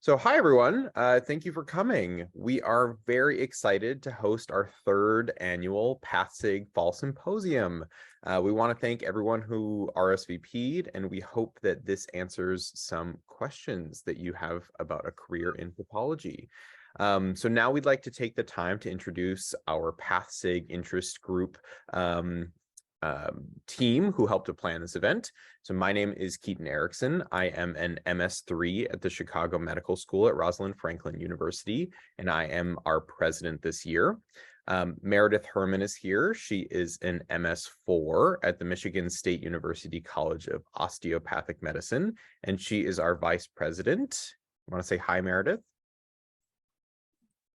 So hi, everyone. Thank you for coming. We are very excited to host our third annual PathSig Fall Symposium. We want to thank everyone who RSVP'd, and we hope that this answers some questions that you have about a career in pathology. So now we'd like to take the time to introduce our PathSig interest group team who helped to plan this event. So my name is Keaton Erickson. I am an MS3 at the Chicago Medical School at Rosalind Franklin University, and I am our president this year. Meredith Herman is here. She is an MS4 at the Michigan State University College of Osteopathic Medicine, and she is our vice president. I want to say hi, Meredith.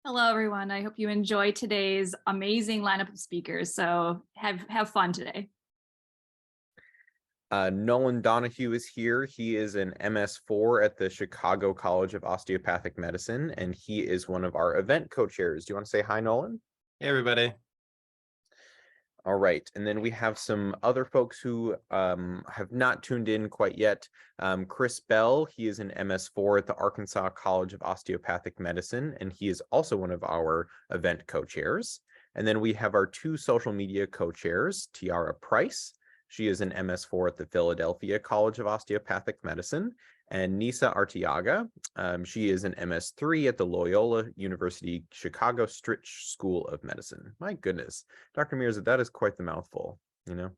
Hello, everyone. I hope you enjoy today's amazing lineup of speakers. So have fun today. Nolan Donahue is here. He is an MS4 at the Chicago College of Osteopathic Medicine, and he is one of our event co-chairs. Do you want to say hi, Nolan? Hey, everybody. All right, and then we have some other folks who have not tuned in quite yet. Chris Bell, he is an MS4 at the Arkansas College of Osteopathic Medicine, and he is also one of our event co-chairs. And then we have our two social media co-chairs, Tiara Price. She is an MS4 at the Philadelphia College of Osteopathic Medicine, and Nisa Artiaga. She is an MS3 at the Loyola University Chicago Stritch School of Medicine. My goodness, Dr. Mirza, that is quite the mouthful, you know?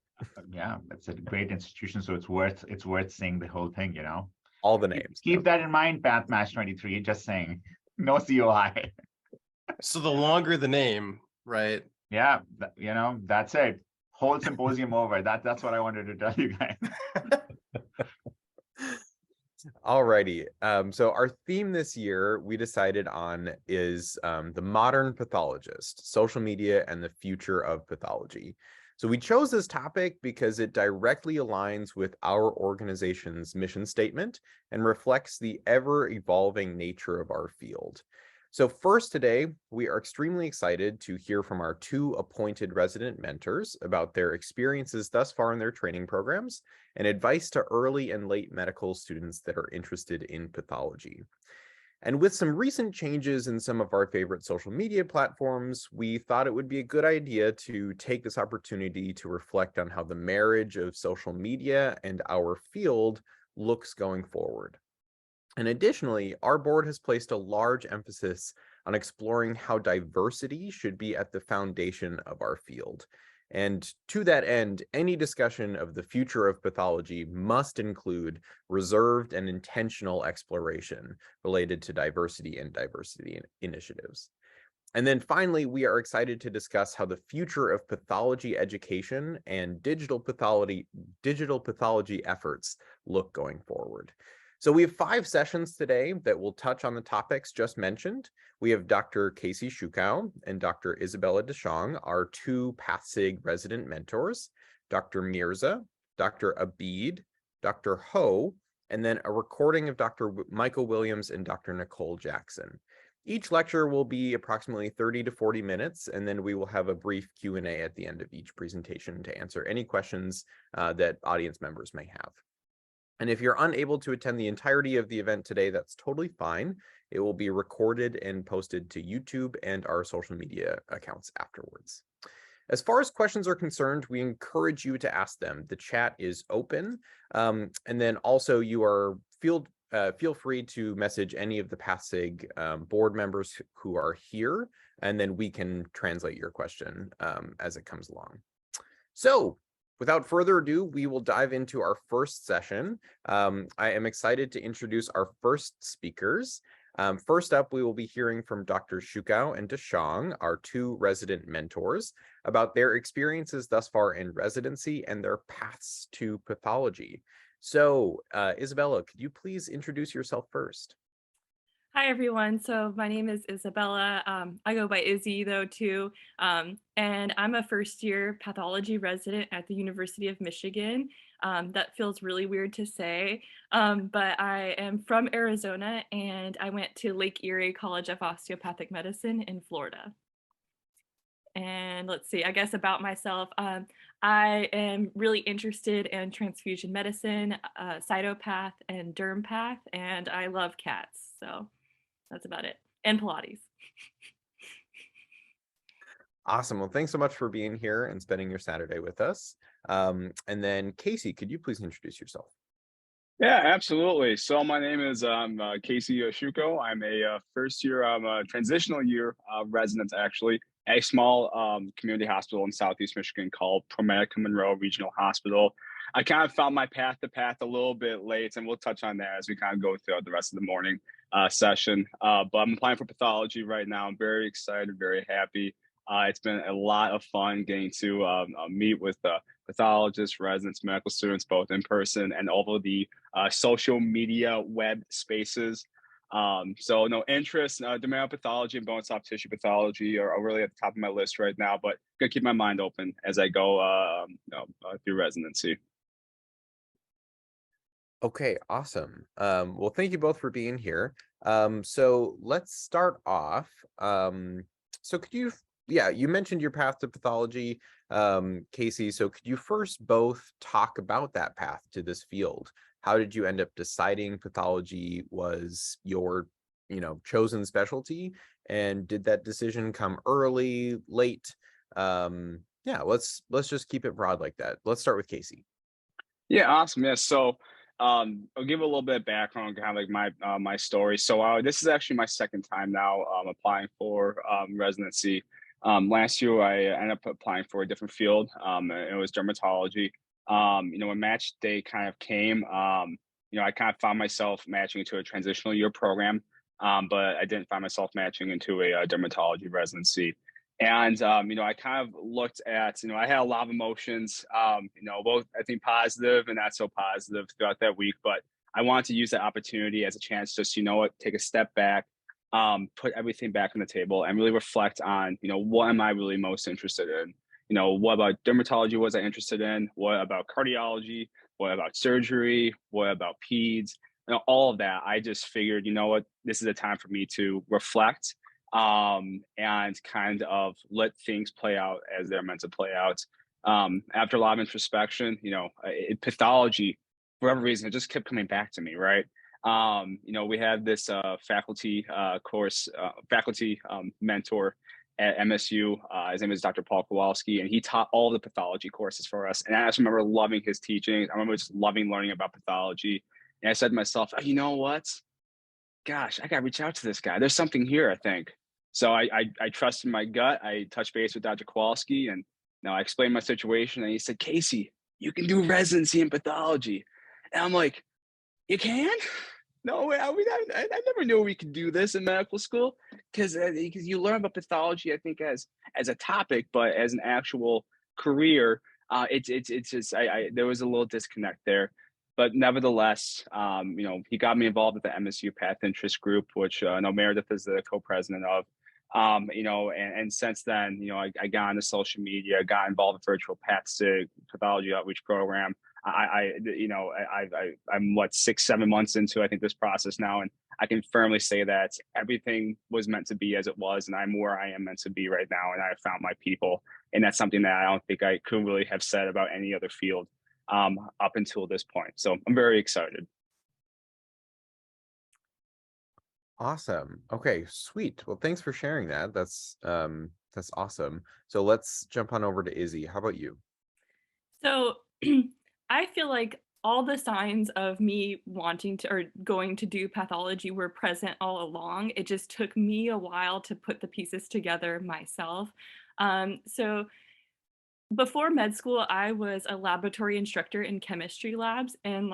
Yeah, it's a great institution, so it's worth saying the whole thing, you know? All the names. Keep that in mind, PathMatch 23, just saying. No COI. So the longer the name, right? Yeah, you know, that's it. Whole symposium over. That's what I wanted to tell you guys. Alrighty. So our theme this year we decided on is the modern pathologist, social media, and the future of pathology. So we chose this topic because it directly aligns with our organization's mission statement and reflects the ever-evolving nature of our field. So first today, we are extremely excited to hear from our two appointed resident mentors about their experiences thus far in their training programs and advice to early and late medical students that are interested in pathology. And with some recent changes in some of our favorite social media platforms, we thought it would be a good idea to take this opportunity to reflect on how the marriage of social media and our field looks going forward. And additionally, our board has placed a large emphasis on exploring how diversity should be at the foundation of our field. And to that end, any discussion of the future of pathology must include reserved and intentional exploration related to diversity and diversity initiatives. And then finally, we are excited to discuss how the future of pathology education and digital pathology efforts look going forward. So we have 5 sessions today that will touch on the topics just mentioned. We have Dr. Casey Schukow and Dr. Isabella Dishong, our 2 PathSig resident mentors, Dr. Mirza, Dr. Abid, Dr. Ho, and then a recording of Dr. Michael Williams and Dr. Nicole Jackson. Each lecture will be approximately 30 to 40 minutes, and then we will have a brief Q&A at the end of each presentation to answer any questions that audience members may have. And if you're unable to attend the entirety of the event today, that's totally fine. It will be recorded and posted to YouTube and our social media accounts afterwards. As far as questions are concerned, we encourage you to ask them. The chat is open. And then also you are feel free to message any of the PathSig board members who are here, and then we can translate your question as it comes along. So, without further ado, we will dive into our first session. I am excited to introduce our first speakers. First up, we will be hearing from Dr. Schukow and Dishong, our 2 resident mentors, about their experiences thus far in residency and their paths to pathology. So, Isabella, could you please introduce yourself first? Hi, everyone. So my name is Isabella. I go by Izzy, though, too. And I'm a first-year pathology resident at the University of Michigan. That feels really weird to say, but I am from Arizona, and I went to Lake Erie College of Osteopathic Medicine in Florida. And let's see, I guess about myself, I am really interested in transfusion medicine, cytopath, and derm path, and I love cats. So that's about it. And Pilates. Awesome. Well, thanks so much for being here and spending your Saturday with us. And then Casey, could you please introduce yourself? Yeah, absolutely. So my name is Casey Schukow. I'm a first year, I'm a transitional year resident actually, at a small community hospital in Southeast Michigan called ProMedica Monroe Regional Hospital. I kind of found my path a little bit late, and we'll touch on that as we kind of go throughout the rest of the morning session. But I'm applying for pathology right now. I'm very excited, very happy. It's been a lot of fun getting to meet with pathologists, residents, medical students, both in person and over the social media web spaces. So no interest, dermal pathology and bone soft tissue pathology are really at the top of my list right now, but gonna keep my mind open as I go through residency. Okay, awesome. Well, thank you both for being here. So let's start off. So could you, you mentioned your path to pathology, Casey. So could you first both talk about that path to this field? How did you end up deciding pathology was your, chosen specialty? And did that decision come early, late? Let's just keep it broad like that. Let's start with Casey. Yeah, awesome. Yeah, so I'll give a little bit of background, kind of like my story. So this is actually my second time now applying for residency. Last year, I ended up applying for a different field. And it was dermatology. When match day kind of came, I kind of found myself matching into a transitional year program, but I didn't find myself matching into a dermatology residency. And, I kind of looked at, I had a lot of emotions, both I think positive and not so positive throughout that week, but I wanted to use that opportunity as a chance just, take a step back, put everything back on the table and really reflect on, what am I really most interested in? What about dermatology was I interested in? What about cardiology? What about surgery? What about peds? All of that. I just figured, this is a time for me to reflect and kind of let things play out as they're meant to play out. After a lot of introspection, pathology, for whatever reason, it just kept coming back to me, right? We had this faculty mentor at MSU. His name is Dr. Paul Kowalski, and he taught all the pathology courses for us. And I just remember loving his teaching. I remember just loving learning about pathology. And I said to myself, oh, you know what? Gosh, I got to reach out to this guy. There's something here, I think. So I trusted my gut. I touched base with Dr. Kowalski, and I explained my situation. And he said, Casey, you can do residency in pathology. And I'm like, you can? No, I never knew we could do this in medical school because you learn about pathology, I think, as a topic, but as an actual career, it's just there was a little disconnect there. But nevertheless, he got me involved with the MSU Path Interest Group, which I know Meredith is the co-president of. And since then, I got into social media, got involved with virtual PathSig pathology outreach program. I'm 6-7 months into, I think, this process now, and I can firmly say that everything was meant to be as it was, and I'm where I am meant to be right now, and I found my people, and that's something that I don't think I could really have said about any other field up until this point. So I'm very excited. Awesome. Okay, sweet. Well, thanks for sharing that. That's awesome. So let's jump on over to Izzy. How about you? So I feel like all the signs of me wanting to or going to do pathology were present all along. It just took me a while to put the pieces together myself. So before med school, I was a laboratory instructor in chemistry labs, and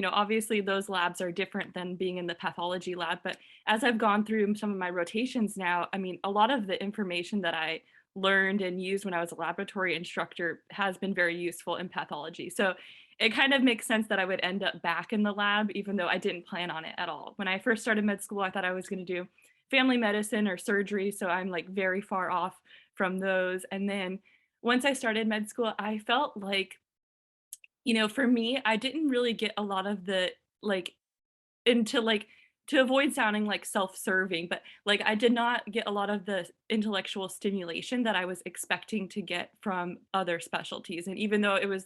obviously those labs are different than being in the pathology lab. But as I've gone through some of my rotations now, I mean, a lot of the information that I learned and used when I was a laboratory instructor has been very useful in pathology. So it kind of makes sense that I would end up back in the lab, even though I didn't plan on it at all. When I first started med school, I thought I was going to do family medicine or surgery. So I'm very far off from those. And then once I started med school, I felt like, for me, I didn't really get a lot of the to avoid sounding self-serving, but I did not get a lot of the intellectual stimulation that I was expecting to get from other specialties. And even though it was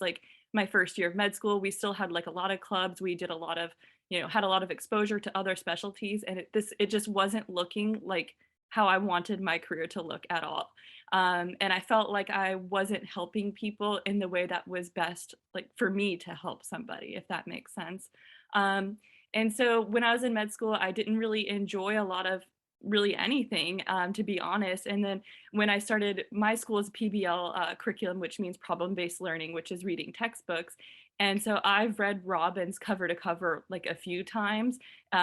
my first year of med school, we still had a lot of clubs. We did a lot of had a lot of exposure to other specialties, and it just wasn't looking like how I wanted my career to look at all. And I felt like I wasn't helping people in the way that was best, like for me to help somebody, if that makes sense. And so when I was in med school, I didn't really enjoy a lot of really anything, to be honest. And then when I started, my school is PBL curriculum, which means problem-based learning, which is reading textbooks. And so I've read Robbins cover to cover like a few times,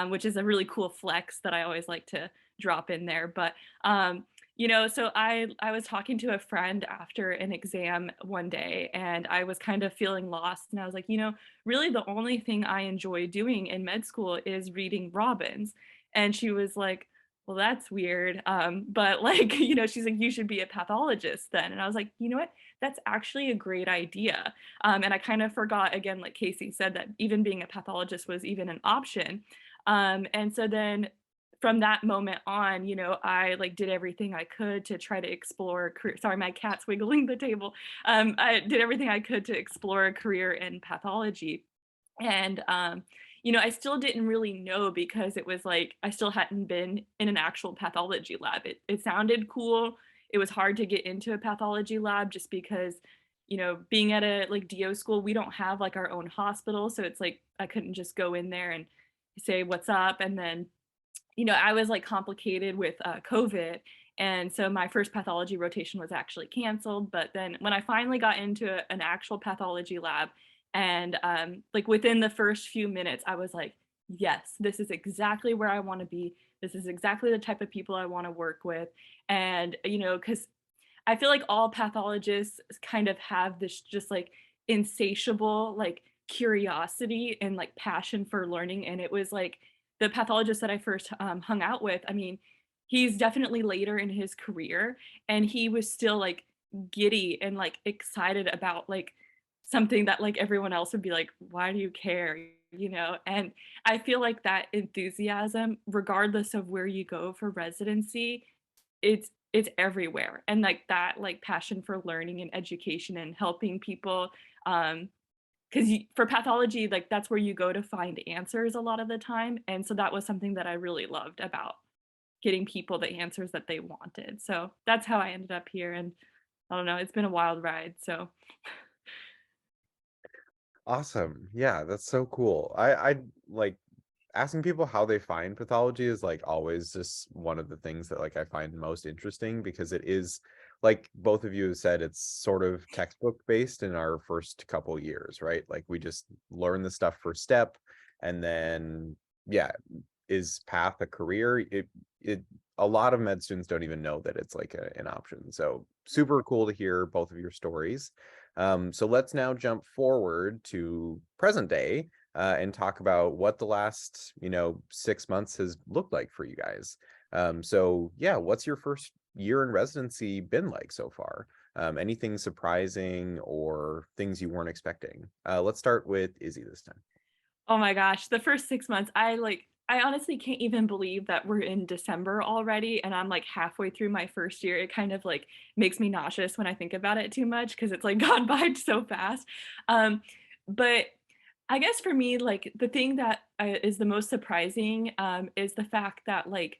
which is a really cool flex that I always like to drop in there. But so I was talking to a friend after an exam one day, and I was kind of feeling lost. And I was like, really the only thing I enjoy doing in med school is reading Robbins. And she was like, well, that's weird. But like, she's like, you should be a pathologist then. And I was like, you know what? That's actually a great idea. And I kind of forgot, again, like Casey said, that even being a pathologist was even an option. And so then from that moment on, I like did everything I could to try to explore career. Sorry, my cat's wiggling the table. I did everything I could to explore a career in pathology. And I still didn't really know, because it was like I still hadn't been in an actual pathology lab. It sounded cool. It was hard to get into a pathology lab just because, being at a like DO school, we don't have like our own hospital. So it's like I couldn't just go in there and say what's up. And then, I was like complicated with COVID. And so my first pathology rotation was actually canceled. But then when I finally got into an actual pathology lab, and like within the first few minutes, I was like, yes, this is exactly where I want to be. This is exactly the type of people I want to work with. And, because I feel like all pathologists kind of have this just like insatiable like curiosity and like passion for learning. And it was like the pathologist that I first hung out with, I mean, he's definitely later in his career, and he was still like giddy and like excited about like something that like everyone else would be like, why do you care? And I feel like that enthusiasm, regardless of where you go for residency, it's everywhere. And like that like passion for learning and education and helping people, because for pathology, like that's where you go to find answers a lot of the time. And so that was something that I really loved about getting people the answers that they wanted. So that's how I ended up here. And I don't know, it's been a wild ride. So Awesome. Yeah, that's so cool. I like asking people how they find pathology is like always just one of the things that like I find most interesting, because it is, like both of you have said, it's sort of textbook based in our first couple years, right? Like we just learn the stuff for step, and then yeah, is path a career? It a lot of med students don't even know that it's like an option. So super cool to hear both of your stories. So let's now jump forward to present day and talk about what the last 6 months has looked like for you guys. So yeah, what's your first year in residency been like so far? Anything surprising or things you weren't expecting? Let's start with Izzy this time. oh my gosh, the first 6 months, I honestly can't even believe that we're in December already, and I'm like halfway through my first year. It kind of like makes me nauseous when I think about it too much, because it's like gone by so fast. But I guess for me, like the thing that is the most surprising is the fact that like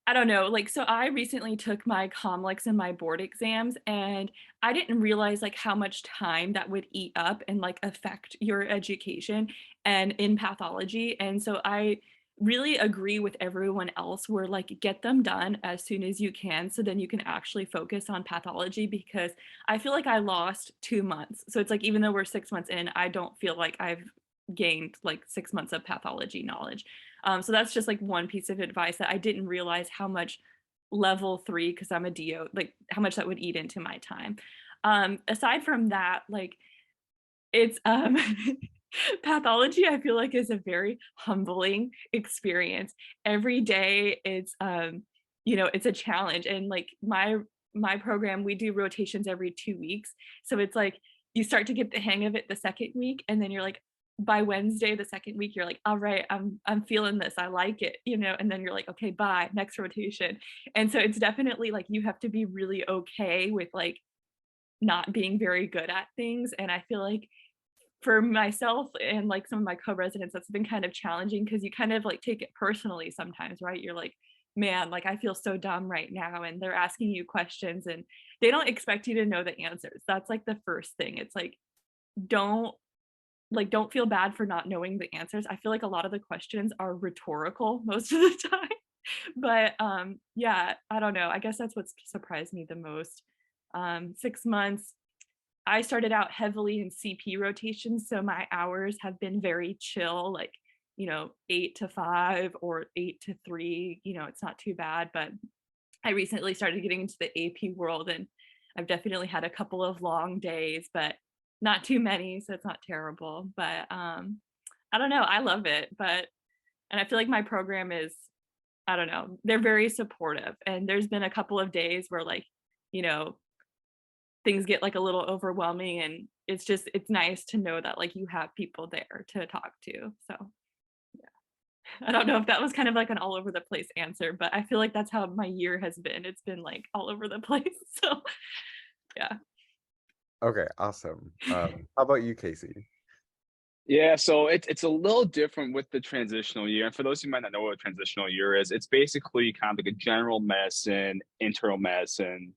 I don't know, like, so I recently took my comlex and my board exams, and I didn't realize like how much time that would eat up and like affect your education and in pathology. And so I really agree with everyone else where like get them done as soon as you can, so then you can actually focus on pathology, because I feel like I lost 2 months. So it's like even though we're 6 months in, I don't feel like I've gained like 6 months of pathology knowledge. So that's just like one piece of advice, that I didn't realize how much level 3, because I'm a DO, like how much that would eat into my time. Aside from that, like it's pathology, I feel like is a very humbling experience. Every day it's a challenge. And like my program, we do rotations every 2 weeks. So it's like you start to get the hang of it the second week, and then you're like, by Wednesday, the second week, you're like, all right, I'm feeling this. I like it, and then you're like, okay, bye, next rotation. And so it's definitely like you have to be really okay with like not being very good at things. And I feel like for myself and like some of my co-residents, that's been kind of challenging because you kind of like take it personally sometimes, right? You're like, man, like I feel so dumb right now, and they're asking you questions and they don't expect you to know the answers. That's like the first thing. It's like, don't feel bad for not knowing the answers. I feel like a lot of the questions are rhetorical most of the time. But yeah, I don't know. I guess that's what's surprised me the most. 6 months, I started out heavily in CP rotations, so my hours have been very chill, like, 8 to 5 or 8 to 3, it's not too bad. But I recently started getting into the AP world, and I've definitely had a couple of long days, but not too many, so it's not terrible. But I don't know, I love it. And I feel like my program is, I don't know, they're very supportive. And there's been a couple of days where like, things get like a little overwhelming, and it's nice to know that like you have people there to talk to. So yeah, I don't know if that was kind of like an all over the place answer, but I feel like that's how my year has been. It's been like all over the place. So yeah. Okay, awesome. How about you, Casey? Yeah, so it's a little different with the transitional year. And for those who might not know what a transitional year is, it's basically kind of like a general medicine, internal medicine,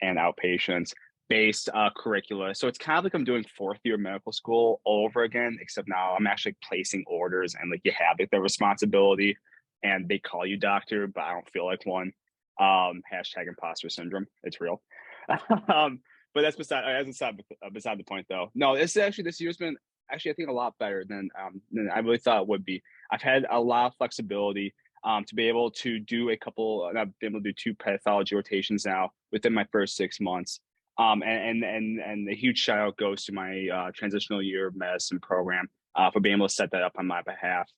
and outpatients based curricula. So it's kind of like I'm doing 4th year medical school all over again, except now I'm actually placing orders, and like you have like the responsibility and they call you doctor, but I don't feel like one. Hashtag imposter syndrome. It's real. But that's beside the point though. No, this year's been actually, I think, a lot better than I really thought it would be. I've had a lot of flexibility to be able to do I've been able to do 2 pathology rotations now within my first 6 months. And a huge shout out goes to my transitional year medicine program for being able to set that up on my behalf.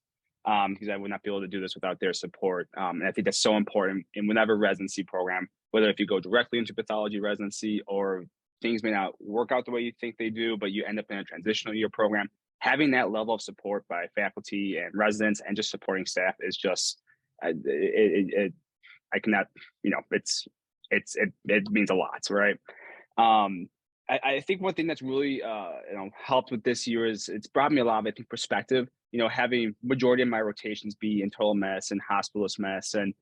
Because I would not be able to do this without their support. And I think that's so important in whatever residency program, whether if you go directly into pathology residency or things may not work out the way you think they do, but you end up in a transitional year program, having that level of support by faculty and residents and just supporting staff is just, I cannot, it means a lot, right? I think one thing that's really helped with this year is it's brought me a lot of, I think, perspective. Having majority of my rotations be internal medicine, hospitalist medicine,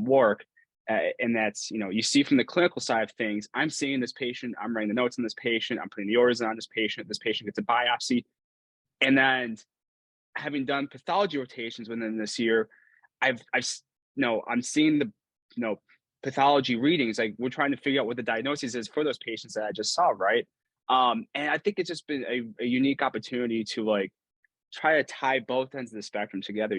work, and that's you see from the clinical side of things. I'm seeing this patient, I'm writing the notes on this patient, I'm putting the orders on this patient. This patient gets a biopsy, and then having done pathology rotations within this year, I'm seeing the pathology readings, like we're trying to figure out what the diagnosis is for those patients that I just saw, right? And I think it's just been a unique opportunity to like try to tie both ends of the spectrum together,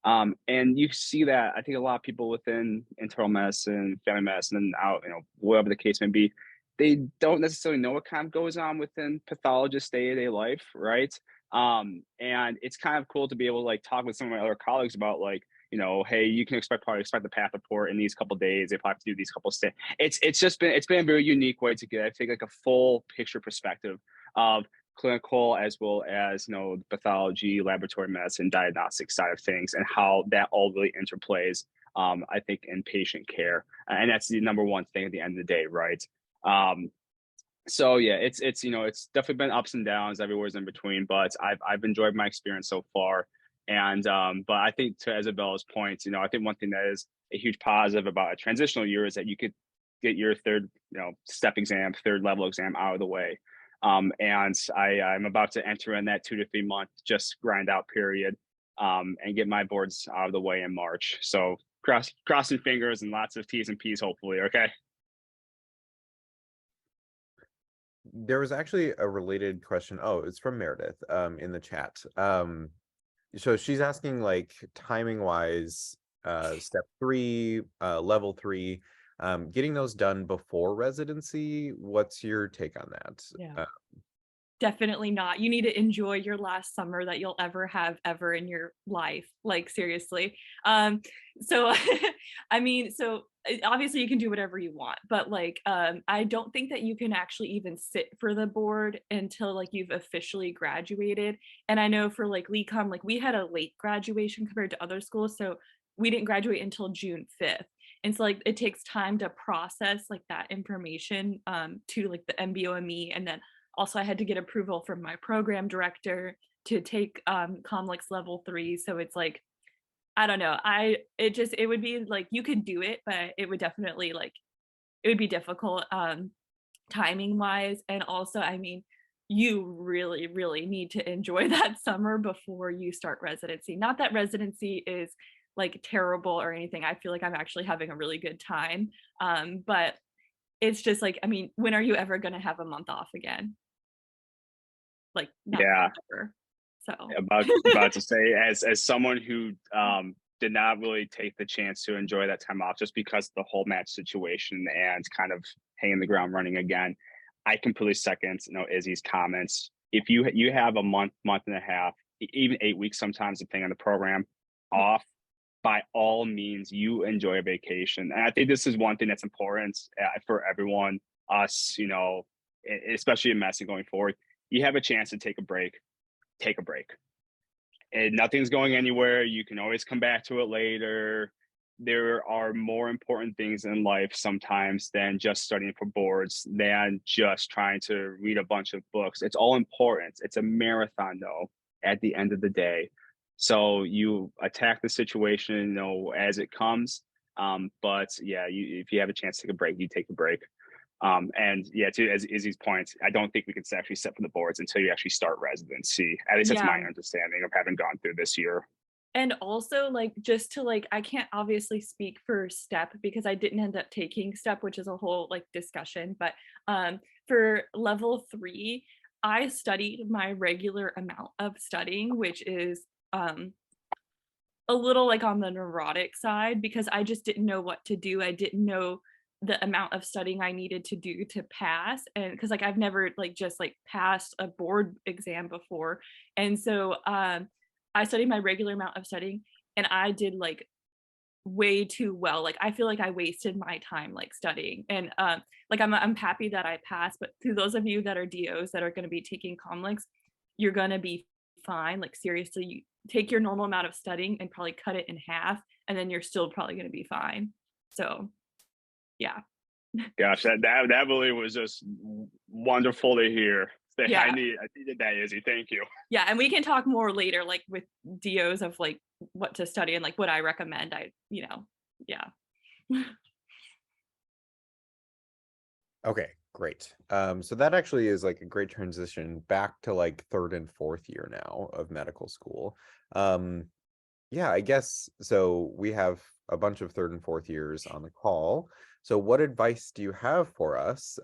and you see that I think a lot of people within internal medicine, family medicine, and out, whatever the case may be, they don't necessarily know what kind of goes on within pathologists' day-to-day life, right? And it's kind of cool to be able to like talk with some of my other colleagues about like, hey, you can expect the path report in these couple of days. They probably have to do these couple of steps. It's been a very unique way to get, I think, like a full picture perspective of clinical as well as the pathology, laboratory medicine, diagnostic side of things, and how that all really interplays. I think in patient care, and that's the number one thing at the end of the day, right? So yeah, it's definitely been ups and downs, everywhere's in between, but I've enjoyed my experience so far. And but I think to Isabella's points, I think one thing that is a huge positive about a transitional year is that you could get your third level exam out of the way. And I'm about to enter in that 2 to 3 month just grind out period and get my boards out of the way in March. So crossing fingers and lots of T's and P's, hopefully. Okay. There was actually a related question. Oh, it's from Meredith in the chat. So she's asking like timing wise, step 3, level 3, getting those done before residency. What's your take on that? Yeah. Definitely not. You need to enjoy your last summer that you'll ever have ever in your life. Like seriously. So I mean, so obviously you can do whatever you want, but like I don't think that you can actually even sit for the board until like you've officially graduated. And I know for like LECOM, like we had a late graduation compared to other schools, so we didn't graduate until June 5th. And so like it takes time to process like that information to like the MBOME and then also I had to get approval from my program director to take Comlex level 3. So it's like, I don't know. It would be like, you could do it, but it would definitely like, it would be difficult timing wise. And also, I mean, you really, really need to enjoy that summer before you start residency. Not that residency is like terrible or anything. I feel like I'm actually having a really good time. But it's just like, I mean, when are you ever going to have a month off again? Like, not Yeah. ever. So about to say, as someone who did not really take the chance to enjoy that time off just because of the whole match situation and kind of hanging the ground running again, I completely second Izzy's comments. If you have a month and a half, even 8 weeks sometimes, depending on the program, off, by all means, you enjoy a vacation. And I think this is one thing that's important for everyone, us, especially in medicine going forward. You have a chance to take a break. Take a break. And nothing's going anywhere. You can always come back to it later. There are more important things in life sometimes than just studying for boards, than just trying to read a bunch of books. It's all important. It's a marathon, though, at the end of the day. So you attack the situation, as it comes. But yeah, if you have a chance to take a break, you take a break. And yeah, as Izzy's point, I don't think we can actually set for the boards until you actually start residency. At least that's my understanding of having gone through this year. And also, like, just to like, I can't obviously speak for STEP because I didn't end up taking STEP, which is a whole like discussion. But for level 3, I studied my regular amount of studying, which is a little like on the neurotic side because I just didn't know what to do. I didn't know the amount of studying I needed to do to pass, and because like I've never like just like passed a board exam before, and so I studied my regular amount of studying and I did like way too well. Like I feel like I wasted my time like studying, and like I'm happy that I passed. But to those of you that are DOs that are going to be taking Comlex, you're gonna be fine. Like seriously, you take your normal amount of studying and probably cut it in half, and then you're still probably going to be fine. So yeah. Gosh, that really was just wonderful to hear. Yeah. I needed that, Izzy. Thank you. Yeah, and we can talk more later, like with DOs of like what to study and like what I recommend. Yeah. Okay, great. So that actually is like a great transition back to like 3rd and 4th year now of medical school. Yeah, I guess so. We have a bunch of 3rd and 4th years on the call. So what advice do you have for us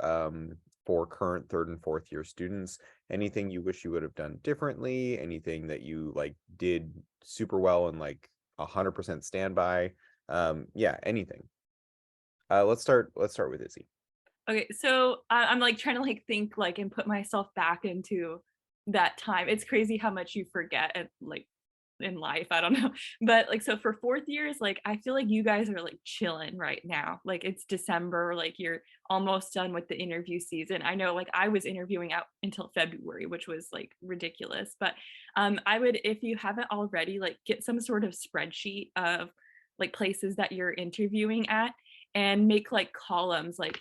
for current 3rd and 4th year students? Anything you wish you would have done differently? Anything that you like did super well and like 100% stand by? Yeah, anything. Let's start with Izzy. Okay, so I'm like trying to like think like and put myself back into that time. It's crazy how much you forget and like in life, I don't know. But like, so for 4th years, like I feel like you guys are like chilling right now. Like it's December, like you're almost done with the interview season. I know like I was interviewing out until February, which was like ridiculous. But I would, if you haven't already, like get some sort of spreadsheet of like places that you're interviewing at and make like columns, like,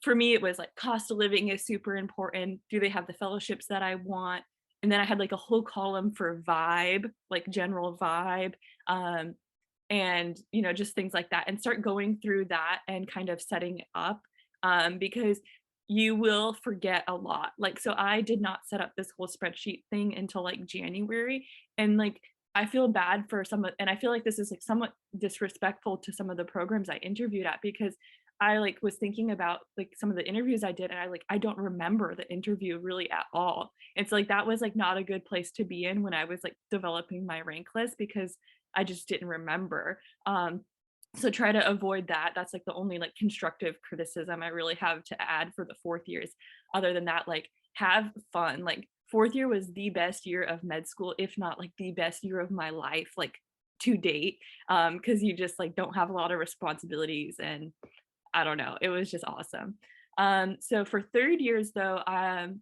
for me it was like cost of living is super important. Do they have the fellowships that I want? And then I had like a whole column for vibe, like general vibe, and just things like that, and start going through that and kind of setting it up, because you will forget a lot. Like, so I did not set up this whole spreadsheet thing until like January, and like I feel bad for and I feel like this is like somewhat disrespectful to some of the programs I interviewed at, because I like was thinking about like some of the interviews I did, and I don't remember the interview really at all. And so like that was like not a good place to be in when I was like developing my rank list, because I just didn't remember. So try to avoid that. That's like the only like constructive criticism I really have to add for the 4th years. Other than that, like have fun. Like 4th year was the best year of med school, if not like the best year of my life, like to date, because you just like don't have a lot of responsibilities, and I don't know, it was just awesome. So for 3rd years though,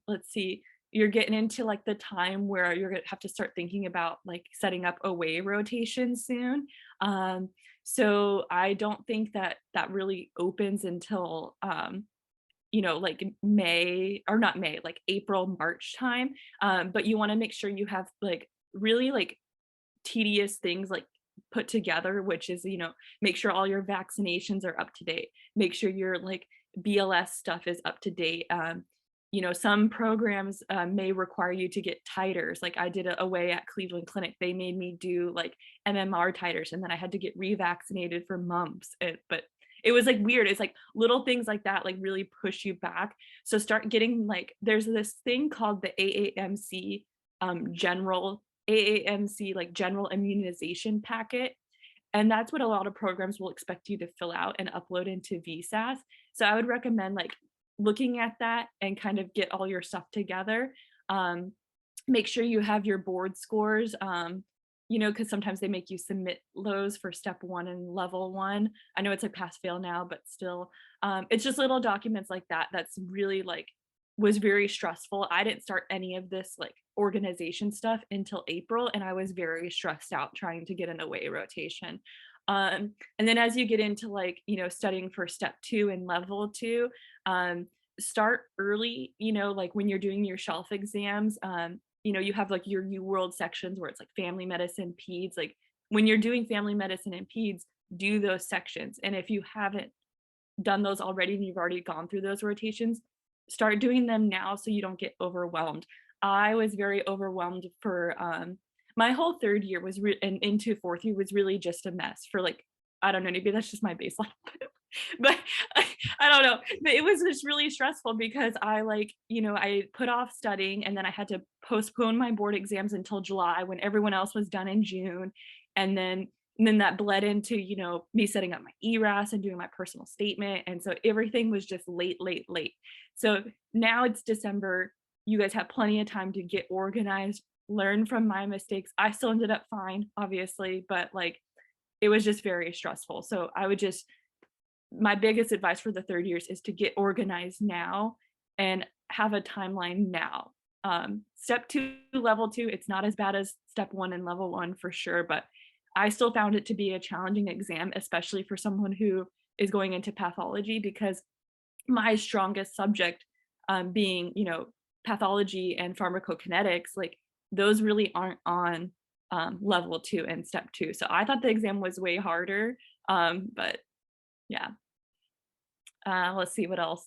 let's see, you're getting into like the time where you're gonna have to start thinking about like setting up away rotations soon. So I don't think that really opens until you know, like May, or not May, like April, March time. But you want to make sure you have like really like tedious things like put together, which is, you know, make sure all your vaccinations are up to date, make sure your like BLS stuff is up to date. You know, some programs may require you to get titers. Like I did away at Cleveland Clinic, they made me do like MMR titers, and then I had to get revaccinated for mumps. But it was like weird. It's like little things like that like really push you back. So start getting like, there's this thing called the AAMC general like general immunization packet. And that's what a lot of programs will expect you to fill out and upload into VSAS. So I would recommend like looking at that and kind of get all your stuff together. Make sure you have your board scores, you know, because sometimes they make you submit those for step 1 and level 1. I know it's like pass fail now, but still, it's just little documents like that. That's really like was very stressful. I didn't start any of this like organization stuff until April, and I was very stressed out trying to get an away rotation. And then as you get into like, you know, studying for step 2 and level 2, start early, you know, like when you're doing your shelf exams, you know, you have like your UWorld sections where it's like family medicine, peds. Like when you're doing family medicine and peds, do those sections. And if you haven't done those already and you've already gone through those rotations, start doing them now so you don't get overwhelmed. I was very overwhelmed for my whole 3rd year was and into 4th year was really just a mess for like, I don't know, maybe that's just my baseline. But I don't know, but it was just really stressful because I like, you know, I put off studying, and then I had to postpone my board exams until July when everyone else was done in June. And then that bled into, you know, me setting up my ERAS and doing my personal statement. And so everything was just late. So now it's December. You guys have plenty of time to get organized, learn from my mistakes. I still ended up fine, obviously, but like it was just very stressful. So I would just, my biggest advice for the 3rd years is to get organized now and have a timeline now. Step 2, level 2, it's not as bad as step 1 and level 1 for sure, but I still found it to be a challenging exam, especially for someone who is going into pathology, because my strongest subject being, you know, pathology and pharmacokinetics, like those really aren't on level 2 and step 2. So I thought the exam was way harder, but yeah. Let's see what else.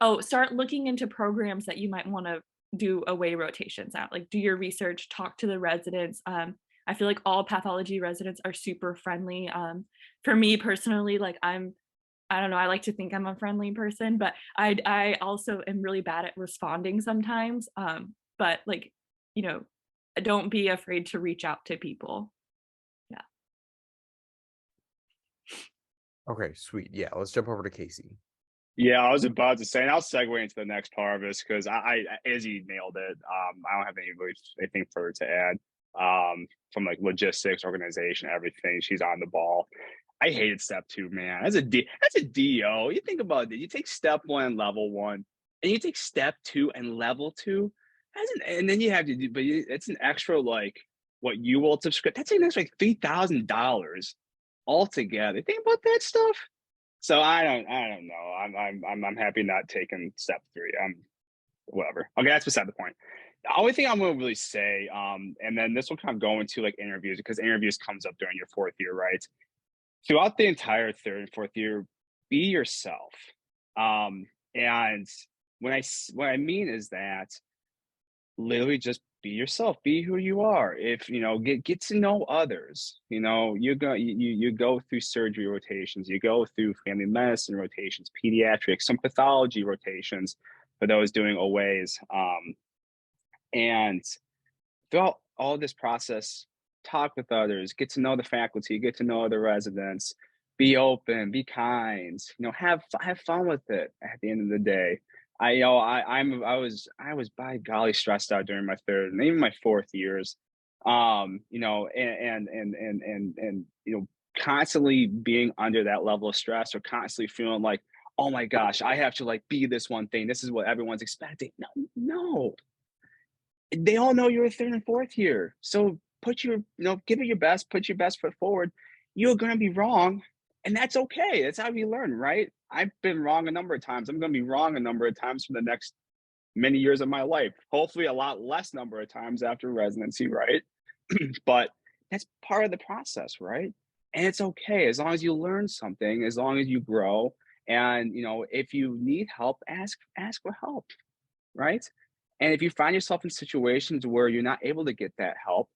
Oh, start looking into programs that you might want to do away rotations at. Like do your research, talk to the residents. I feel like all pathology residents are super friendly. For me personally, like I don't know, I like to think I'm a friendly person, but I also am really bad at responding sometimes. But like, you know, don't be afraid to reach out to people. Yeah. Okay, sweet. Yeah, let's jump over to Casey. Yeah, I was about to say, and I'll segue into the next part of this because Izzy nailed it. I don't have anything further to add. From like logistics, organization, everything. She's on the ball. I hated step 2, man. That's a DO. You think about it. You take step 1 and level 1, and you take step 2 and level 2. And then you have to do, but it's an extra like what you will subscribe. That's an extra like $3,000 altogether. Think about that stuff. So I don't know. I'm happy not taking step 3. Whatever. Okay, that's beside the point. The only thing I'm gonna really say, and then this will kind of go into like interviews, because interviews comes up during your 4th year, right? Throughout the entire 3rd and 4th year, be yourself. And what I mean is that literally just be yourself, be who you are. If you know, get to know others. You know, you go through surgery rotations, you go through family medicine rotations, pediatrics, some pathology rotations for those doing OAs. And throughout all this process, talk with others, get to know the faculty, get to know other residents, be open, be kind, you know, have fun with it at the end of the day. I was by golly stressed out during my 3rd and even my 4th years. You know, and you know, constantly being under that level of stress, or constantly feeling like, oh my gosh, I have to like be this one thing. This is what everyone's expecting. No. They all know you're a 3rd and 4th year. So give it your best, put your best foot forward. You're gonna be wrong. And that's okay. That's how we learn, right? I've been wrong a number of times. I'm going to be wrong a number of times for the next many years of my life. Hopefully a lot less number of times after residency, right? But that's part of the process, right? And it's okay as long as you learn something, as long as you grow. And if you need help, ask for help, right? And if you find yourself in situations where you're not able to get that help,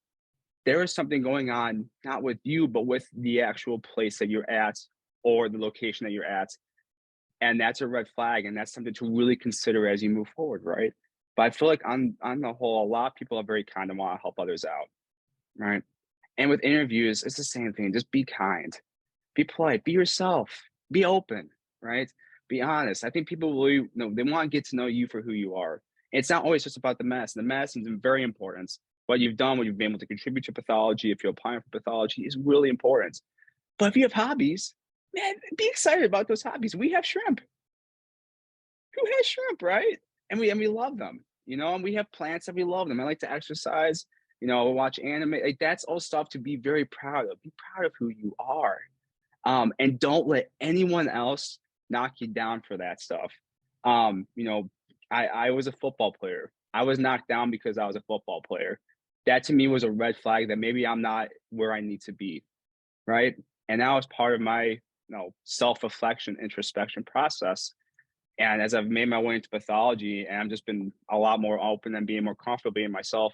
there is something going on, not with you, but with the actual place that you're at or the location that you're at. And that's a red flag. And that's something to really consider as you move forward, right? But I feel like on the whole, a lot of people are very kind and want to help others out, right? And with interviews, it's the same thing. Just be kind, be polite, be yourself, be open, right? Be honest. I think people really, they want to get to know you for who you are. And it's not always just about the mess. The mess is very important. What you've done, what you've been able to contribute to pathology, if you're applying for pathology, is really important. But if you have hobbies, man, be excited about those hobbies. We have shrimp. Who has shrimp, right? And we love them, and we have plants that we love them. I like to exercise, watch anime. Like, that's all stuff to be very proud of. Be proud of who you are. And don't let anyone else knock you down for that stuff. I was a football player. I was knocked down because I was a football player. That to me was a red flag that maybe I'm not where I need to be, right? And that was part of my, self-reflection, introspection process. And as I've made my way into pathology and I've just been a lot more open and being more comfortable being myself,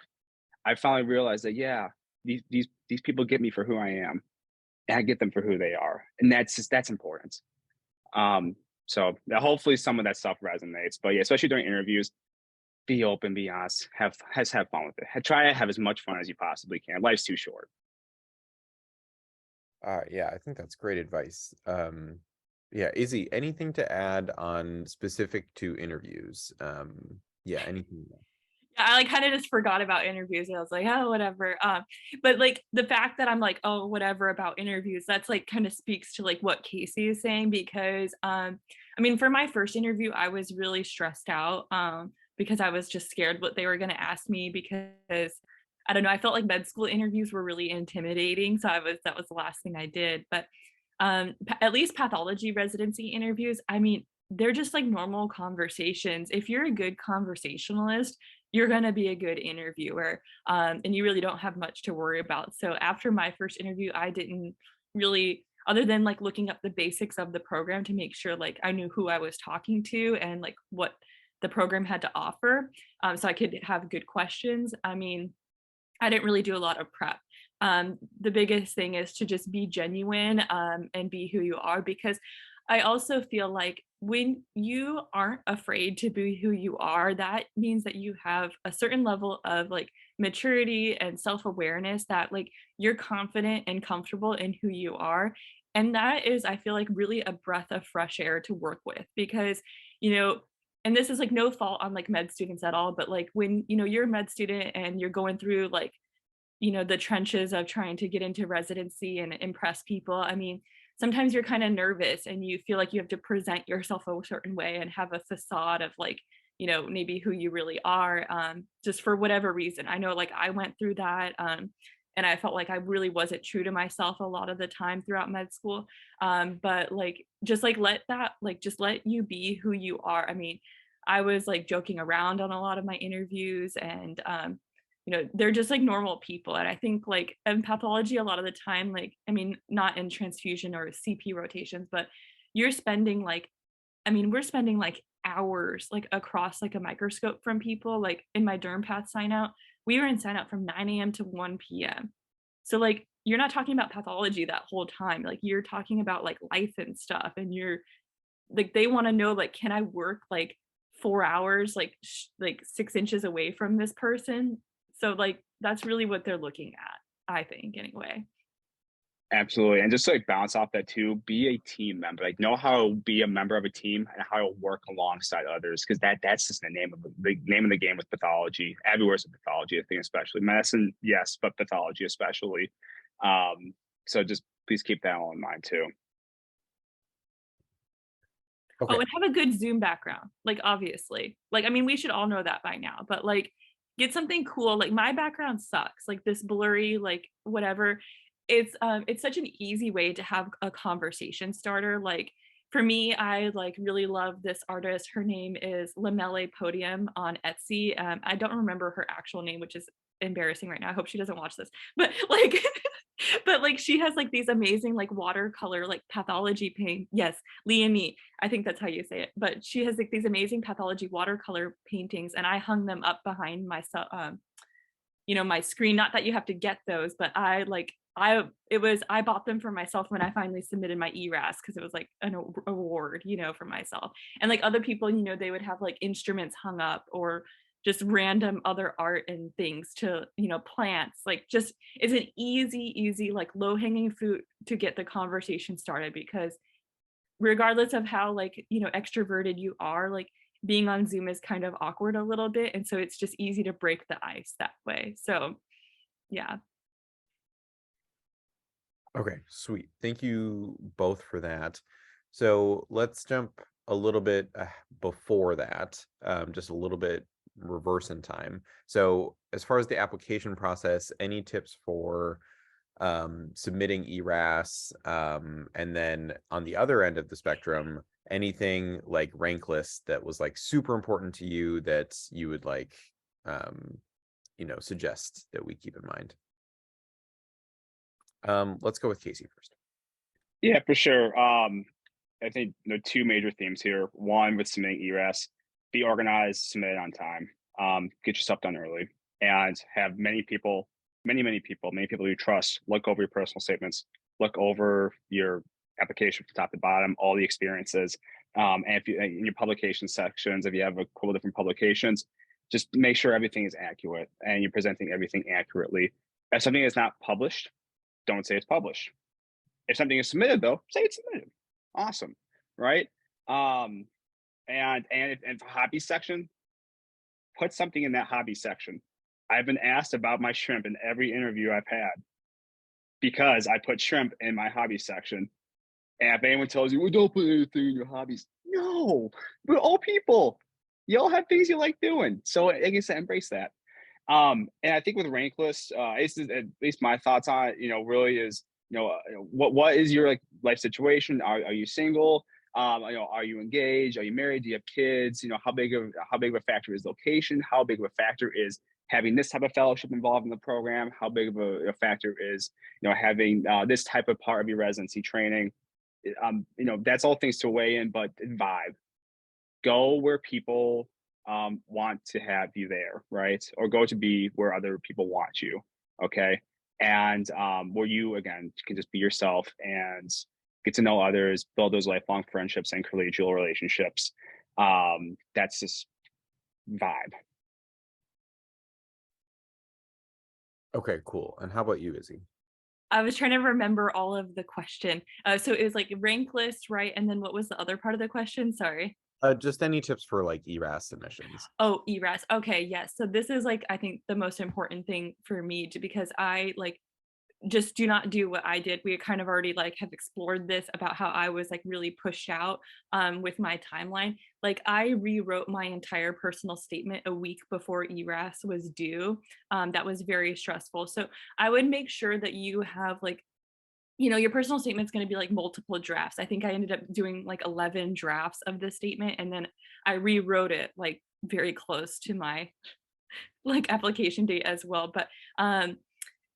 I finally realized that, yeah, these people get me for who I am, and I get them for who they are. And that's important. So hopefully some of that stuff resonates. But yeah, especially during interviews, be open, be honest, have fun with it. Try to have as much fun as you possibly can. Life's too short. Yeah, I think that's great advice. Yeah, Izzy, anything to add on specific to interviews? Yeah, anything? I kind of just forgot about interviews. I was like, oh, whatever. But like the fact that I'm like, oh, whatever about interviews, that's like kind of speaks to like what Casey is saying, because for my first interview, I was really stressed out because I was just scared what they were going to ask me, because I don't know, I felt like med school interviews were really intimidating. So that was the last thing I did. But at least pathology residency interviews, they're just like normal conversations. If you're a good conversationalist, you're going to be a good interviewer, and you really don't have much to worry about. So after my first interview, I didn't really, other than like looking up the basics of the program to make sure like I knew who I was talking to and like what the program had to offer, so I could have good questions. I didn't really do a lot of prep. The biggest thing is to just be genuine and be who you are, because I also feel like when you aren't afraid to be who you are, that means that you have a certain level of like maturity and self-awareness, that like you're confident and comfortable in who you are. And that is, I feel like, really a breath of fresh air to work with, because, and this is like no fault on like med students at all, but like when, you're a med student and you're going through like, the trenches of trying to get into residency and impress people, sometimes you're kind of nervous and you feel like you have to present yourself a certain way and have a facade of like, maybe who you really are, just for whatever reason. I know like I went through that, and I felt like I really wasn't true to myself a lot of the time throughout med school. But like, just like just let you be who you are. I was like joking around on a lot of my interviews, and they're just like normal people. And I think like in pathology, a lot of the time, like, not in transfusion or CP rotations, but you're spending like, we're spending like hours like across like a microscope from people. Like in my derm path sign out, we were in sign out from 9 a.m. to 1 p.m. So like, you're not talking about pathology that whole time. Like you're talking about like life and stuff. And you're like, they want to know, like, can I work like 4 hours, like 6 inches away from this person? So like, that's really what they're looking at, I think, anyway. Absolutely. And just to like bounce off that too, be a team member. Like know how to be a member of a team and how to work alongside others, because that's just the name of the game with pathology. Everywhere's a pathology, I think, especially medicine, yes, but pathology especially. So just please keep that all in mind too. Okay. Oh, and have a good Zoom background, like obviously. Like, we should all know that by now, but like get something cool. Like my background sucks, like this blurry, like whatever. it's such an easy way to have a conversation starter. Like for me, I like really love this artist. Her name is Lamelle Podium on Etsy. I don't remember her actual name, which is embarrassing right now. I hope she doesn't watch this. But like but like she has like these amazing like watercolor like pathology paint. Yes, Liami. I think that's how you say it. But she has like these amazing pathology watercolor paintings, and I hung them up behind my my screen. Not that you have to get those, but I bought them for myself when I finally submitted my ERAS, because it was like an award, for myself. And like other people, they would have like instruments hung up, or just random other art and things to, plants. Like just it's an easy, like low hanging fruit to get the conversation started, because regardless of how like, extroverted you are, like being on Zoom is kind of awkward a little bit. And so it's just easy to break the ice that way. So yeah. Okay, sweet. Thank you both for that. So let's jump a little bit before that, just a little bit reverse in time. So as far as the application process, any tips for submitting ERAS, and then on the other end of the spectrum, anything like rank list that was like super important to you that you would like suggest that we keep in mind? Let's go with Casey first. Yeah, for sure. I think two major themes here. One, with submitting ERAS, be organized, submit it on time. Get your stuff done early, and have many people you trust look over your personal statements, look over your application from top to bottom, all the experiences. And if you in your publication sections, if you have a couple different publications, just make sure everything is accurate and you're presenting everything accurately. If something is not published, don't say it's published. If something is submitted, though, say it's submitted. Awesome, right? And if hobby section, put something in that hobby section. I've been asked about my shrimp in every interview I've had because I put shrimp in my hobby section. And if anyone tells you, well, don't put anything in your hobbies, no, we're all people. You all have things you like doing. So like I said, embrace that. And I think with rank lists, at least my thoughts on it, really is, what is your like life situation? Are you single? Are you engaged? Are you married? Do you have kids? How big of a factor is location? How big of a factor is having this type of fellowship involved in the program? How big of a factor is, having this type of part of your residency training? That's all things to weigh in, but vibe. Go where people want to have you there, right? Or go to be where other people want you, okay? And where you, again, can just be yourself and get to know others, build those lifelong friendships and collegial relationships. That's just vibe. Okay, cool. And how about you, Izzy? I was trying to remember all of the question. So it was like rank list, right? And then what was the other part of the question? Sorry. Just any tips for like ERAS submissions? Oh, ERAS. Okay, yes. So this is like, I think the most important thing for me because I like just do not do what I did. We kind of already like have explored this about how I was like really pushed out with my timeline. Like I rewrote my entire personal statement a week before ERAS was due. That was very stressful. So I would make sure that you have like, your personal statement's going to be like multiple drafts. I think I ended up doing like 11 drafts of the statement, and then I rewrote it like very close to my like application date as well. But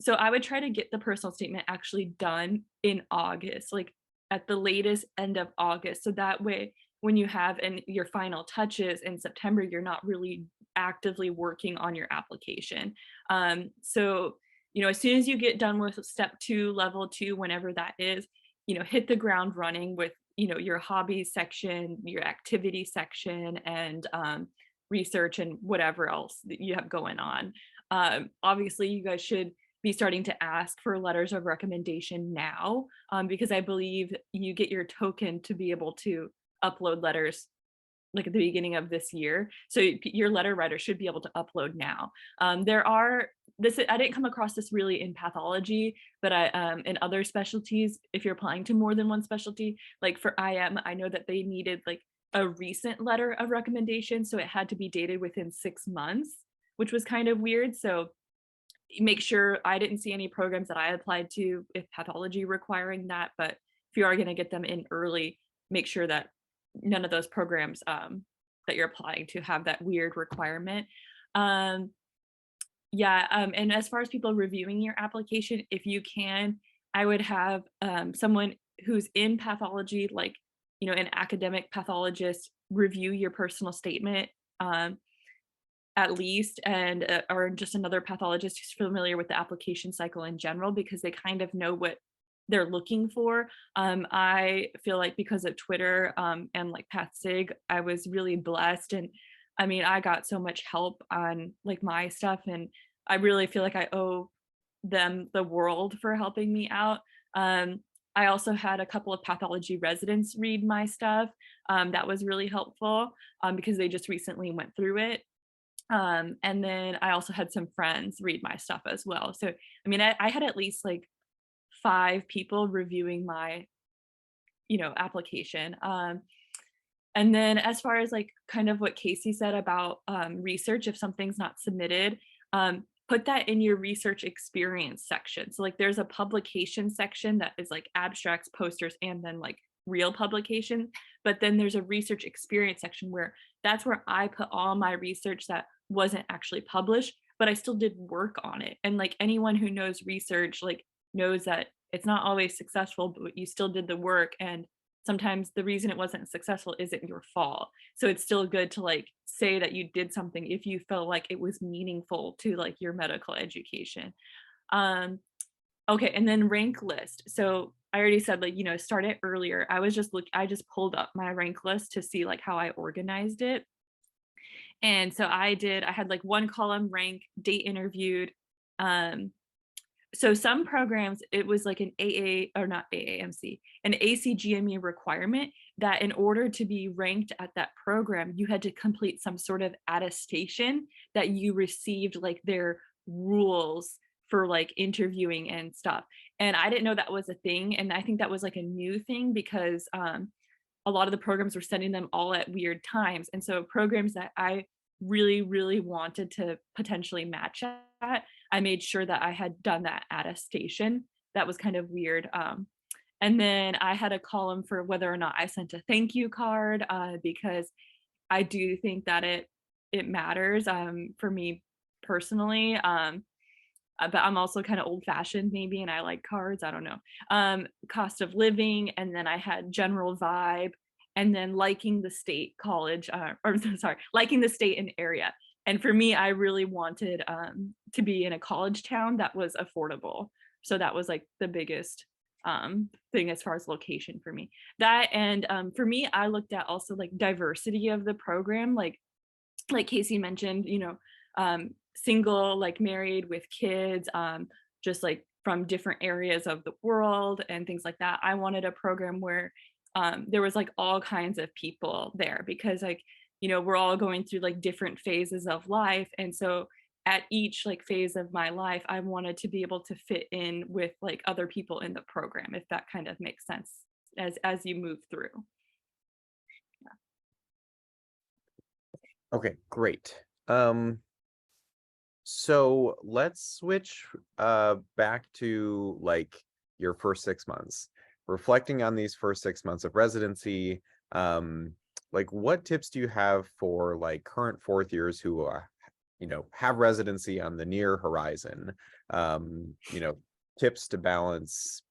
so I would try to get the personal statement actually done in August, like at the latest end of August. So that way, when you have your final touches in September, you're not really actively working on your application. So as soon as you get done with step 2, level 2, whenever that is, hit the ground running with, your hobbies section, your activity section, and research and whatever else that you have going on. Obviously, you guys should be starting to ask for letters of recommendation now, because I believe you get your token to be able to upload letters like at the beginning of this year. So your letter writer should be able to upload now. I didn't come across this really in pathology, but in other specialties, if you're applying to more than one specialty, like for IM, I know that they needed like a recent letter of recommendation. So it had to be dated within 6 months, which was kind of weird. So make sure, I didn't see any programs that I applied to if pathology requiring that, but if you are going to get them in early, make sure that none of those programs that you're applying to have that weird requirement. And as far as people reviewing your application, if you can, I would have someone who's in pathology, like, an academic pathologist, review your personal statement at least, and or just another pathologist who's familiar with the application cycle in general, because they kind of know what they're looking for. I feel like because of Twitter and like PathSig, I was really blessed, and I mean, I got so much help on like my stuff, and I really feel like I owe them the world for helping me out. I also had a couple of pathology residents read my stuff. That was really helpful because they just recently went through it. And then I also had some friends read my stuff as well. So, I mean, I had at least like 5 people reviewing my, application. And then as far as like kind of what Casey said about research, if something's not submitted, put that in your research experience section. So like there's a publication section that is like abstracts, posters, and then like real publication. But then there's a research experience section where that's where I put all my research that wasn't actually published, but I still did work on it. And like anyone who knows research, like knows that it's not always successful, but you still did the work. And sometimes the reason it wasn't successful isn't your fault. So it's still good to like say that you did something if you felt like it was meaningful to like your medical education. Okay, and then rank list. So I already said, like, start it earlier. I just pulled up my rank list to see like how I organized it. And so I had like 1 column rank, date interviewed. So some programs, it was like an an ACGME requirement that in order to be ranked at that program, you had to complete some sort of attestation that you received like their rules for like interviewing and stuff. And I didn't know that was a thing. And I think that was like a new thing because a lot of the programs were sending them all at weird times. And so programs that I really, really wanted to potentially match at, I made sure that I had done that attestation. That was kind of weird. And then I had a column for whether or not I sent a thank you card because I do think that it matters for me personally. But I'm also kind of old fashioned maybe, and I like cards, I don't know. Cost of living, and then I had general vibe, and then liking the state college, liking the state and area. And for me, I really wanted to be in a college town that was affordable. So that was like the biggest thing as far as location for me. That, and for me, I looked at also like diversity of the program, like Casey mentioned, single, like married with kids, just like from different areas of the world and things like that. I wanted a program where there was like all kinds of people there because like, we're all going through like different phases of life. And so at each like phase of my life, I wanted to be able to fit in with like other people in the program, if that kind of makes sense as you move through. Yeah. Okay, great. So let's switch back to like your first 6 months. Reflecting on these first 6 months of residency, like what tips do you have for like current 4th years who have residency on the near horizon? Tips to balance,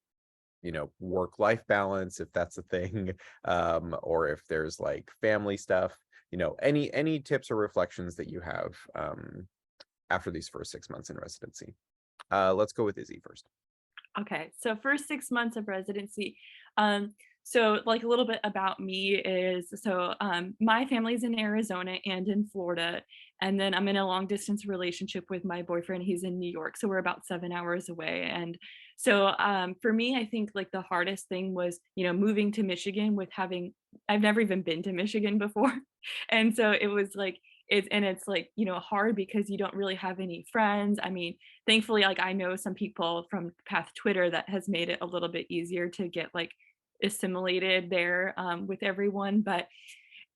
work-life balance, if that's a thing, or if there's like family stuff, any tips or reflections that you have after these first 6 months in residency. Let's go with Izzy first. Okay, so first 6 months of residency. So like a little bit about me is, so my family's in Arizona and in Florida, and then I'm in a long distance relationship with my boyfriend. He's in New York, so we're about 7 hours away. And so for me, I think like the hardest thing was, moving to Michigan I've never even been to Michigan before. And so it was like, it's like, hard because you don't really have any friends. I mean, thankfully, like I know some people from Path Twitter that has made it a little bit easier to get like assimilated there with everyone. But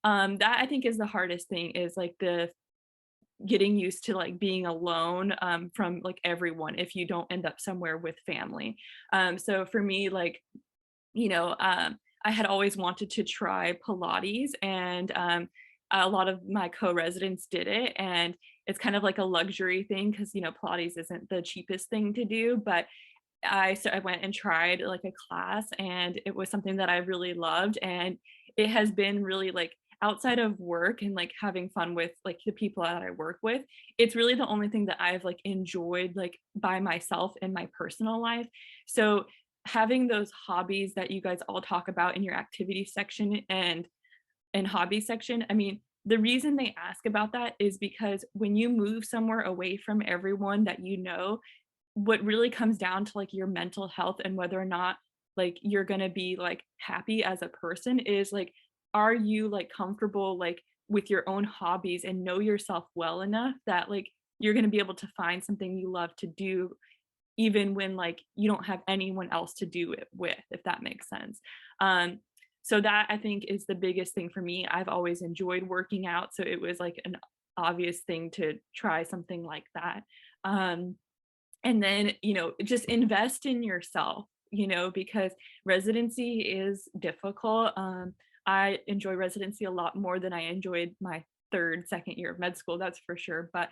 that I think is the hardest thing, is like getting used to like being alone from like everyone if you don't end up somewhere with family. So for me, like, you know, I had always wanted to try Pilates, and a lot of my co-residents did it, and it's kind of like a luxury thing because, you know, Pilates isn't the cheapest thing to do, but I went and tried like a class, and it was something that I really loved, and it has been really like outside of work and like having fun with like the people that I work with, it's really the only thing that I've like enjoyed like by myself in my personal life. So having those hobbies that you guys all talk about in your activity section and hobby section, I mean, the reason they ask about that is because when you move somewhere away from everyone that you know, what really comes down to like your mental health and whether or not like you're going to be like happy as a person is like, are you like comfortable like with your own hobbies and know yourself well enough that like you're going to be able to find something you love to do even when like you don't have anyone else to do it with, if that makes sense. So that I think is the biggest thing for me. I've always enjoyed working out, so it was like an obvious thing to try something like that. And then, you know, just invest in yourself, you know, because residency is difficult. I enjoy residency a lot more than I enjoyed my second year of med school, that's for sure. But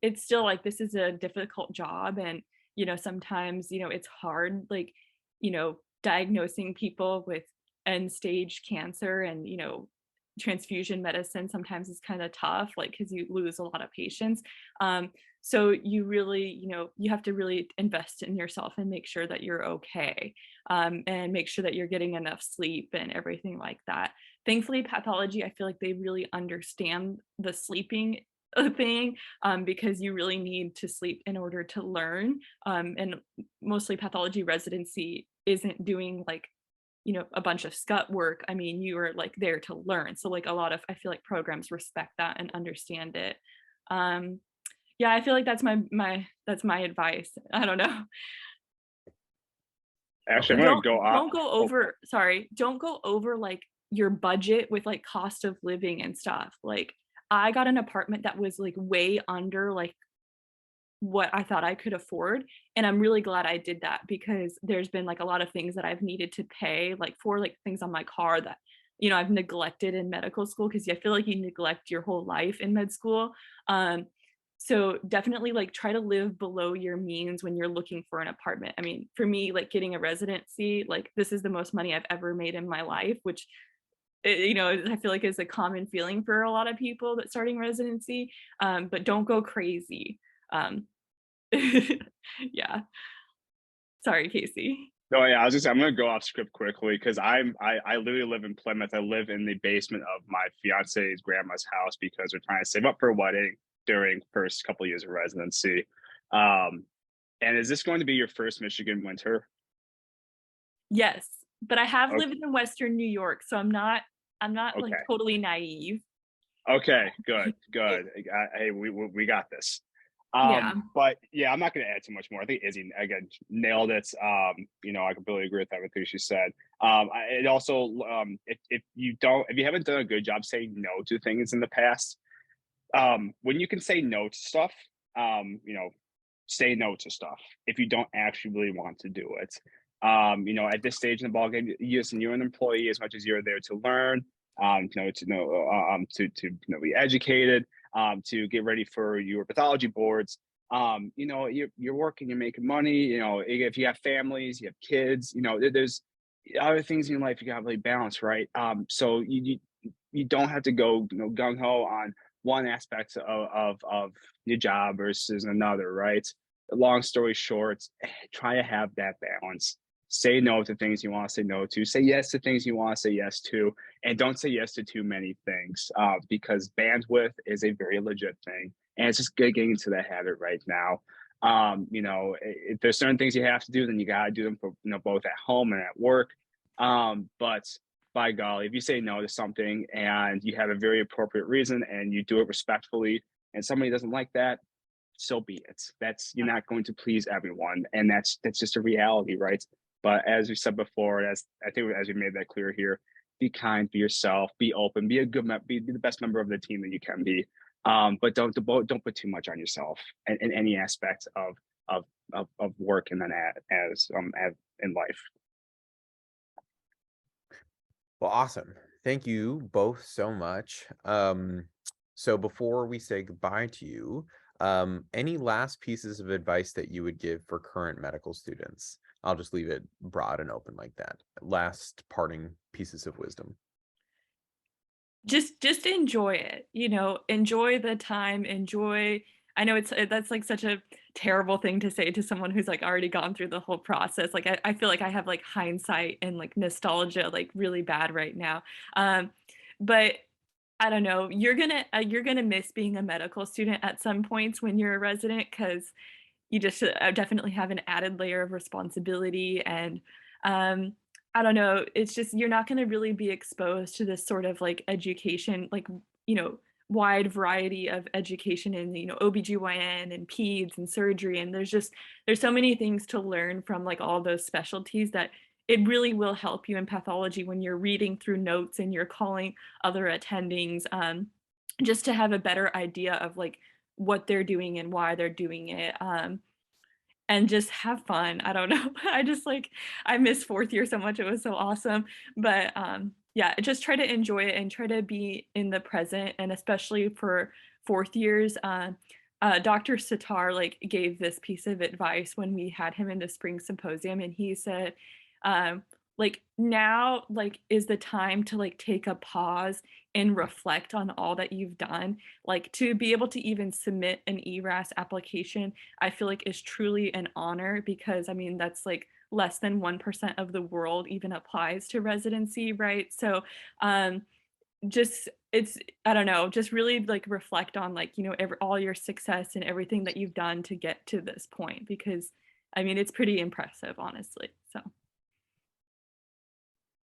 it's still like, this is a difficult job. And, you know, sometimes, you know, it's hard, like, you know, diagnosing people with end stage cancer and, you know, transfusion medicine sometimes is kind of tough, like, because you lose a lot of patients. So you really, you know, you have to really invest in yourself and make sure that you're okay, and make sure that you're getting enough sleep and everything like that. Thankfully, pathology, I feel like they really understand the sleeping thing, because you really need to sleep in order to learn. And mostly pathology residency isn't doing like, you know, a bunch of scut work. I mean, you are like there to learn. So like a lot of, I feel like programs respect that and understand it. Yeah, I feel like that's my advice. I don't know. Actually, I'm gonna go Don't go over, sorry, don't go over like your budget with like cost of living and stuff. Like I got an apartment that was like way under like what I thought I could afford. And I'm really glad I did that because there's been like a lot of things that I've needed to pay, like for like things on my car that, you know, I've neglected in medical school, because I feel like you neglect your whole life in med school. So definitely like try to live below your means when you're looking for an apartment. I mean, for me, like getting a residency, like this is the most money I've ever made in my life, which, you know, I feel like is a common feeling for a lot of people that starting residency, but don't go crazy. Yeah. Sorry, Casey. No, yeah, I'm gonna go off script quickly because I literally live in Plymouth. I live in the basement of my fiance's grandma's house because we're trying to save up for a wedding during first couple of years of residency. And is this going to be your first Michigan winter? Yes, but I have Okay. lived in Western New York, so I'm not Okay. like totally naive. Okay, good. Hey, we got this. Yeah. But yeah, I'm not going to add too much more. I think Izzy again nailed it. You know, I completely agree with everything she said. It also, if you haven't done a good job saying no to things in the past, when you can say no to stuff, you know, say no to stuff if you don't actually really want to do it. You know, at this stage in the ballgame, you're an employee as much as you're there to learn, to be educated, to get ready for your pathology boards. You know, you're working, you're making money. You know, if you have families, you have kids. You know, there's other things in your life you got to really balance, right? So you don't have to go, you know, gung ho on one aspect of your job versus another, right? Long story short, try to have that balance. Say no to things you want to say no to. Say yes to things you want to say yes to, and don't say yes to too many things, because bandwidth is a very legit thing, and it's just getting into that habit right now. You know, if there's certain things you have to do, then you gotta do them for, you know, both at home and at work. But by golly, if you say no to something and you have a very appropriate reason and you do it respectfully, and somebody doesn't like that, so be it. You're not going to please everyone, and that's just a reality, right? But as we said before, as we made that clear here, be kind, be yourself, be open, be the best member of the team that you can be. But don't put too much on yourself in any aspect of work, and then as in life. Well, awesome. Thank you both so much. So before we say goodbye to you, any last pieces of advice that you would give for current medical students? I'll just leave it broad and open like that. Last parting pieces of wisdom. Just enjoy it, you know, enjoy the time, enjoy. I know that's like such a terrible thing to say to someone who's like already gone through the whole process. Like I feel like I have like hindsight and like nostalgia like really bad right now. But I don't know, you're gonna miss being a medical student at some points when you're a resident, because you just definitely have an added layer of responsibility. And I don't know, it's just you're not going to really be exposed to this sort of like education, like, you know, wide variety of education in, you know, OBGYN and peds and surgery. And there's so many things to learn from like all those specialties that it really will help you in pathology when you're reading through notes and you're calling other attendings, just to have a better idea of like what they're doing and why they're doing it. And just have fun. I don't know. I just like, I miss fourth year so much. It was so awesome. But yeah, just try to enjoy it and try to be in the present. And especially for fourth years, Dr. Sitar like gave this piece of advice when we had him in the spring symposium, and he said, like now like is the time to like take a pause and reflect on all that you've done. Like to be able to even submit an ERAS application, I feel like is truly an honor, because I mean that's like less than 1% of the world even applies to residency, right? So just it's, I don't know, just really like reflect on like, you know, all your success and everything that you've done to get to this point, because I mean it's pretty impressive, honestly. So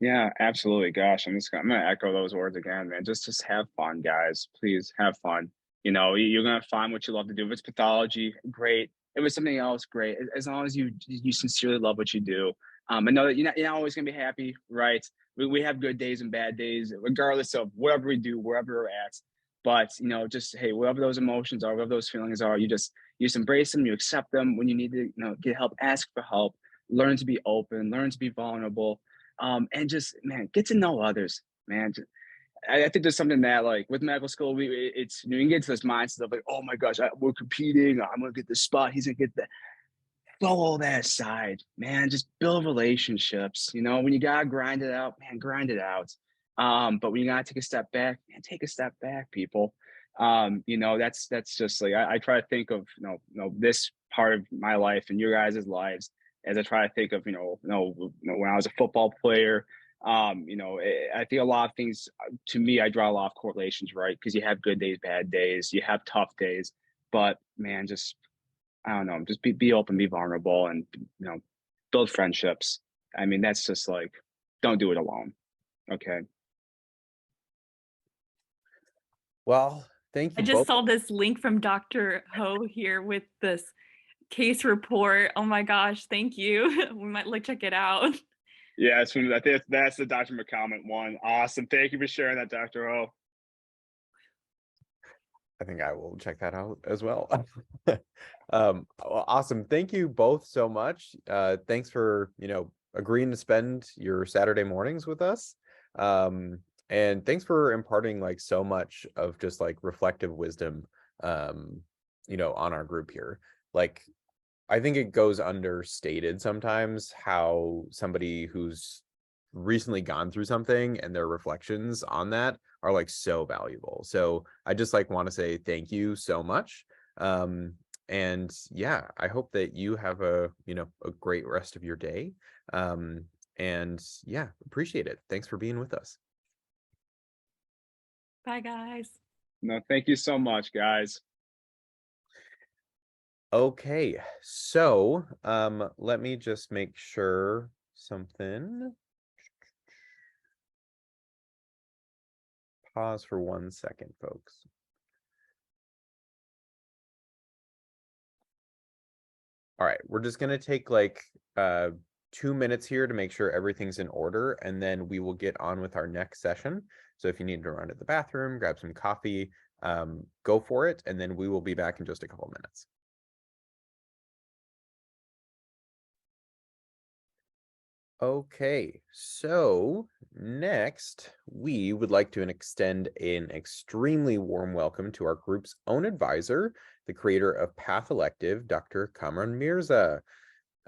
Yeah, absolutely. Gosh, I'm gonna echo those words again, man. Just have fun, guys. Please have fun. You know, you're gonna find what you love to do. If it's pathology, great. If it's something else, great. As long as you sincerely love what you do. I know that you're not always gonna be happy, right? We have good days and bad days, regardless of whatever we do, wherever we're at. But you know, just hey, whatever those emotions are, whatever those feelings are, you just embrace them, you accept them. When you need to, you know, get help, ask for help. Learn to be open, learn to be vulnerable, and just man, get to know others, man. I think there's something that like with medical school, it's you can get to this mindset of like, oh my gosh, we're competing. I'm gonna get this spot. He's gonna get that. Throw all that aside, man. Just build relationships. You know, when you gotta grind it out, man, grind it out. But when you gotta take a step back, man, take a step back, people. You know, that's just like I try to think of this part of my life and your guys' lives as I try to think of when I was a football player. I think a lot of things to me, I draw a lot of correlations, right? Because you have good days, bad days, you have tough days, but man, just I don't know, just be open, be vulnerable, and build friendships. I mean, that's just like, don't do it alone. Okay. Well, thank I you just both. saw this link from Dr. Ho here with this case report. Oh my gosh, thank you. We might like check it out. Yeah, I think that's the Dr. McCommon one. Awesome. Thank you for sharing that, Dr. O. I think I will check that out as well. Well, awesome. Thank you both so much. Thanks for, agreeing to spend your Saturday mornings with us. And thanks for imparting like so much of just like reflective wisdom, on our group here. Like, I think it goes understated sometimes how somebody who's recently gone through something and their reflections on that are like so valuable. So I just like want to say thank you so much. And yeah, I hope that you have a great rest of your day. And yeah, appreciate it. Thanks for being with us. Bye, guys. No, thank you so much, guys. Okay, so let me just make sure something. Pause for 1 second, folks. All right, we're just gonna take like 2 minutes here to make sure everything's in order, and then we will get on with our next session. So if you need to run to the bathroom, grab some coffee, go for it, and then we will be back in just a couple minutes. Okay, so next we would like to extend an extremely warm welcome to our group's own advisor, the creator of Path Elective, Dr. Kamran Mirza.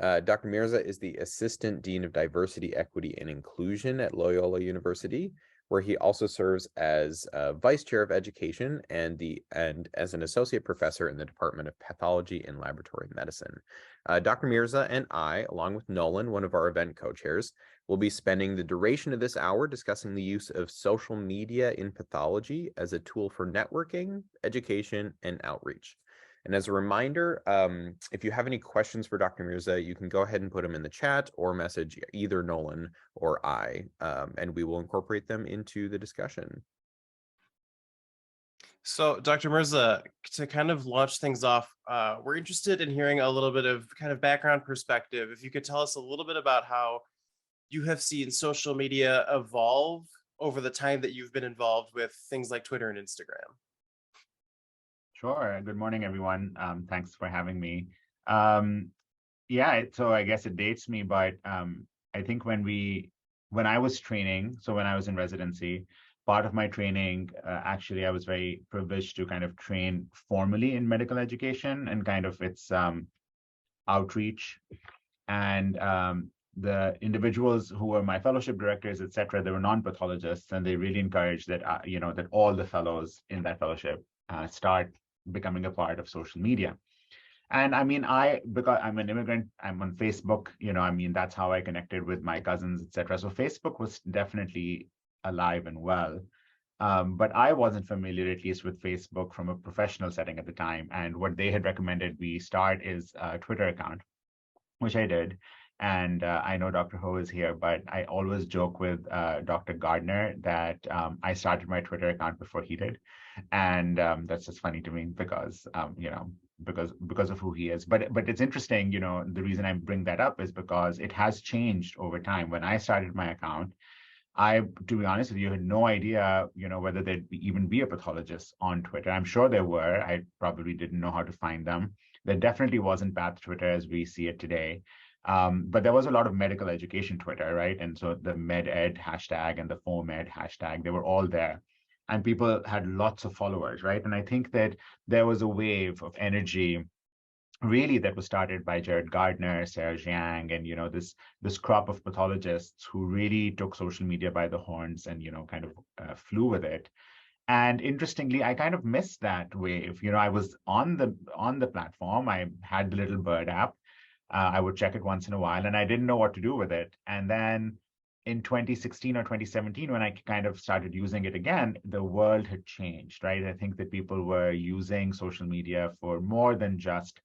Dr. Mirza is the Assistant Dean of Diversity, Equity, and Inclusion at Loyola University, where he also serves as Vice Chair of Education and as an Associate Professor in the Department of Pathology and Laboratory Medicine. Dr. Mirza and I, along with Nolan, one of our event co-chairs, will be spending the duration of this hour discussing the use of social media in pathology as a tool for networking, education, and outreach. And as a reminder, if you have any questions for Dr. Mirza, you can go ahead and put them in the chat or message either Nolan or I, and we will incorporate them into the discussion. So, Dr. Mirza, to kind of launch things off, we're interested in hearing a little bit of kind of background perspective. If you could tell us a little bit about how you have seen social media evolve over the time that you've been involved with things like Twitter and Instagram. Sure. Good morning, everyone. Thanks for having me. Yeah, so I guess it dates me, but I think when I was training, so when I was in residency, part of my training, actually, I was very privileged to kind of train formally in medical education and kind of its outreach. And the individuals who were my fellowship directors, et cetera, they were non-pathologists, and they really encouraged that, that all the fellows in that fellowship start becoming a part of social media. And I mean, because I'm an immigrant, I'm on Facebook, I mean, that's how I connected with my cousins, et cetera. So Facebook was definitely alive and well. But I wasn't familiar, at least, with Facebook from a professional setting at the time. And what they had recommended we start is a Twitter account, which I did. And I know Dr. Ho is here, but I always joke with Dr. Gardner that I started my Twitter account before he did. And that's just funny to me because, because of who he is. But it's interesting, the reason I bring that up is because it has changed over time. When I started my account, to be honest with you, had no idea, whether there'd even be a pathologist on Twitter. I'm sure there were. I probably didn't know how to find them. There definitely wasn't Path Twitter as we see it today. But there was a lot of medical education Twitter, right? And so the MedEd hashtag and the FOMED hashtag, they were all there. And people had lots of followers, right? And I think that there was a wave of energy really that was started by Jared Gardner, Sarah Jiang, and this crop of pathologists who really took social media by the horns and kind of flew with it. And interestingly, I kind of missed that wave. I was on the platform. I had the little bird app. I would check it once in a while, and I didn't know what to do with it. And then in 2016 or 2017, when I kind of started using it again, the world had changed, right? I think that people were using social media for more than just,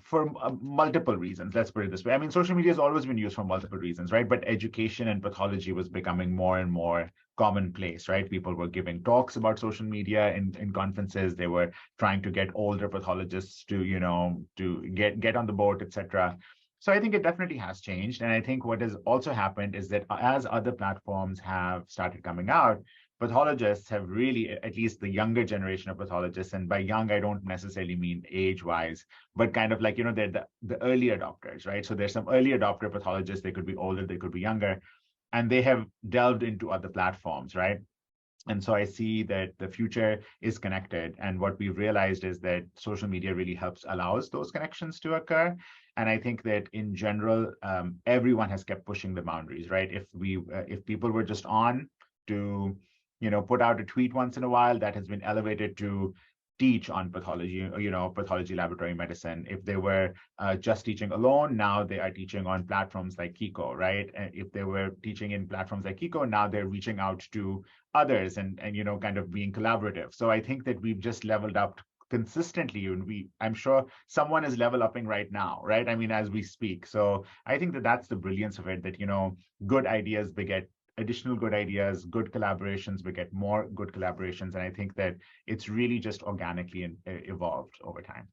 for multiple reasons. Let's put it this way. I mean, social media has always been used for multiple reasons, right? But education and pathology was becoming more and more commonplace, right? People were giving talks about social media in conferences. They were trying to get older pathologists to, to get on the boat, etc. So I think it definitely has changed. And I think what has also happened is that as other platforms have started coming out, pathologists have really, at least the younger generation of pathologists, and by young, I don't necessarily mean age-wise, but kind of like, they're the early adopters, right? So there's some early adopter pathologists, they could be older, they could be younger, and they have delved into other platforms, right? And so I see that the future is connected. And what we've realized is that social media really allows those connections to occur. And I think that in general, everyone has kept pushing the boundaries, right? If people were just on to, put out a tweet once in a while, that has been elevated to teach on pathology, pathology laboratory medicine. If they were just teaching alone, now they are teaching on platforms like Schukow, right? And if they were teaching in platforms like Schukow, now they're reaching out to others and kind of being collaborative. So I think that we've just leveled up consistently, and I'm sure someone is level upping right now, right? I mean, as we speak. So I think that that's the brilliance of it, that, good ideas beget additional good ideas, good collaborations beget more good collaborations. And I think that it's really just organically evolved over time.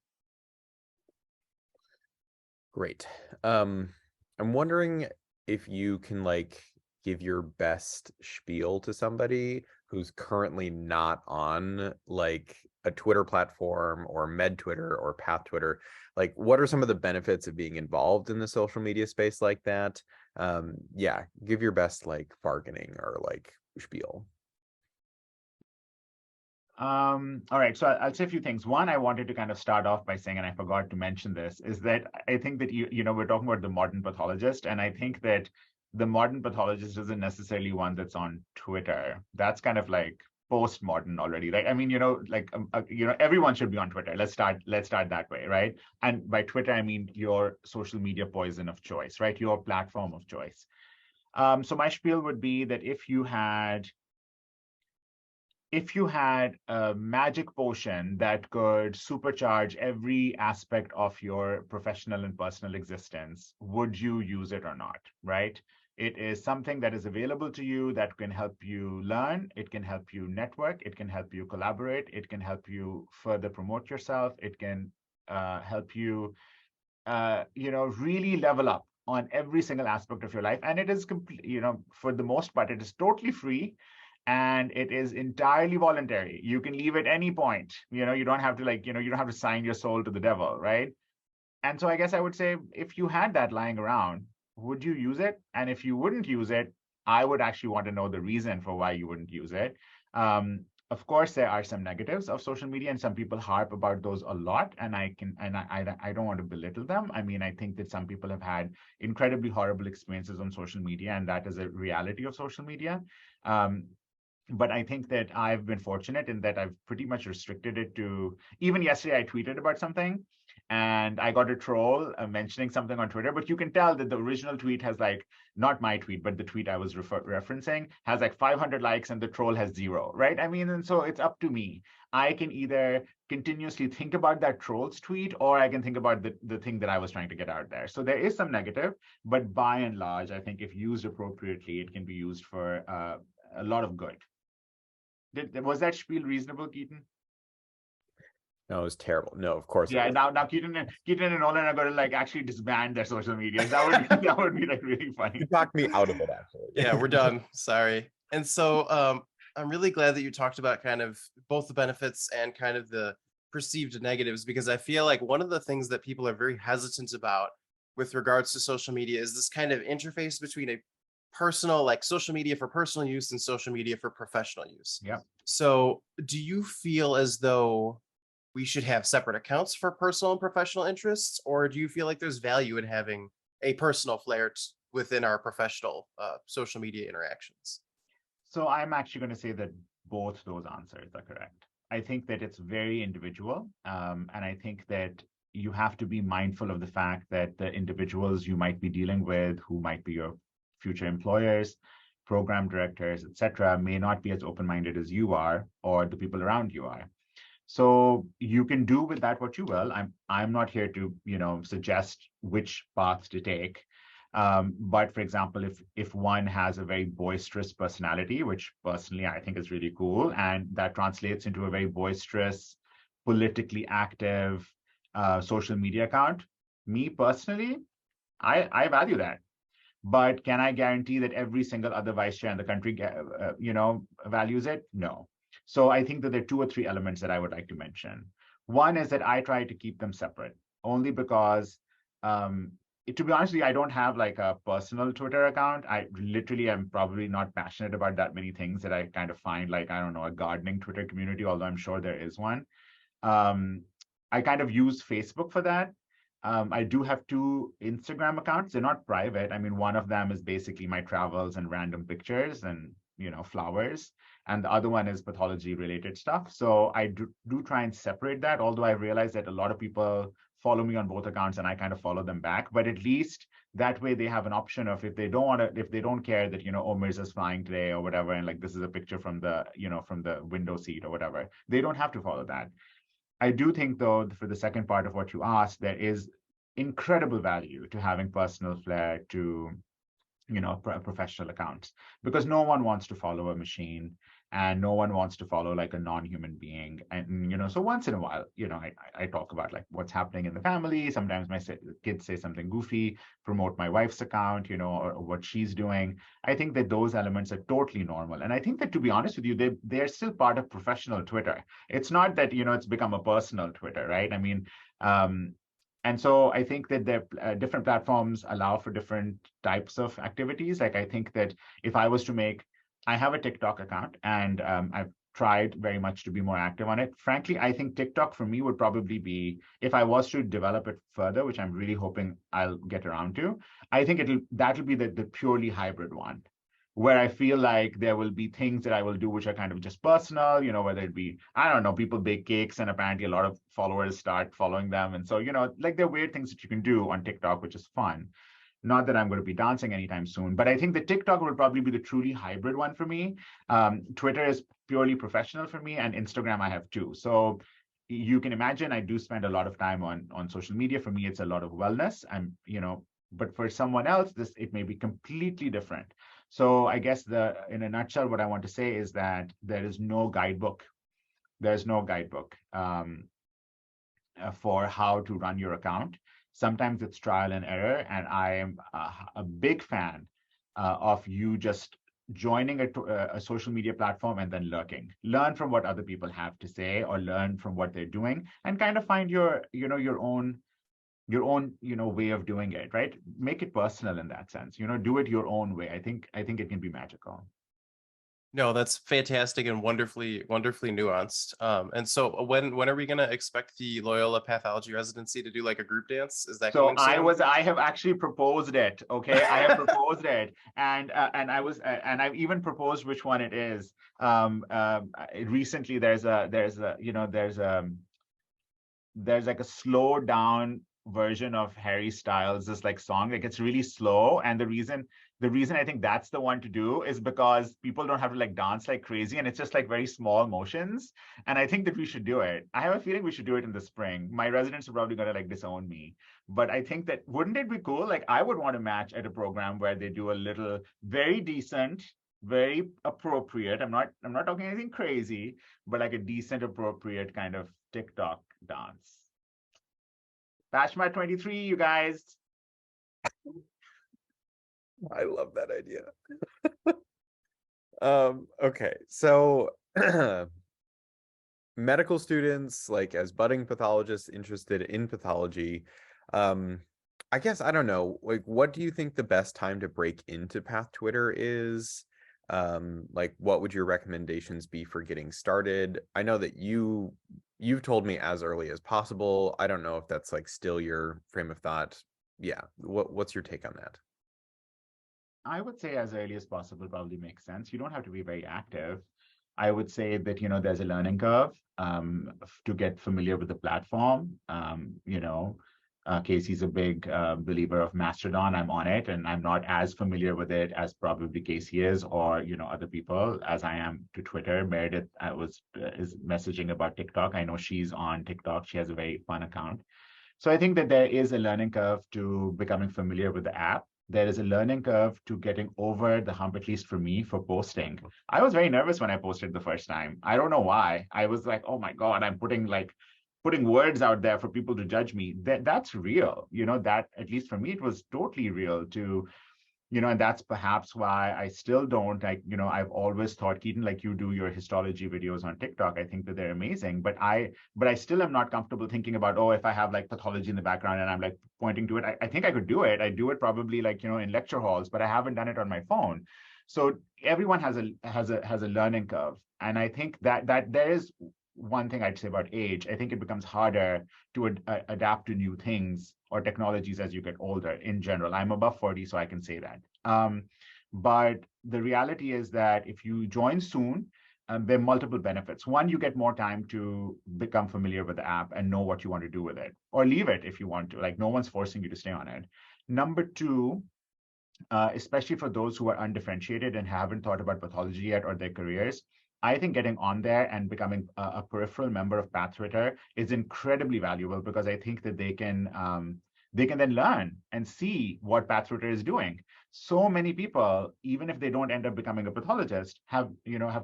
Great. I'm wondering if you can give your best spiel to somebody who's currently not on like a Twitter platform or Med Twitter or Path Twitter? Like, what are some of the benefits of being involved in the social media space like that? Yeah, give your best like bargaining or like spiel. All right, so I'll say a few things. One, I wanted to kind of start off by saying, and I forgot to mention this, is that I think that we're talking about the modern pathologist, and I think that the modern pathologist isn't necessarily one that's on Twitter. That's kind of like postmodern already, right? I mean, everyone should be on Twitter. Let's start that way, right? And by Twitter, I mean your social media poison of choice, right? Your platform of choice. So my spiel would be that if you had a magic potion that could supercharge every aspect of your professional and personal existence, would you use it or not, right? It is something that is available to you that can help you learn, it can help you network, it can help you collaborate, it can help you further promote yourself, it can help you, really level up on every single aspect of your life. And it is for the most part, it is totally free. And it is entirely voluntary. You can leave at any point. You don't have to you don't have to sign your soul to the devil, right? And so I guess I would say, if you had that lying around, would you use it? And if you wouldn't use it, I would actually want to know the reason for why you wouldn't use it. Of course, there are some negatives of social media, and some people harp about those a lot. And I don't want to belittle them. I mean, I think that some people have had incredibly horrible experiences on social media, and that is a reality of social media. But I think that I've been fortunate in that I've pretty much restricted it to, even yesterday I tweeted about something and I got a troll mentioning something on Twitter, but you can tell that the original tweet has not my tweet, but the tweet I was referencing has 500 likes and the troll has 0, right? I mean, and so it's up to me. I can either continuously think about that troll's tweet, or I can think about the thing that I was trying to get out there. So there is some negative, but by and large, I think if used appropriately, it can be used for a lot of good. Was that spiel reasonable, Keaton? No, it was terrible. No, of course. Yeah, now Keaton and Nolan are going to actually disband their social media. That would be really funny. You talked me out of it, actually. Yeah, we're done. Sorry. And so I'm really glad that you talked about kind of both the benefits and kind of the perceived negatives, because I feel like one of the things that people are very hesitant about with regards to social media is this kind of interface between a personal, like social media for personal use and social media for professional use. Yeah. So do you feel as though we should have separate accounts for personal and professional interests, or do you feel like there's value in having a personal flair within our professional social media interactions? So I'm actually going to say that both those answers are correct. I think that it's very individual. And I think that you have to be mindful of the fact that the individuals you might be dealing with, who might be your future employers, program directors, etc., may not be as open-minded as you are, or the people around you are. So you can do with that what you will. I'm not here to suggest which path to take. But for example, if one has a very boisterous personality, which personally I think is really cool, and that translates into a very boisterous, politically active social media account, me personally, I value that. But can I guarantee that every single other vice chair in the country, values it? No. So I think that there are 2 or 3 elements that I would like to mention. One is that I try to keep them separate, only because, to be honest with you, I don't have a personal Twitter account. I literally am probably not passionate about that many things that I kind of find I don't know, a gardening Twitter community, although I'm sure there is one. I kind of use Facebook for that. I do have 2 Instagram accounts. They're not private. I mean, one of them is basically my travels and random pictures and, flowers. And the other one is pathology related stuff. So I do try and separate that, although I realize that a lot of people follow me on both accounts and I kind of follow them back. But at least that way they have an option of, if they don't care that, Mirza's flying today or whatever, and this is a picture from the, from the window seat or whatever, they don't have to follow that. I do think, though, for the second part of what you asked, there is incredible value to having personal flair to, professional accounts, because no one wants to follow a machine. and no one wants to follow like a non-human being. And, so once in a while, I talk about like what's happening in the family. Sometimes my kids say something goofy, promote my wife's account, or what she's doing. I think that those elements are totally normal. And I think that, to be honest with you, they're still part of professional Twitter. It's not that, it's become a personal Twitter, right? I mean, and so I think that the different platforms allow for different types of activities. Like I think that if I was to I have a TikTok account, and I've tried very much to be more active on it. Frankly, I think TikTok for me would probably be, if I was to develop it further, which I'm really hoping I'll get around to, I think that'll be the purely hybrid one, where I feel like there will be things that I will do which are kind of just personal, whether it be, I don't know, people bake cakes and apparently a lot of followers start following them. And so, like there are weird things that you can do on TikTok, which is fun. Not that I'm going to be dancing anytime soon, but I think the TikTok will probably be the truly hybrid one for me. Twitter is purely professional for me, and Instagram I have too. So you can imagine I do spend a lot of time on social media. For me, it's a lot of wellness. But for someone else, it may be completely different. So I guess in a nutshell, what I want to say is that there is no guidebook. There's no guidebook for how to run your account. Sometimes it's trial and error, and I am a big fan of you just joining a social media platform and then lurking. Learn from what other people have to say, or learn from what they're doing, and kind of find your own way of doing it, right? Make it personal in that sense. Do it your own way. I think it can be magical. No, that's fantastic and wonderfully nuanced. And so when are we going to expect the Loyola Pathology residency to do like a group dance? Is that so coming soon? I have actually proposed it. Okay, I have proposed it, and I've even proposed which one it is. Recently, there's like a slow down version of Harry Styles' this like song. Like it's really slow, and the reason I think that's the one to do is because people don't have to like dance like crazy, and it's just like very small motions. And I think that we should do it. I have a feeling we should do it in the spring. My residents are probably gonna like disown me, but I think that wouldn't it be cool? Like I would want to match at a program where they do a little very decent, very appropriate. I'm not talking anything crazy, but like a decent, appropriate kind of TikTok dance. Bashma 23, you guys. I love that idea. Okay, so medical students, like as budding pathologists interested in pathology, I guess, I don't know, like what do you think the best time to break into Path Twitter is? Like what would your recommendations be for getting started? I know that you've told me as early as possible. I don't know if that's like still your frame of thought. Yeah, what's your take on that? I would say as early as possible probably makes sense. You don't have to be very active. I would say that, there's a learning curve to get familiar with the platform. Casey's a big believer of Mastodon. I'm on it, and I'm not as familiar with it as probably Casey is, or other people, as I am to Twitter. Meredith is messaging about TikTok. I know she's on TikTok. She has a very fun account. So I think that there is a learning curve to becoming familiar with the app. There is a learning curve to getting over the hump, at least for me, for posting. I was very nervous when I posted the first time. I don't know why. I was like, oh my God, I'm putting words out there for people to judge me. That's real. That, at least for me, it was totally real to, and that's perhaps why I still don't I've always thought, Keaton, like you do your histology videos on TikTok. I think that they're amazing, but I still am not comfortable thinking about, if I have like pathology in the background and I'm like pointing to it, I think I could do it. I do it probably like, in lecture halls, but I haven't done it on my phone. So everyone has a learning curve. And I think that there is one thing I'd say about age. I think it becomes harder to adapt to new things or technologies as you get older in general. I'm above 40, so I can say that. But the reality is that if you join soon, there are multiple benefits. One, you get more time to become familiar with the app and know what you want to do with it, or leave it if you want to. Like no one's forcing you to stay on it. Number two, especially for those who are undifferentiated and haven't thought about pathology yet or their careers, I think getting on there and becoming a peripheral member of Path Twitter is incredibly valuable, because I think that they can they can then learn and see what PathRouter is doing. So many people, even if they don't end up becoming a pathologist, have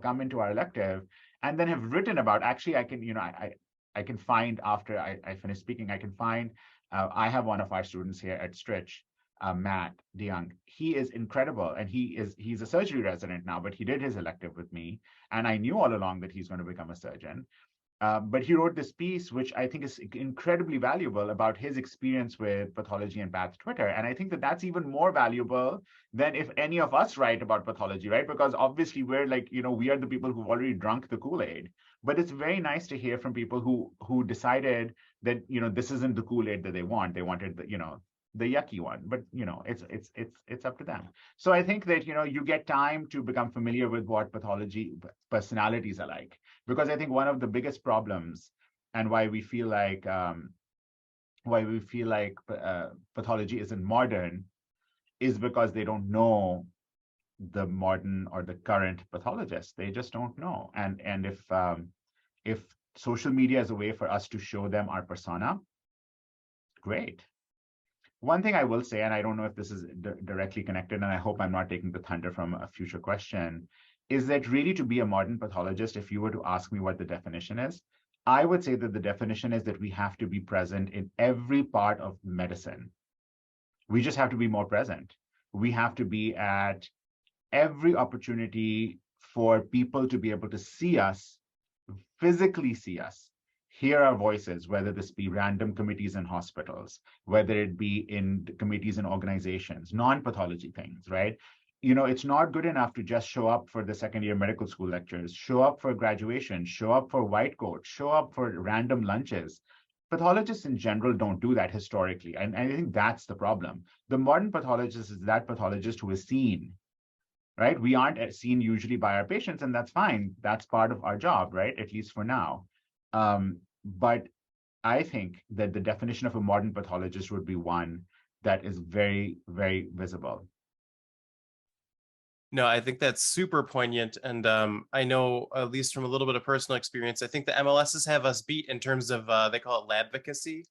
come into our elective and then have written about, actually, I can find, after I finish speaking, I can find, I have one of our students here at Stritch, Matt DeYoung. He is incredible, and he's a surgery resident now, but he did his elective with me, and I knew all along that he's going to become a surgeon. But he wrote this piece, which I think is incredibly valuable, about his experience with pathology and Path Twitter. And I think that that's even more valuable than if any of us write about pathology, right? Because obviously we're like, we are the people who've already drunk the Kool-Aid. But it's very nice to hear from people who decided that, this isn't the Kool-Aid that they want. They wanted the yucky one, but it's up to them. So I think that you get time to become familiar with what pathology personalities are like, because I think one of the biggest problems and why we feel like pathology isn't modern is because they don't know the modern or the current pathologists. They just don't know. And if social media is a way for us to show them our persona, great. One thing I will say, and I don't know if this is directly connected, and I hope I'm not taking the thunder from a future question, is that really, to be a modern pathologist, if you were to ask me what the definition is, I would say that the definition is that we have to be present in every part of medicine. We just have to be more present. We have to be at every opportunity for people to be able to see us, physically see us, hear our voices, whether this be random committees in hospitals, whether it be in committees in organizations, non-pathology things, right? It's not good enough to just show up for the second-year medical school lectures, show up for graduation, show up for white coat, show up for random lunches. Pathologists in general don't do that historically, and I think that's the problem. The modern pathologist is that pathologist who is seen, right? We aren't seen usually by our patients, and that's fine. That's part of our job, right? At least for now. But I think that the definition of a modern pathologist would be one that is very, very visible. No, I think that's super poignant. And I know, at least from a little bit of personal experience, I think the MLSs have us beat in terms of, they call it labvocacy.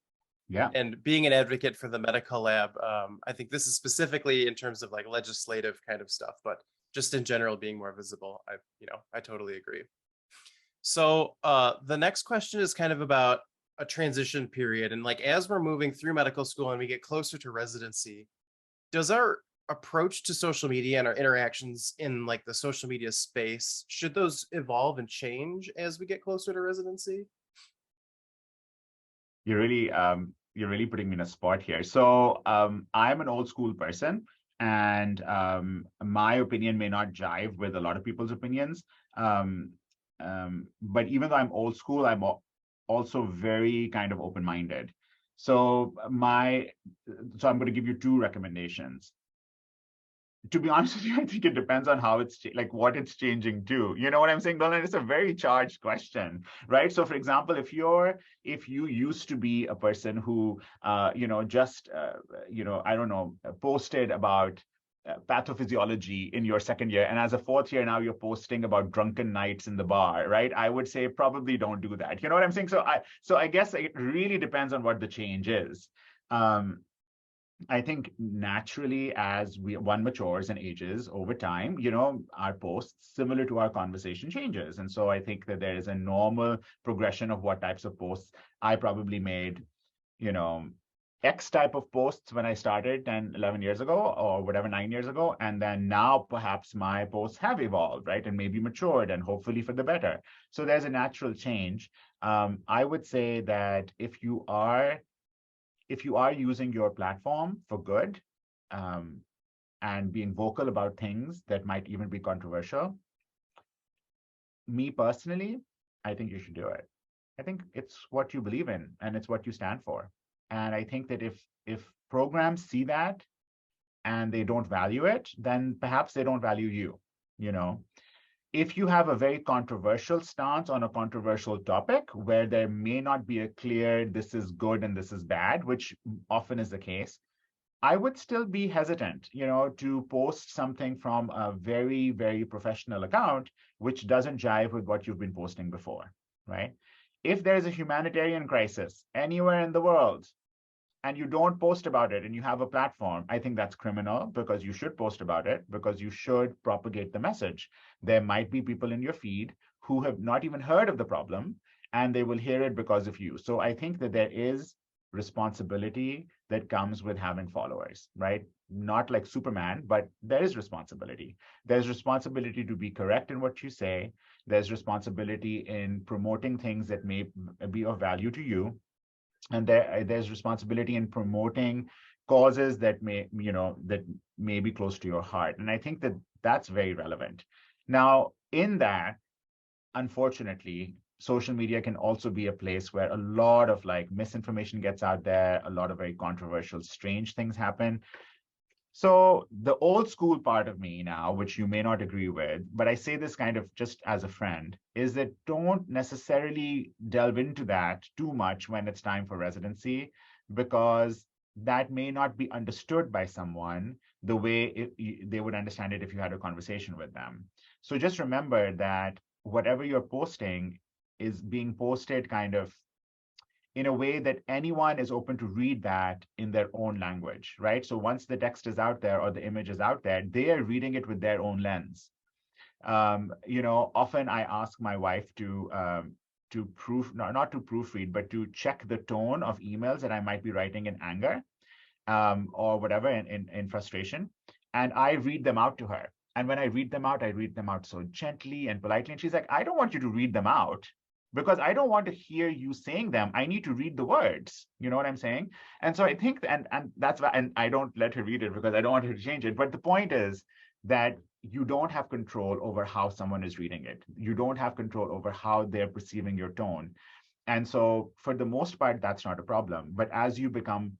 Yeah. And being an advocate for the medical lab, I think this is specifically in terms of like legislative kind of stuff, but just in general being more visible. I totally agree. So the next question is kind of about a transition period. And like, as we're moving through medical school and we get closer to residency, does our approach to social media and our interactions in like the social media space, should those evolve and change as we get closer to residency? You're really putting me in a spot here. So I'm an old school person, and my opinion may not jive with a lot of people's opinions. But even though I'm old school, I'm also very kind of open-minded. So I'm going to give you two recommendations. To be honest with you, I think it depends on how it's what it's changing to. You know what I'm saying, Nolan? It's a very charged question, right? So, for example, if you used to be a person who, I don't know, posted about pathophysiology in your second year, and as a fourth year now you're posting about drunken nights in the bar, right? I would say probably don't do that. You know what I'm saying? So I guess it really depends on what the change is. I think naturally, as one matures and ages over time, our posts, similar to our conversation, changes. And so I think that there is a normal progression of what types of posts. I probably made, X type of posts when I started 10, 11 years ago, or whatever, 9 years ago. And then now perhaps my posts have evolved, right? And maybe matured, and hopefully for the better. So there's a natural change. I would say that if you are using your platform for good, and being vocal about things that might even be controversial, me personally, I think you should do it. I think it's what you believe in, and it's what you stand for. And I think that if programs see that and they don't value it, then perhaps they don't value you. If you have a very controversial stance on a controversial topic where there may not be a clear this is good and this is bad, which often is the case, I would still be hesitant, to post something from a very, very professional account which doesn't jive with what you've been posting before, right? If there's a humanitarian crisis anywhere in the world, and you don't post about it and you have a platform, I think that's criminal, because you should post about it, because you should propagate the message. There might be people in your feed who have not even heard of the problem, and they will hear it because of you. So I think that there is responsibility that comes with having followers, right? Not like Superman, but there is responsibility. There's responsibility to be correct in what you say. There's responsibility in promoting things that may be of value to you. And there's responsibility in promoting causes that may be close to your heart. And I think that that's very relevant. Now, in that, unfortunately, social media can also be a place where a lot of like misinformation gets out there, a lot of very controversial, strange things happen. So the old school part of me now, which you may not agree with, but I say this kind of just as a friend, is that don't necessarily delve into that too much when it's time for residency, because that may not be understood by someone the way they would understand it if you had a conversation with them. So just remember that whatever you're posting is being posted kind of in a way that anyone is open to read that in their own language, right? So once the text is out there or the image is out there, they are reading it with their own lens. Often I ask my wife to not to proofread, but to check the tone of emails that I might be writing in anger or whatever, in frustration. And I read them out to her. And when I read them out so gently and politely. And she's like, I don't want you to read them out, because I don't want to hear you saying them. I need to read the words. You know what I'm saying? And so I think, and that's why, and I don't let her read it because I don't want her to change it. But the point is that you don't have control over how someone is reading it. You don't have control over how they're perceiving your tone. And so for the most part, that's not a problem. But as you become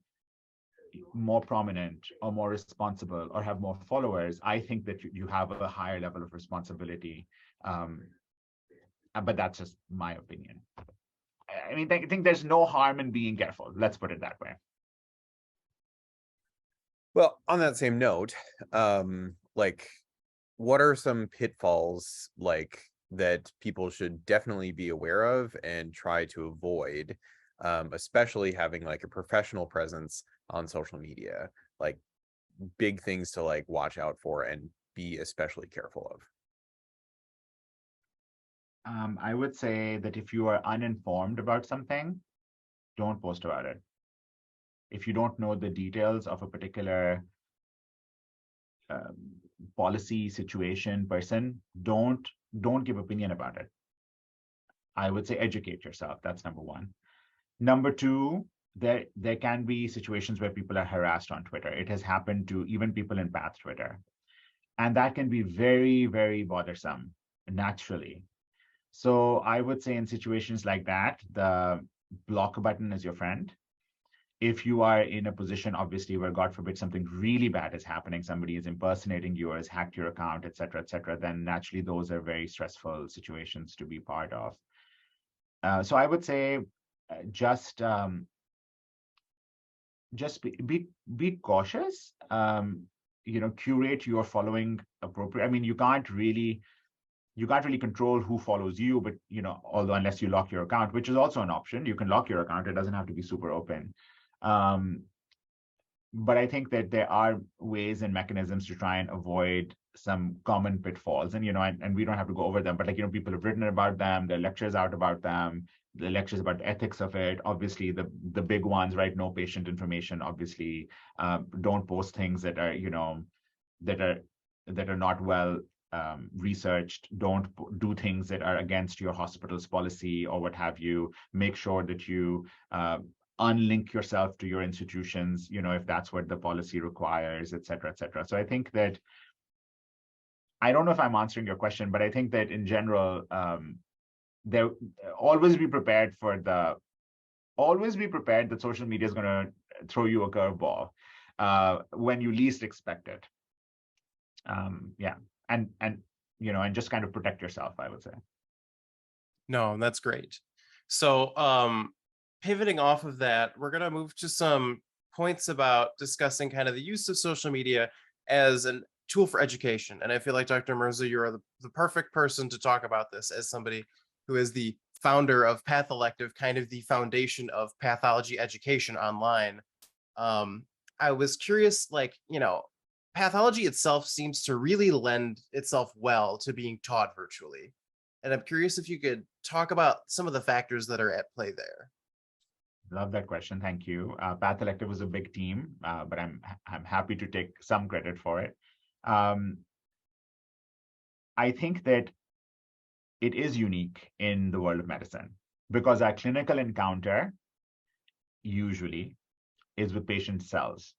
more prominent or more responsible or have more followers, I think that you have a higher level of responsibility. But that's just my opinion. I mean, I think there's no harm in being careful. Let's put it that way. Well, on that same note, like, what are some pitfalls like that people should definitely be aware of and try to avoid, especially having like a professional presence on social media, like big things to like watch out for and be especially careful of? I would say that if you are uninformed about something, don't post about it. If you don't know the details of a particular policy, situation, person, don't give opinion about it. I would say educate yourself. That's number one. Number two, there can be situations where people are harassed on Twitter. It has happened to even people in Path Twitter. And that can be very, very bothersome naturally. So I would say in situations like that, the block button is your friend. If you are in a position, obviously, where God forbid something really bad is happening, somebody is impersonating you or has hacked your account, et cetera, then naturally those are very stressful situations to be part of. So I would say just be cautious. Curate your following appropriate. I mean, you can't really control who follows you, but although unless you lock your account, which is also an option, you can lock your account. It doesn't have to be super open. But I think that there are ways and mechanisms to try and avoid some common pitfalls, and and we don't have to go over them, but people have written about them, there are lectures out about them, the lectures about the ethics of it. Obviously, the big ones, right? No patient information. Obviously, don't post things that are that are not well researched. Don't do things that are against your hospital's policy or what have you. Make sure that you unlink yourself to your institutions, if that's what the policy requires, et cetera, et cetera. So I think that, I don't know if I'm answering your question, but I think that in general, there always be prepared that social media is going to throw you a curveball when you least expect it. Yeah. And just kind of protect yourself, I would say. No, that's great. So pivoting off of that, we're going to move to some points about discussing kind of the use of social media as a tool for education. And I feel like Dr. Mirza, you're the perfect person to talk about this as somebody who is the founder of Path Elective, kind of the foundation of pathology education online. I was curious, like, pathology itself seems to really lend itself well to being taught virtually. And I'm curious if you could talk about some of the factors that are at play there. Love that question. Thank you. Path Elective was a big team, but I'm happy to take some credit for it. I think that it is unique in the world of medicine because our clinical encounter usually is with patient cells.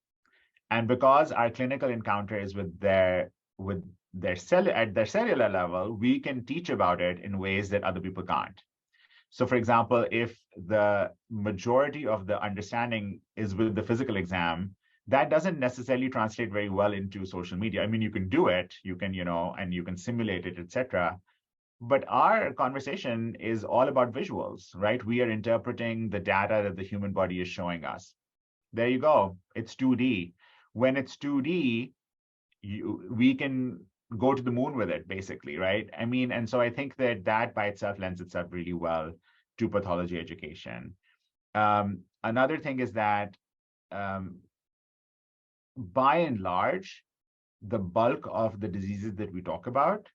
And because our clinical encounter is with their cell at their cellular level, we can teach about it in ways that other people can't. So for example, if the majority of the understanding is with the physical exam, that doesn't necessarily translate very well into social media. I mean, you can do it, you can, and you can simulate it, etc. But our conversation is all about visuals, right? We are interpreting the data that the human body is showing us. There you go. It's 2D. When it's 2D, we can go to the moon with it, basically, right? I mean, and so I think that by itself lends itself really well to pathology education. Another thing is that by and large, the bulk of the diseases that we talk about,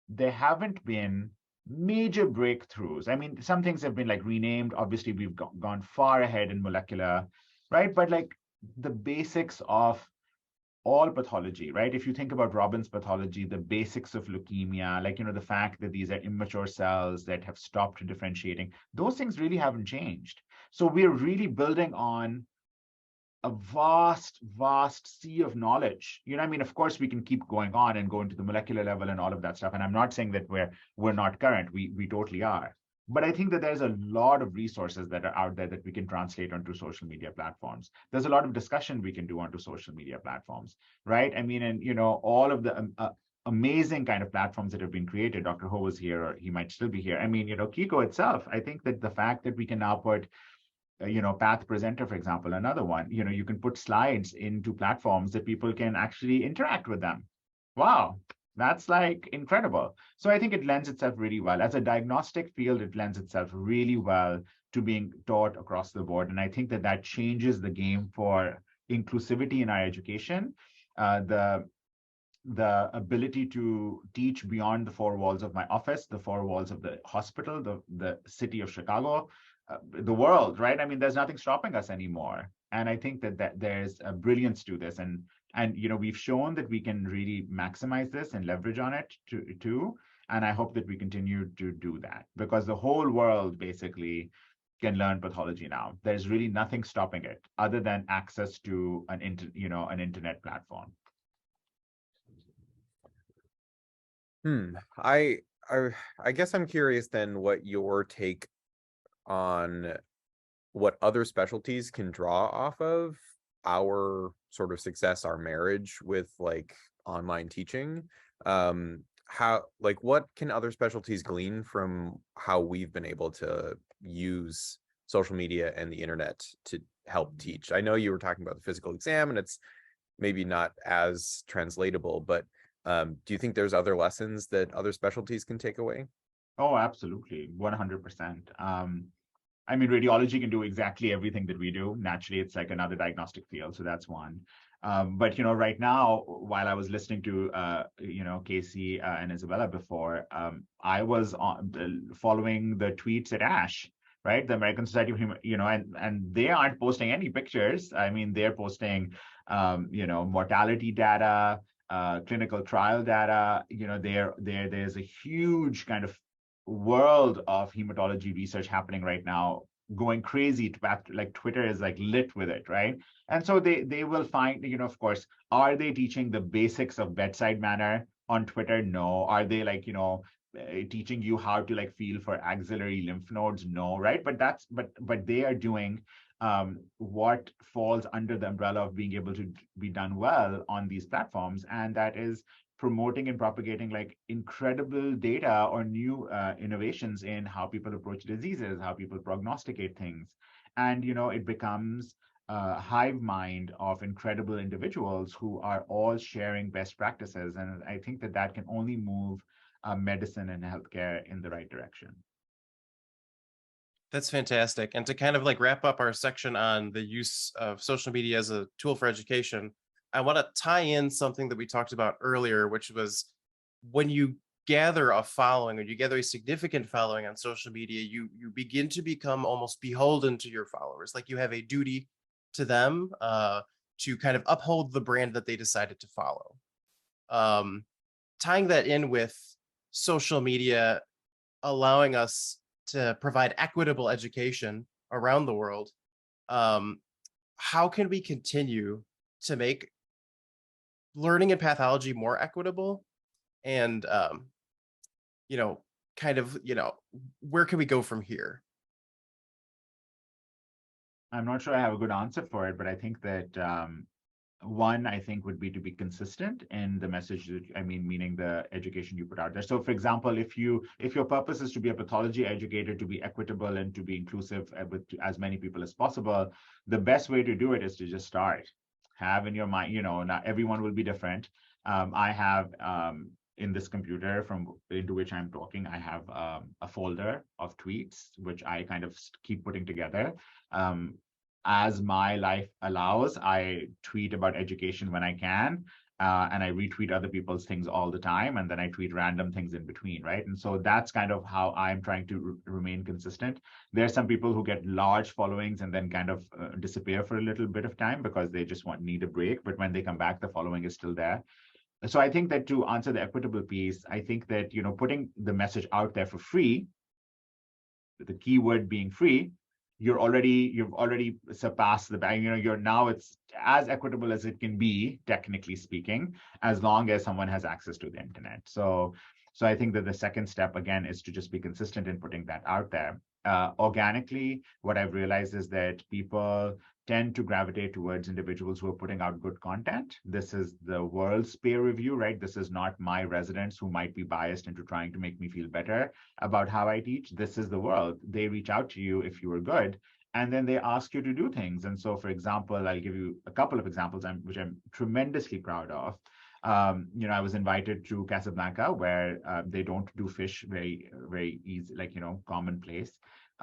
there haven't been major breakthroughs. I mean, some things have been like renamed. Obviously, we've gone far ahead in molecular, right? But like the basics of all pathology, right? If you think about Robin's pathology, the basics of leukemia, like, the fact that these are immature cells that have stopped differentiating, those things really haven't changed. So we're really building on a vast, vast sea of knowledge. I mean, of course, we can keep going on and go into the molecular level and all of that stuff. And I'm not saying that we're not current. We totally are. But I think that there's a lot of resources that are out there that we can translate onto social media platforms. There's a lot of discussion we can do onto social media platforms, right? I mean, and all of the amazing kind of platforms that have been created. Dr. Ho was here, or he might still be here. I mean, Kiko itself. I think that the fact that we can now put Path Presenter, for example, another one, you can put slides into platforms that people can actually interact with them. Wow, that's like incredible. So I think it lends itself really well. As a diagnostic field, it lends itself really well to being taught across the board. And I think that changes the game for inclusivity in our education. The ability to teach beyond the four walls of my office, the four walls of the hospital, the city of Chicago, the world, right? I mean, there's nothing stopping us anymore. And I think that there's a brilliance to this. And we've shown that we can really maximize this and leverage on it too. And I hope that we continue to do that, because the whole world basically can learn pathology now. There's really nothing stopping it other than access to an internet platform. I guess I'm curious then what your take on what other specialties can draw off of our sort of success, our marriage with like online teaching. What can other specialties glean from how we've been able to use social media and the internet to help teach? I know you were talking about the physical exam and it's maybe not as translatable, but do you think there's other lessons that other specialties can take away? Oh, absolutely. 100%. I mean, radiology can do exactly everything that we do. Naturally, it's like another diagnostic field. So that's one. But, right now, while I was listening to, Casey and Isabella before, I was following the tweets at ASH, right? The American Society of and they aren't posting any pictures. I mean, they're posting, mortality data, clinical trial data. There's a huge kind of world of hematology research happening right now, going crazy. Like Twitter is like lit with it, right? And so they will find, of course, are they teaching the basics of bedside manner on Twitter? No. Are they like, teaching you how to like feel for axillary lymph nodes? No, right? But they are doing what falls under the umbrella of being able to be done well on these platforms, and that is promoting and propagating like incredible data or new innovations in how people approach diseases, how people prognosticate things. And, it becomes a hive mind of incredible individuals who are all sharing best practices. And I think that can only move medicine and healthcare in the right direction. That's fantastic. And to kind of like wrap up our section on the use of social media as a tool for education, I want to tie in something that we talked about earlier, which was when you gather a following or you gather a significant following on social media, you begin to become almost beholden to your followers. Like you have a duty to them to kind of uphold the brand that they decided to follow. Tying that in with social media allowing us to provide equitable education around the world, how can we continue to make learning in pathology more equitable? And, you know, kind of, you know, where can we go from here? I'm not sure I have a good answer for it, but I think that one, I think, would be to be consistent in the message that, I mean, meaning the education you put out there. So for example, if your purpose is to be a pathology educator, to be equitable and to be inclusive with as many people as possible, the best way to do it is to just start. Have in your mind, you know, not everyone will be different. I have in this computer into which I'm talking, I have a folder of tweets, which I kind of keep putting together. As my life allows, I tweet about education when I can, and I retweet other people's things all the time, and then I tweet random things in between, right? And so that's kind of how I'm trying to remain consistent. There are some people who get large followings and then kind of disappear for a little bit of time because they just need a break, but when they come back, the following is still there. So I think that to answer the equitable piece, I think that, you know, putting the message out there for free, the key word being free, you've already surpassed the bag. You know, it's as equitable as it can be, technically speaking, as long as someone has access to the internet. So I think that the second step again is to just be consistent in putting that out there. Organically, what I've realized is that people tend to gravitate towards individuals who are putting out good content. This is the world's peer review, right? This is not my residents who might be biased into trying to make me feel better about how I teach. This is the world. They reach out to you if you are good, and then they ask you to do things. And so, for example, I'll give you a couple of examples which I'm tremendously proud of. You know, I was invited to Casablanca, where they don't do fish very, very easy, like, you know, commonplace.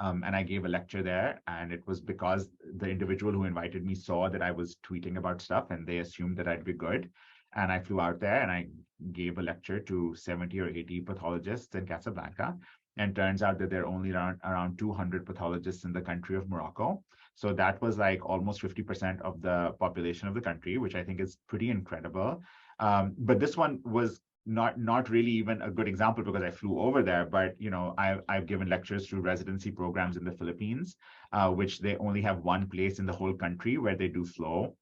And I gave a lecture there, and it was because the individual who invited me saw that I was tweeting about stuff, and they assumed that I'd be good. And I flew out there and I gave a lecture to 70 or 80 pathologists in Casablanca. And turns out that there are only around 200 pathologists in the country of Morocco. So that was like almost 50% of the population of the country, which I think is pretty incredible. But this one was not really even a good example because I flew over there, but you know, I've given lectures to residency programs in the Philippines, which they only have one place in the whole country where they do flow.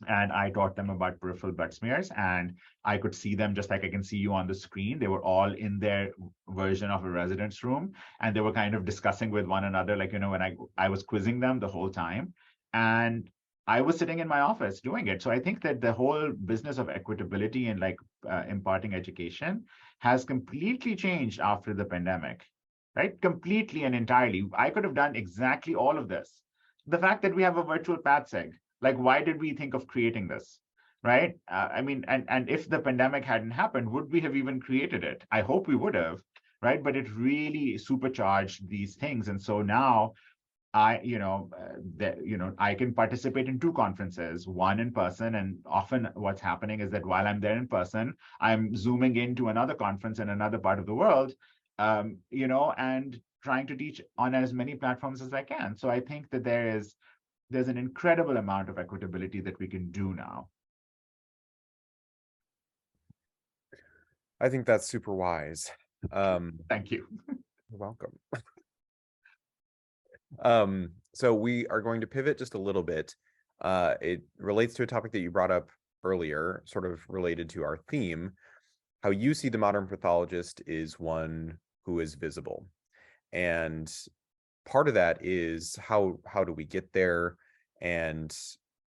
And I taught them about peripheral blood smears, and I could see them just like I can see you on the screen. They were all in their version of a residence room, and they were kind of discussing with one another, like, you know, when I was quizzing them the whole time. And I was sitting in my office doing it. So I think that the whole business of equitability and like imparting education has completely changed after the pandemic, right? Completely and entirely. I could have done exactly all of this. The fact that we have a virtual PATSEG, like, why did we think of creating this, right? I mean, and if the pandemic hadn't happened, would we have even created it? I hope we would have, right? But it really supercharged these things. And so now I can participate in two conferences, one in person, and often what's happening is that while I'm there in person, I'm zooming into another conference in another part of the world, and trying to teach on as many platforms as I can. So I think that there's an incredible amount of equitability that we can do now. I think that's super wise. Thank you. You're welcome. So we are going to pivot just a little bit. It relates to a topic that you brought up earlier, sort of related to our theme. How you see the modern pathologist is one who is visible. And part of that is how do we get there, and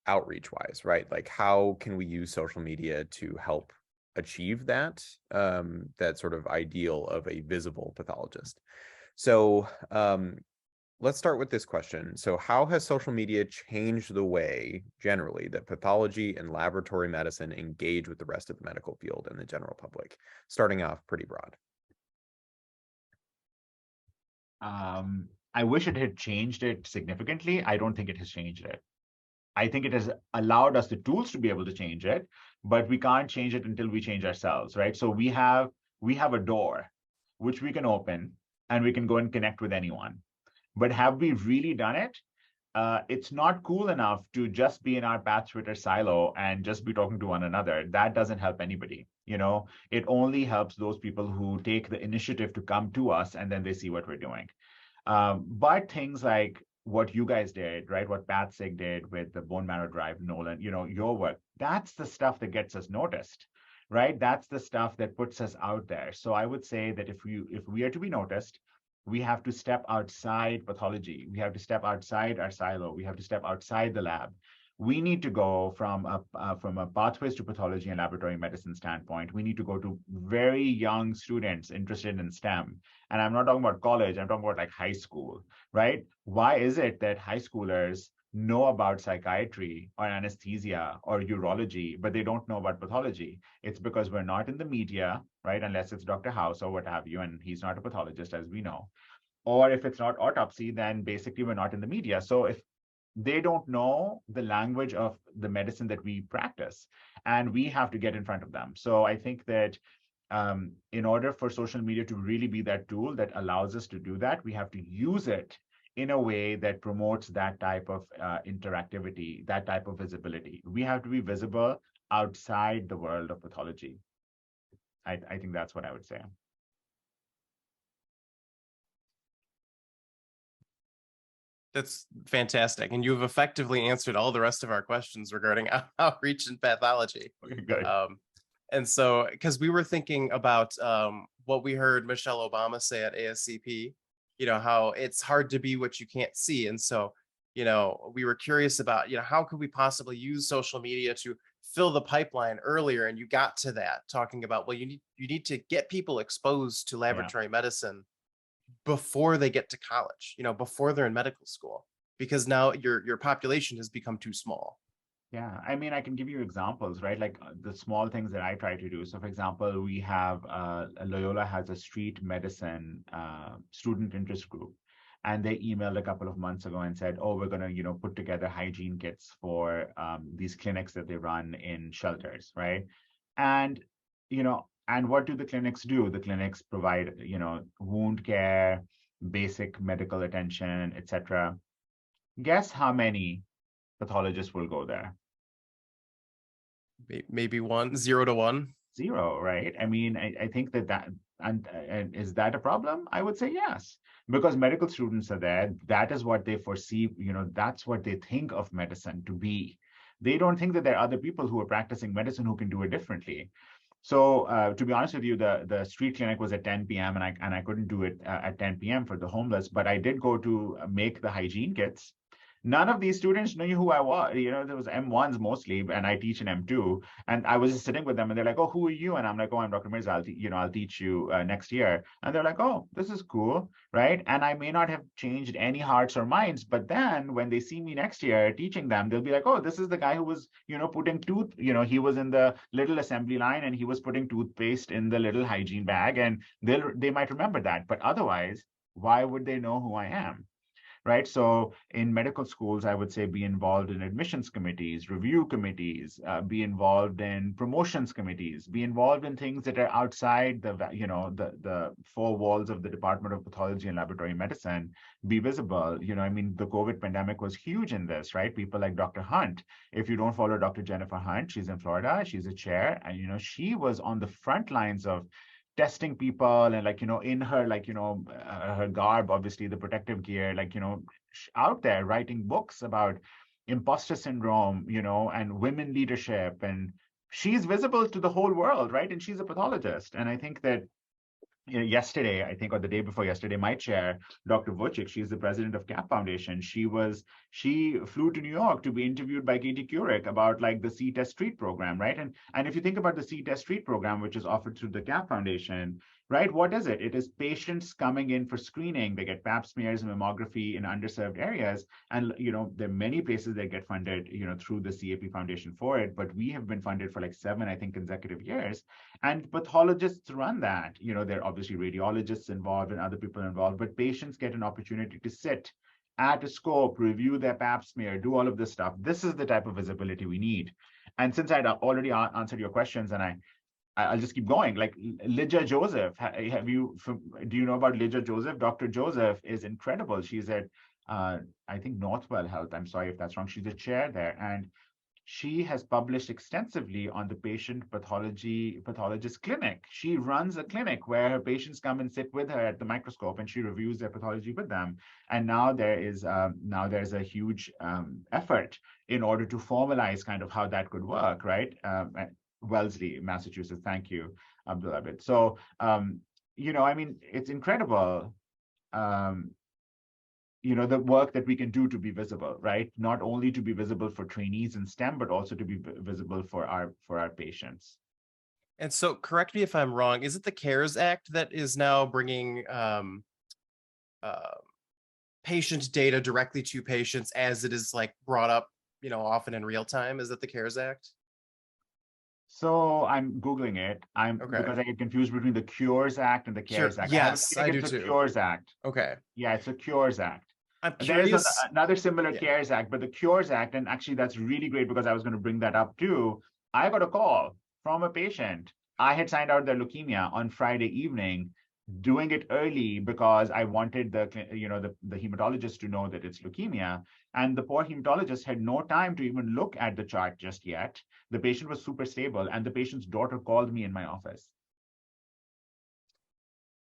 outreach wise, right? Like, how can we use social media to help achieve that, that sort of ideal of a visible pathologist? So let's start with this question. So how has social media changed the way generally that pathology and laboratory medicine engage with the rest of the medical field and the general public? Starting off pretty broad. I wish it had changed it significantly. I don't think it has changed it. I think it has allowed us the tools to be able to change it, but we can't change it until we change ourselves, right? So we have a door which we can open and we can go and connect with anyone. But have we really done it? It's not cool enough to just be in our path Twitter silo and just be talking to one another. That doesn't help anybody. It only helps those people who take the initiative to come to us and then they see what we're doing. But things like what you guys did, right? What Pat Sig did with the bone marrow drive, Nolan, your work, that's the stuff that gets us noticed, right? That's the stuff that puts us out there. So I would say that if we are to be noticed, we have to step outside pathology. We have to step outside our silo. We have to step outside the lab. We need to go from a pathways to pathology and laboratory medicine standpoint. We need to go to very young students interested in STEM. And I'm not talking about college, I'm talking about like high school, right? Why is it that high schoolers know about psychiatry or anesthesia or urology, but they don't know about pathology? It's because we're not in the media, right? Unless it's Dr. House or what have you, and he's not a pathologist, as we know. Or if it's not autopsy, then basically we're not in the media. So if they don't know the language of the medicine that we practice, and we have to get in front of them. So I think that in order for social media to really be that tool that allows us to do that, we have to use it in a way that promotes that type of interactivity, that type of visibility. We have to be visible outside the world of pathology. I think that's what I would say. That's fantastic. And you've effectively answered all the rest of our questions regarding outreach and pathology. Okay, good. And so, because we were thinking about what we heard Michelle Obama say at ASCP, how it's hard to be what you can't see. And so, we were curious about, how could we possibly use social media to fill the pipeline earlier? And you got to that talking about, well, you need to get people exposed to laboratory medicine before they get to college, before they're in medical school, because now your population has become too small. Yeah, I mean, I can give you examples, right? Like the small things that I try to do. So for example, we have Loyola has a street medicine student interest group. And they emailed a couple of months ago and said, oh, we're going to, put together hygiene kits for these clinics that they run in shelters, right? And, and what do the clinics do? The clinics provide, wound care, basic medical attention, etc. Guess how many pathologists will go there? Maybe 0 to 1. 0, right? I mean, I think that and is that a problem? I would say yes, because medical students are there. That is what they foresee, that's what they think of medicine to be. They don't think that there are other people who are practicing medicine who can do it differently. So to be honest with you, the street clinic was at 10 p.m. and I couldn't do it at 10 p.m. for the homeless, but I did go to make the hygiene kits. None of these students knew who I was. There was M1s mostly, and I teach in M2. And I was just sitting with them, and they're like, "Oh, who are you?" And I'm like, "Oh, I'm Dr. Mirza. I'll teach you next year." And they're like, "Oh, this is cool, right?" And I may not have changed any hearts or minds, but then when they see me next year teaching them, they'll be like, "Oh, this is the guy who was, putting he was in the little assembly line and he was putting toothpaste in the little hygiene bag," and they might remember that. But otherwise, why would they know who I am? Right. So in medical schools, I would say be involved in admissions committees, review committees, be involved in promotions committees, be involved in things that are outside the four walls of the Department of Pathology and Laboratory Medicine, be visible. I mean, the COVID pandemic was huge in this, right? People like Dr. Hunt. If you don't follow Dr. Jennifer Hunt, she's in Florida, she's a chair, and, she was on the front lines of testing people and in her her garb, obviously the protective gear, out there writing books about imposter syndrome, and women leadership, and she's visible to the whole world, right? And she's a pathologist. And I think that yesterday, I think, or the day before yesterday, my chair, Dr. Vucic, she's the president of CAP Foundation. She flew to New York to be interviewed by Katie Couric about the C-Test Treat program, right? And if you think about the C-Test Treat program, which is offered through the CAP Foundation, right? What is it? It is patients coming in for screening. They get pap smears and mammography in underserved areas. And, there are many places that get funded, through the CAP Foundation for it. But we have been funded for 7, I think, consecutive years. And pathologists run that. They're obviously radiologists involved and other people involved, but patients get an opportunity to sit at a scope, review their pap smear, do all of this stuff. This is the type of visibility we need. And since I'd already answered your questions, and I'll just keep going. Like Lydia Joseph, do you know about Lydia Joseph? Dr. Joseph is incredible. She's at, I think, Northwell Health. I'm sorry if that's wrong. She's a chair there. And she has published extensively on the patient pathologist clinic. She runs a clinic where her patients come and sit with her at the microscope, and she reviews their pathology with them. And now there's a huge effort in order to formalize kind of how that could work, right? At Wellesley, Massachusetts. Thank you, Abdul Abid. So, I mean, it's incredible. The work that we can do to be visible, right? Not only to be visible for trainees in STEM, but also to be visible for our patients. And so, correct me if I'm wrong, is it the CARES Act that is now bringing patient data directly to patients as it is like brought up, often in real time? Is that the CARES Act? So I'm Googling it. Because I get confused between the Cures Act and the CARES Act. Yes, I do it's too. The Cures Act. Okay. Yeah, it's a Cures Act. I'm curious. There's another similar CARES Act, but the Cures Act, and actually that's really great because I was going to bring that up too. I got a call from a patient. I had signed out their leukemia on Friday evening, doing it early because I wanted the hematologist to know that it's leukemia. And the poor hematologist had no time to even look at the chart just yet. The patient was super stable, and the patient's daughter called me in my office.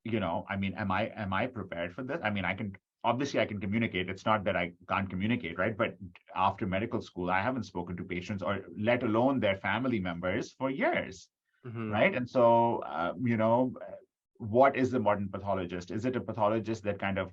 I mean, am I prepared for this? I mean, I can communicate. It's not that I can't communicate, right? But after medical school, I haven't spoken to patients, or let alone their family members, for years, right? And so, what is the modern pathologist? Is it a pathologist that kind of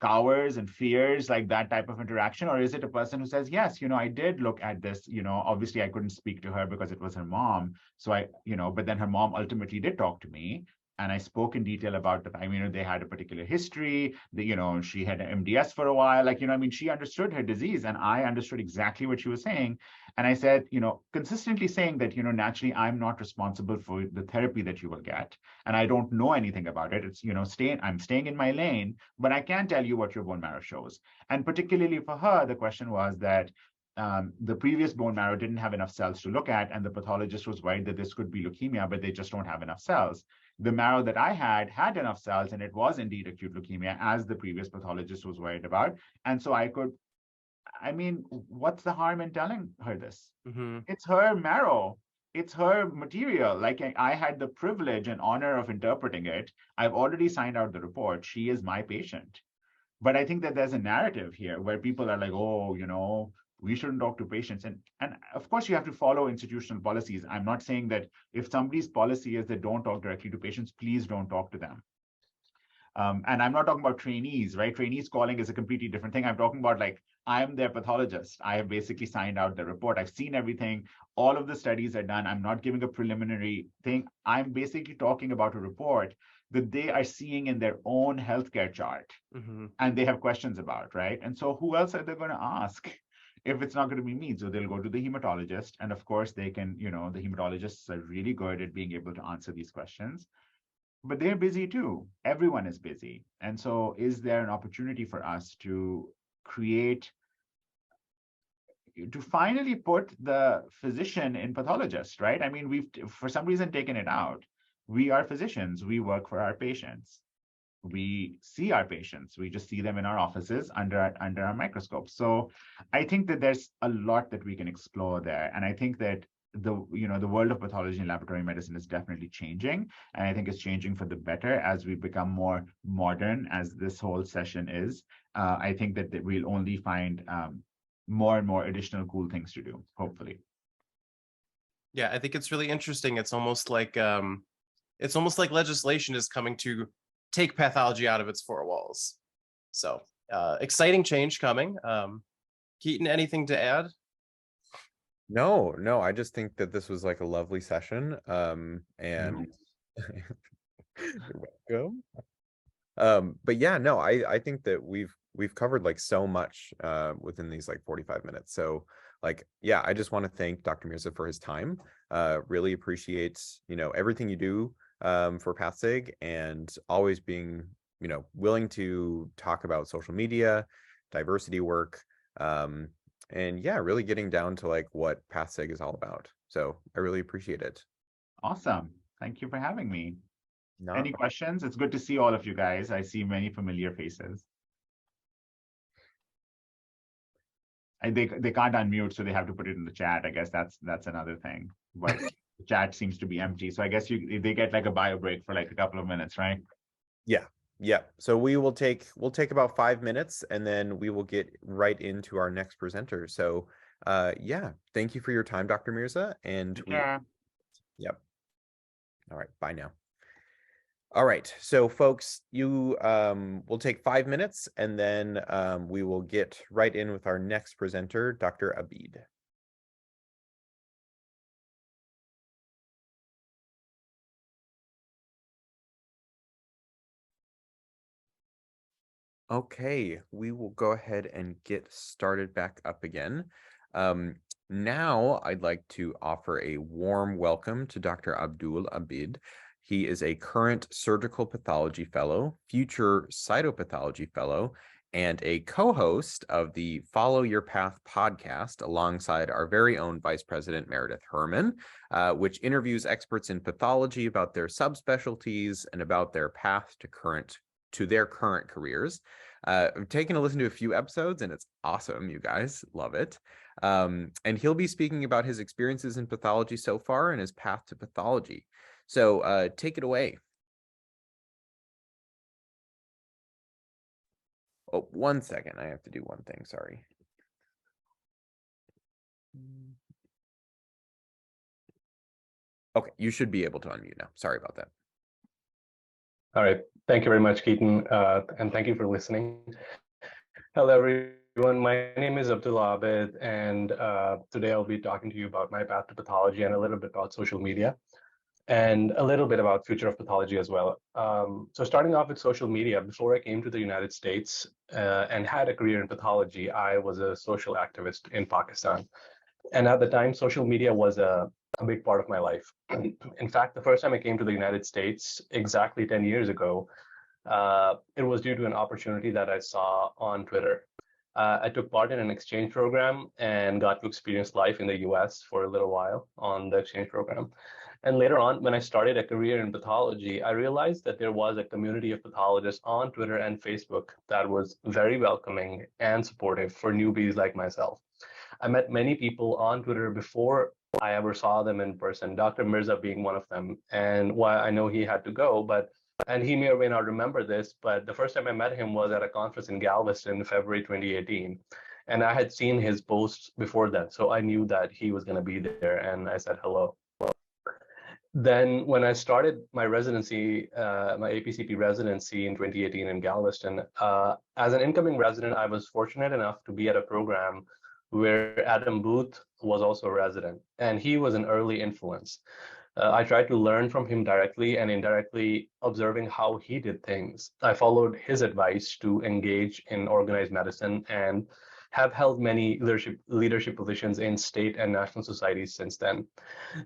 cowers and fears like that type of interaction? Or is it a person who says, yes, I did look at this, obviously I couldn't speak to her because it was her mom. So but then her mom ultimately did talk to me. And I spoke in detail about the time, they had a particular history, she had an MDS for a while, she understood her disease, and I understood exactly what she was saying. And I said, consistently saying that, naturally, I'm not responsible for the therapy that you will get. And I don't know anything about it. It's, I'm staying in my lane, but I can tell you what your bone marrow shows. And particularly for her, the question was that the previous bone marrow didn't have enough cells to look at, and the pathologist was worried that this could be leukemia, but they just don't have enough cells. The marrow that I had enough cells, and it was indeed acute leukemia, as the previous pathologist was worried about. And so what's the harm in telling her this? It's her marrow. It's her material. Like, I had the privilege and honor of interpreting it. I've already signed out the report. She is my patient. But I think that there's a narrative here where people are like, oh, we shouldn't talk to patients. And of course, you have to follow institutional policies. I'm not saying that if somebody's policy is that don't talk directly to patients, please don't talk to them. And I'm not talking about trainees, right? Trainees calling is a completely different thing. I'm talking about, like, I'm their pathologist. I have basically signed out the report. I've seen everything. All of the studies are done. I'm not giving a preliminary thing. I'm basically talking about a report that they are seeing in their own healthcare chart, and they have questions about, right? And so who else are they going to ask if it's not going to be me? So they'll go to the hematologist, and of course they can, the hematologists are really good at being able to answer these questions, but they're busy too. Everyone is busy. And so is there an opportunity for us to finally put the physician in pathologist, right? I mean, we've for some reason taken it out. We are physicians. We work for our patients. We see our patients. We just see them in our offices under our microscope. So I think that there's a lot that we can explore there. And I think that the world of pathology and laboratory medicine is definitely changing. And I think it's changing for the better as we become more modern, as this whole session is. I think that we'll only find more and more additional cool things to do, hopefully. Yeah, I think it's really interesting. It's almost like legislation is coming to take pathology out of its four walls. So exciting change coming. Keaton, anything to add? No, I just think that this was like a lovely session. And you're welcome. But yeah, no, I think that we've covered like so much within these like 45 minutes. So like, yeah, I just want to thank Dr. Mirza for his time. Really appreciate, everything you do for PathSig, and always being, willing to talk about social media, diversity work, and yeah, really getting down to like what PathSig is all about. So I really appreciate it. Awesome. Thank you for having me. Not Any questions? It's good to see all of you guys. I see many familiar faces. They can't unmute, so they have to put it in the chat. I guess that's another thing. But the chat seems to be empty. So I guess they get like a bio break for like a couple of minutes, right? Yeah. So we'll take about 5 minutes, and then we will get right into our next presenter. So yeah, thank you for your time, Dr. Mirza. And yep. All right, bye now. All right, so folks, you will take 5 minutes, and then we will get right in with our next presenter, Dr. Abid. Okay, we will go ahead and get started back up again. Now I'd like to offer a warm welcome to Dr. Abdul Abid. He is a current surgical pathology fellow, future cytopathology fellow, and a co-host of the Follow Your Path podcast alongside our very own Vice President Meredith Herman, which interviews experts in pathology about their subspecialties and about their path to their current careers. I've taken a listen to a few episodes, and it's awesome. You guys love it. And he'll be speaking about his experiences in pathology so far and his path to pathology. So take it away. Oh, 1 second. I have to do one thing. Sorry. Okay, you should be able to unmute now. Sorry about that. All right. Thank you very much, Keaton, and thank you for listening. Hello, everyone. My name is Abdul Abid, and today I'll be talking to you about my path to pathology and a little bit about social media and a little bit about future of pathology as well. So starting off with social media, before I came to the United States and had a career in pathology, I was a social activist in Pakistan. And at the time, social media was a big part of my life. In fact, the first time I came to the United States, exactly 10 years ago, it was due to an opportunity that I saw on Twitter. I took part in an exchange program and got to experience life in the US for a little while on the exchange program. And later on, when I started a career in pathology, I realized that there was a community of pathologists on Twitter and Facebook that was very welcoming and supportive for newbies like myself. I met many people on Twitter before I ever saw them in person, Dr. Mirza being one of them. And while I know he had to go, and he may or may not remember this, but the first time I met him was at a conference in Galveston in February 2018. And I had seen his posts before that, so I knew that he was going to be there, and I said hello. Then when I started my residency, my APCP residency in 2018 in Galveston, as an incoming resident, I was fortunate enough to be at a program where Adam Booth was also a resident, and he was an early influence. I tried to learn from him directly and indirectly, observing how he did things. I followed his advice to engage in organized medicine and have held many leadership positions in state and national societies since then.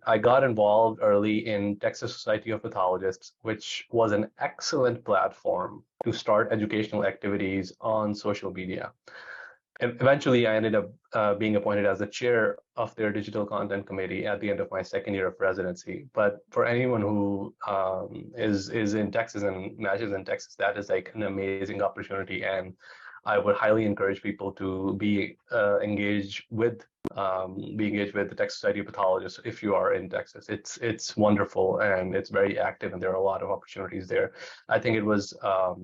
I got involved early in Texas Society of Pathologists, which was an excellent platform to start educational activities on social media. Eventually, I ended up being appointed as the chair of their digital content committee at the end of my second year of residency. But for anyone who is in Texas and matches in Texas, that is like an amazing opportunity. And I would highly encourage people to be engaged with the Texas Society of Pathologists if you are in Texas. It's wonderful and it's very active, and there are a lot of opportunities there. I think it was a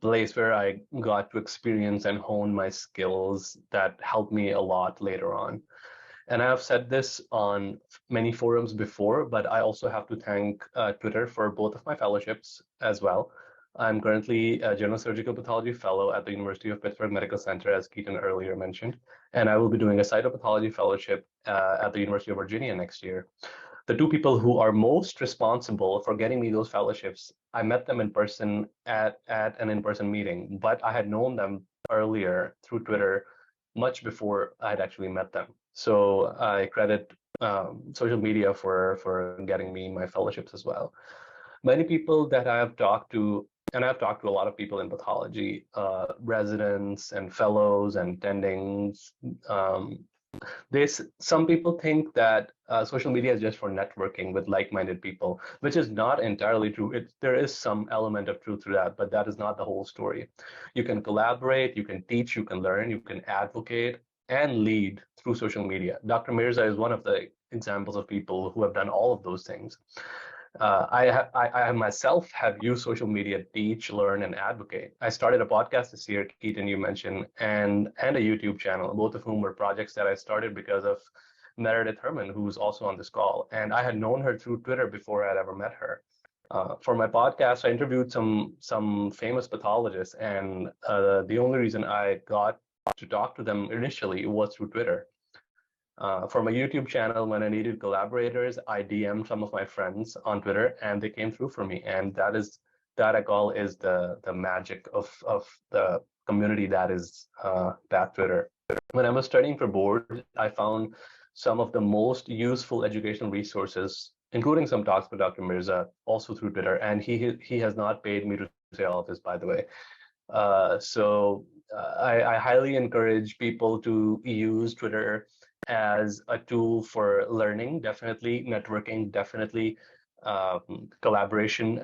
place where I got to experience and hone my skills that helped me a lot later on. And I've said this on many forums before, but I also have to thank Twitter for both of my fellowships as well. I'm currently a general surgical pathology fellow at the University of Pittsburgh Medical Center, as Keaton earlier mentioned, and I will be doing a cytopathology fellowship at the University of Virginia next year. The two people who are most responsible for getting me those fellowships, I met them in person at an in-person meeting, but I had known them earlier through Twitter much before I had actually met them. So I credit social media for getting me my fellowships as well. Many people that I have talked to, and I've talked to a lot of people in pathology, residents and fellows and attendings. Some people think that social media is just for networking with like-minded people, which is not entirely true. There is some element of truth to that, but that is not the whole story. You can collaborate, you can teach, you can learn, you can advocate and lead through social media. Dr. Mirza is one of the examples of people who have done all of those things. I myself have used social media to teach, learn, and advocate. I started a podcast this year, Keaton, you mentioned, and a YouTube channel, both of whom were projects that I started because of Meredith Herman, who's also on this call. And I had known her through Twitter before I had ever met her. For my podcast, I interviewed some famous pathologists, and the only reason I got to talk to them initially was through Twitter. For my YouTube channel, when I needed collaborators, I DM'd some of my friends on Twitter, and they came through for me. And that I call is the magic of the community that is that Twitter. When I was studying for board, I found some of the most useful educational resources, including some talks by Dr. Mirza, also through Twitter. And he has not paid me to say all of this, by the way. I highly encourage people to use Twitter as a tool for learning, definitely networking, definitely collaboration.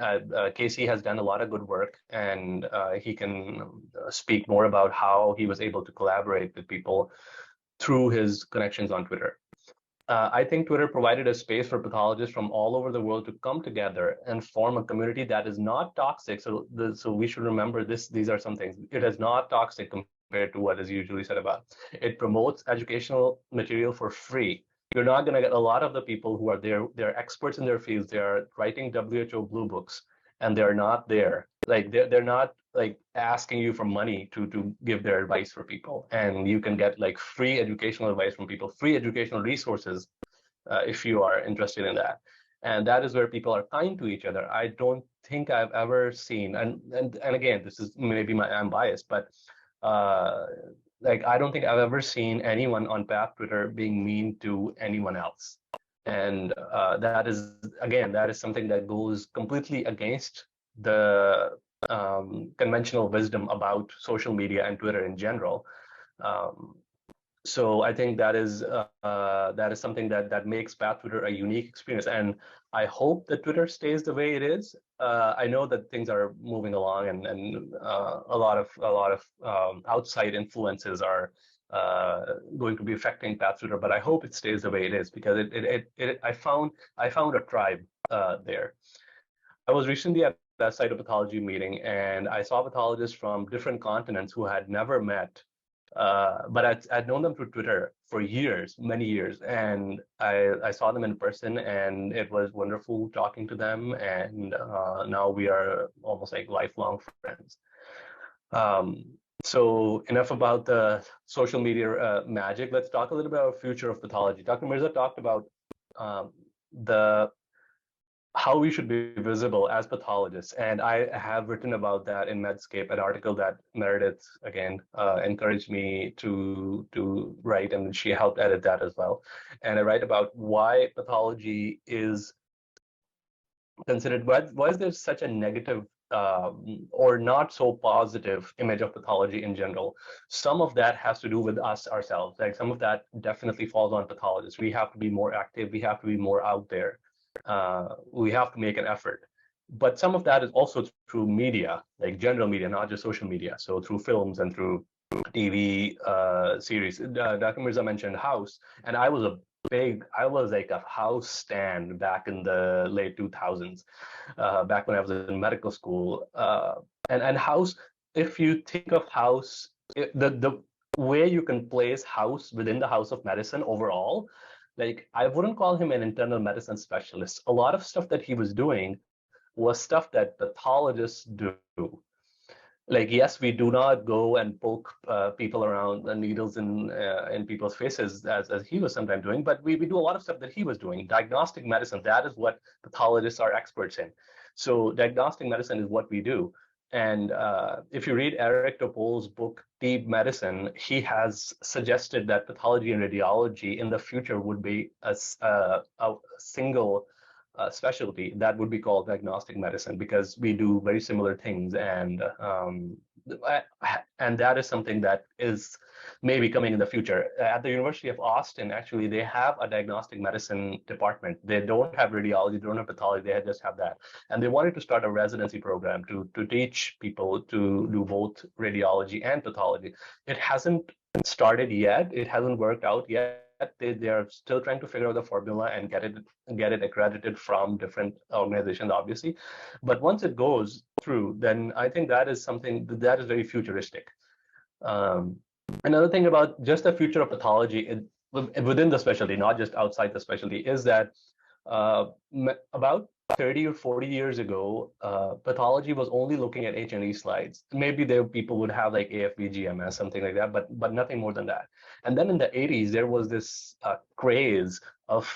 Casey has done a lot of good work, and he can speak more about how he was able to collaborate with people through his connections on Twitter. I think Twitter provided a space for pathologists from all over the world to come together and form a community that is not toxic. So we should remember this. These are some things. It is not toxic compared to what is usually said about. It promotes educational material for free. You're not going to get a lot of the people who are there. They're experts in their fields. They are writing WHO blue books, and they're not there. Like they're not like asking you for money to give their advice for people. And you can get like free educational advice from people, free educational resources if you are interested in that. And that is where people are kind to each other. I don't think I've ever seen, and again, this is maybe I'm biased, but like I don't think I've ever seen anyone on PATH Twitter being mean to anyone else. And that is something that goes completely against the conventional wisdom about social media and Twitter in general. So I think that is something that makes PATH Twitter a unique experience, and I hope that Twitter stays the way it is. I know that things are moving along, and a lot of outside influences are going to be affecting PATH Twitter, but I hope it stays the way it is, because I found a tribe there. I was recently at that cytopathology meeting, and I saw pathologists from different continents who had never met, but I'd known them through Twitter for years, many years, and I saw them in person, and it was wonderful talking to them, and now we are almost like lifelong friends. So enough about the social media magic. Let's talk a little bit about the future of pathology. Dr. Mirza talked about how we should be visible as pathologists. And I have written about that in Medscape, an article that Meredith, again, encouraged me to write, and she helped edit that as well. And I write about why pathology is considered, why is there such a negative or not so positive image of pathology in general. Some of that has to do with us ourselves. Like some of that definitely falls on pathologists. We have to be more active. We have to be more out there. We have to make an effort. But some of that is also through media, like general media, not just social media. So through films and through TV series. Dr. Mirza mentioned House, and I was like a House stan back in the late 2000s, back when I was in medical school. And House, if you think of House, the way you can place House within the House of Medicine overall, like I wouldn't call him an internal medicine specialist. A lot of stuff that he was doing was stuff that pathologists do. Like, yes, we do not go and poke people around the needles in people's faces as he was sometimes doing, but we do a lot of stuff that he was doing. Diagnostic medicine, that is what pathologists are experts in. So diagnostic medicine is what we do. And if you read Eric Topol's book, Deep Medicine, he has suggested that pathology and radiology in the future would be a single specialty that would be called diagnostic medicine, because we do very similar things. And that is something that is maybe coming in the future. At the University of Austin, actually, they have a diagnostic medicine department. They don't have radiology, they don't have pathology, they just have that. And they wanted to start a residency program to teach people to do both radiology and pathology. It hasn't started yet. It hasn't worked out yet. They are still trying to figure out the formula and get it accredited from different organizations, obviously. But once it goes through, then I think that is something that is very futuristic. Another thing about just the future of pathology within the specialty, not just outside the specialty, is that about 30 or 40 years ago, pathology was only looking at H&E slides. Maybe people would have like AFB, GMS, something like that, but nothing more than that. And then in the 80s, there was this craze of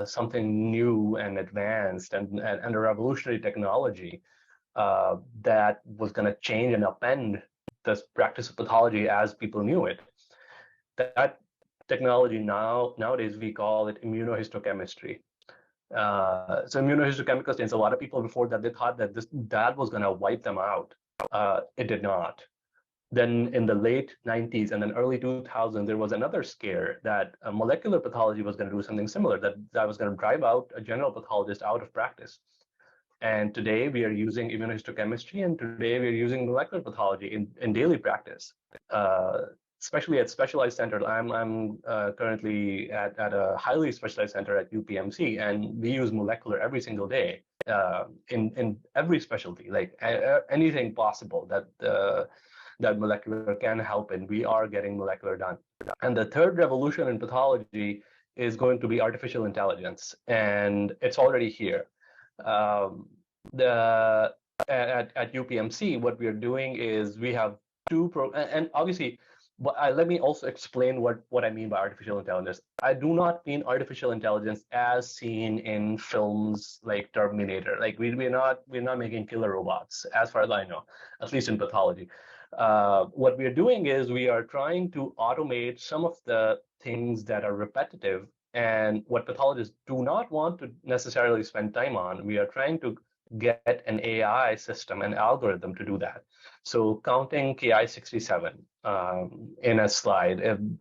something new and advanced and a revolutionary technology that was going to change and upend the practice of pathology as people knew it. That technology nowadays we call it immunohistochemistry. So immunohistochemical stains, a lot of people before that, they thought that that was going to wipe them out. It did not. Then in the late 90s and then early 2000s, there was another scare that molecular pathology was going to do something similar, that was going to drive out a general pathologist out of practice. And today we are using immunohistochemistry, and today we are using molecular pathology in daily practice. Especially at specialized centers. I'm currently at a highly specialized center at UPMC, and we use molecular every single day in every specialty, like anything possible that molecular can help in, we are getting molecular done. And the third revolution in pathology is going to be artificial intelligence, and it's already here. At UPMC, what we are doing is we have and obviously, but let me also explain what I mean by artificial intelligence. I do not mean artificial intelligence as seen in films like Terminator. Like we're not making killer robots, as far as I know, at least in pathology. What we are doing is we are trying to automate some of the things that are repetitive and what pathologists do not want to necessarily spend time on. We are trying to get an AI system, an algorithm to do that. So counting Ki-67 in a slide,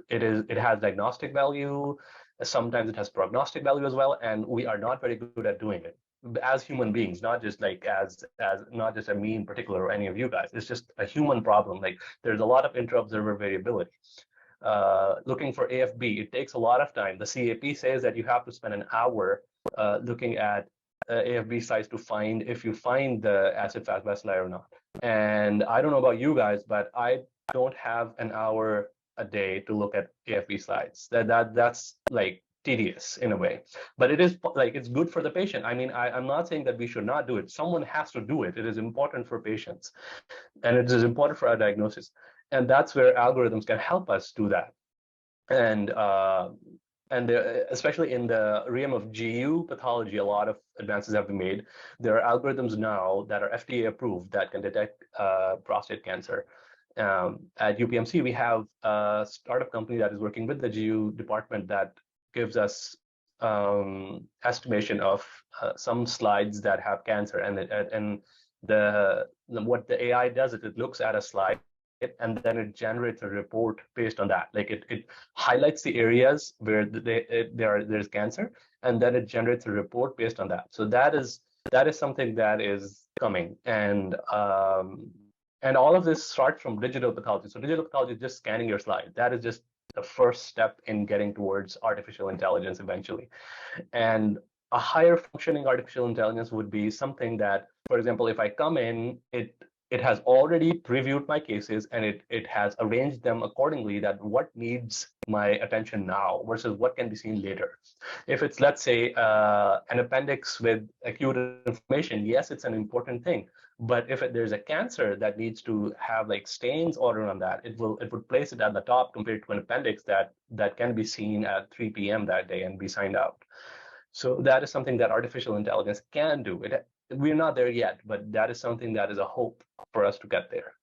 it has diagnostic value. Sometimes it has prognostic value as well, and we are not very good at doing it as human beings, not just like as not just a me in particular or any of you guys. It's just a human problem. Like there's a lot of inter-observer variability. Looking for AFB, it takes a lot of time. The CAP says that you have to spend an hour looking at AFB size to find if you find the acid-fast bacilli or not. And I don't know about you guys, but I don't have an hour a day to look at AFB slides. That's like tedious in a way, but it is like it's good for the patient. I mean, I'm not saying that we should not do it. Someone has to do it. It is important for patients, and it is important for our diagnosis. And that's where algorithms can help us do that. And especially in the realm of GU pathology, a lot of advances have been made. There are algorithms now that are FDA approved that can detect prostate cancer. At UPMC, we have a startup company that is working with the GU department that gives us estimation of some slides that have cancer, and what the AI does is it looks at a slide and then it generates a report based on that. Like it highlights the areas where there's cancer, and then it generates a report based on that. So that is something that is coming, and all of this starts from digital pathology. So digital pathology is just scanning your slide. That is just the first step in getting towards artificial intelligence eventually. And a higher functioning artificial intelligence would be something that, for example, if I come in, it has already previewed my cases, and it has arranged them accordingly, that what needs my attention now versus what can be seen later. If it's, let's say, an appendix with acute inflammation, yes, it's an important thing. But if there's a cancer that needs to have like stains ordered on that, it would place it at the top compared to an appendix that can be seen at 3 p.m. that day and be signed out. So that is something that artificial intelligence can do. we're not there yet, but that is something that is a hope for us to get there.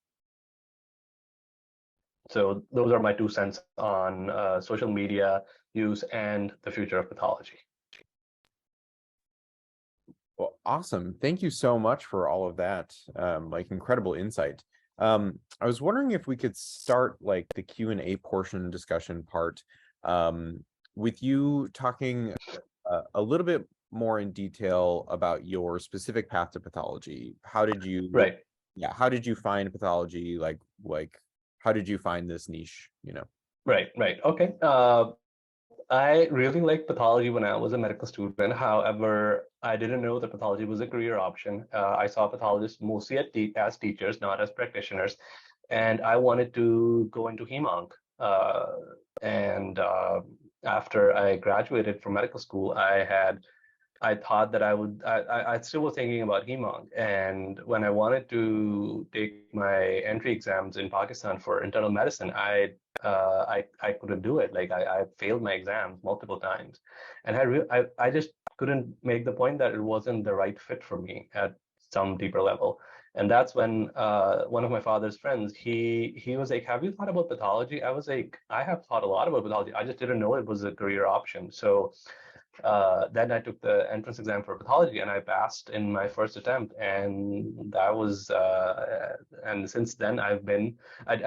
So those are my 2 cents on social media use and the future of pathology. Well, awesome. Thank you so much for all of that. Like incredible insight. I was wondering if we could start like the Q&A portion discussion part with you talking a little bit more in detail about your specific path to pathology. How did you, Right. Yeah, how did you find pathology? Like how did you find this niche, you know? Right. Okay. I really liked pathology when I was a medical student. However, I didn't know that pathology was a career option. I saw pathologists mostly as teachers, not as practitioners. And I wanted to go into hem-onc. And after I graduated from medical school, I thought that I still was thinking about hem-onc. And when I wanted to take my entry exams in Pakistan for internal medicine, I couldn't do it. Like I failed my exams multiple times, and I just couldn't make the point that it wasn't the right fit for me at some deeper level. And that's when one of my father's friends, he was like, "Have you thought about pathology?" I was like, "I have thought a lot about pathology. I just didn't know it was a career option." So then I took the entrance exam for pathology and I passed in my first attempt. And that was, and since then I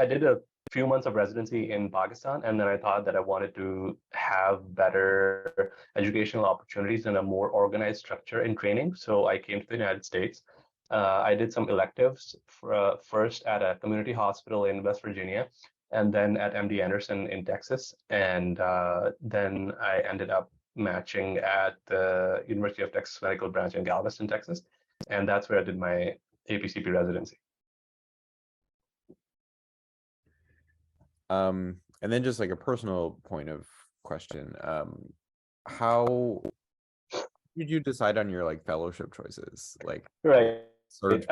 did a few months of residency in Pakistan. And then I thought that I wanted to have better educational opportunities and a more organized structure in training. So I came to the United States. I did some electives first at a community hospital in West Virginia, and then at MD Anderson in Texas. And then I ended up matching at the University of Texas Medical Branch in Galveston, Texas. And that's where I did my APCP residency. And then just like a personal point of question, how did you decide on your like fellowship choices? Like Right. search.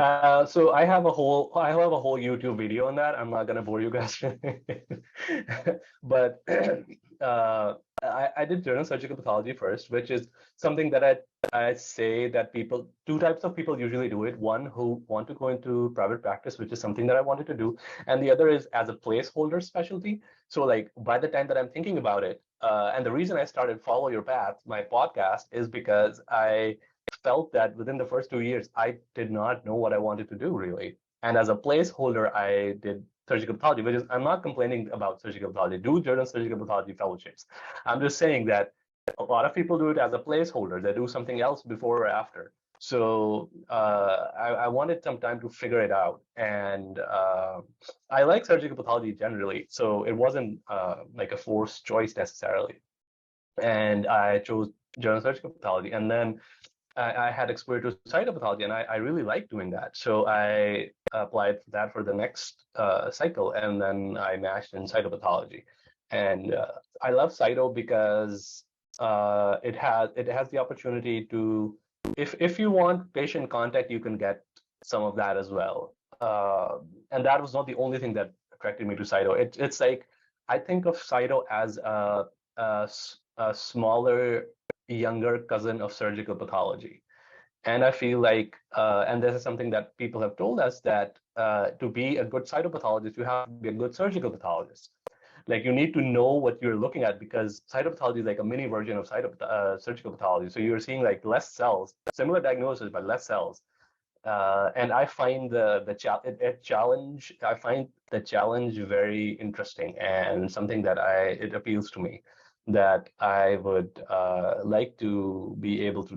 So I have a whole YouTube video on that. I'm not gonna bore you guys. But I did general surgical pathology first, which is something that I say that two types of people usually do it. One who want to go into private practice, which is something that I wanted to do, and the other is as a placeholder specialty. So like by the time that I'm thinking about it, and the reason I started Follow Your Path, my podcast, is because I felt that within the first 2 years, I did not know what I wanted to do really. And as a placeholder, I did surgical pathology, which is, I'm not complaining about surgical pathology. Do general surgical pathology fellowships. I'm just saying that a lot of people do it as a placeholder. They do something else before or after. So I wanted some time to figure it out. And I like surgical pathology generally. So it wasn't like a forced choice necessarily. And I chose general surgical pathology. And then I had exposure to cytopathology, and I really liked doing that. So I applied for that for the next cycle, and then I matched in cytopathology. And I love cyto because it has the opportunity to, if you want patient contact, you can get some of that as well. And that was not the only thing that attracted me to cyto. It's like, I think of cyto as a smaller, younger cousin of surgical pathology. And I feel like, and this is something that people have told us, that to be a good cytopathologist, you have to be a good surgical pathologist. Like you need to know what you're looking at, because cytopathology is like a mini version of surgical pathology. So you're seeing like less cells, similar diagnosis, but less cells. And I find I find the challenge very interesting and something that it appeals to me, that I would like to be able to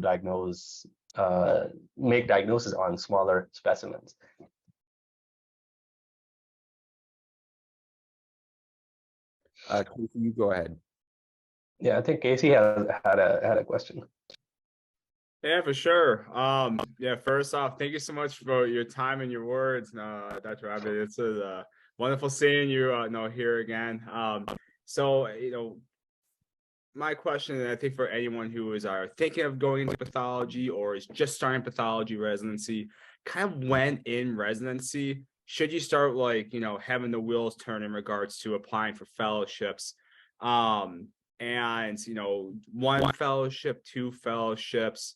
make diagnosis on smaller specimens. Casey, you go ahead. Yeah, I think Casey had a question. Yeah, for sure. Yeah, first off, thank you so much for your time and your words, Dr. Abid. It's wonderful seeing you here again. So, my question, and I think for anyone who is thinking of going into pathology or is just starting pathology residency, kind of when in residency, should you start having the wheels turn in regards to applying for fellowships? And one fellowship, two fellowships,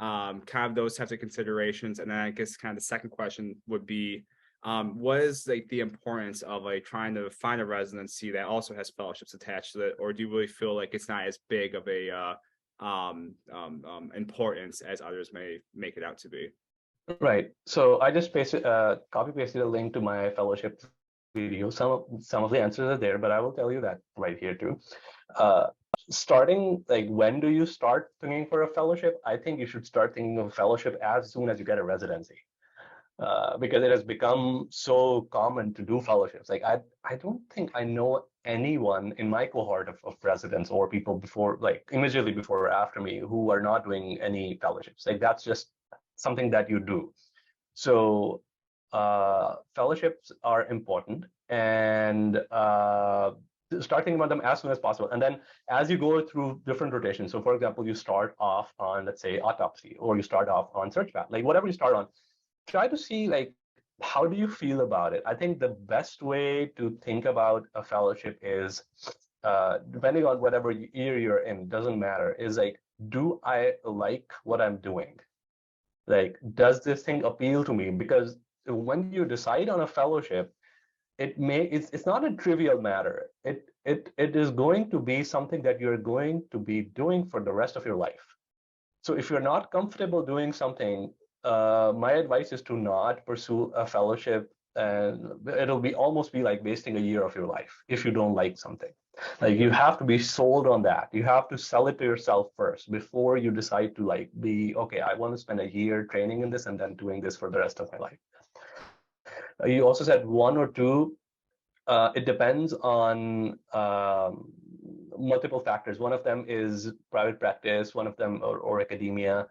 kind of those types of considerations. And then I guess kind of the second question would be, what is like the importance of like trying to find a residency that also has fellowships attached to it, or do you really feel like it's not as big of a importance as others may make it out to be? Right. So I just copy pasted a link to my fellowship video. Some of the answers are there, but I will tell you that right here too. Starting, like, when do you start thinking for a fellowship? I think you should start thinking of a fellowship as soon as you get a residency. Because it has become so common to do fellowships. Like I don't think I know anyone in my cohort of residents or people before, like immediately before or after me, who are not doing any fellowships. Like that's just something that you do. So fellowships are important, and start thinking about them as soon as possible. And then as you go through different rotations, so for example, you start off on, let's say, autopsy, or you start off on search path, like whatever you start on, try to see, like, how do you feel about it? I think the best way to think about a fellowship is, depending on whatever year you're in, doesn't matter, is like, do I like what I'm doing? Like, does this thing appeal to me? Because when you decide on a fellowship, it's not a trivial matter. It is going to be something that you're going to be doing for the rest of your life. So if you're not comfortable doing something, my advice is to not pursue a fellowship, and it'll almost be like wasting a year of your life if you don't like something. Like, you have to be sold on that. You have to sell it to yourself first before you decide to, like, be okay, I want to spend a year training in this and then doing this for the rest of my life. You also said one or two. It depends on multiple factors. One of them is private practice, one of them or academia.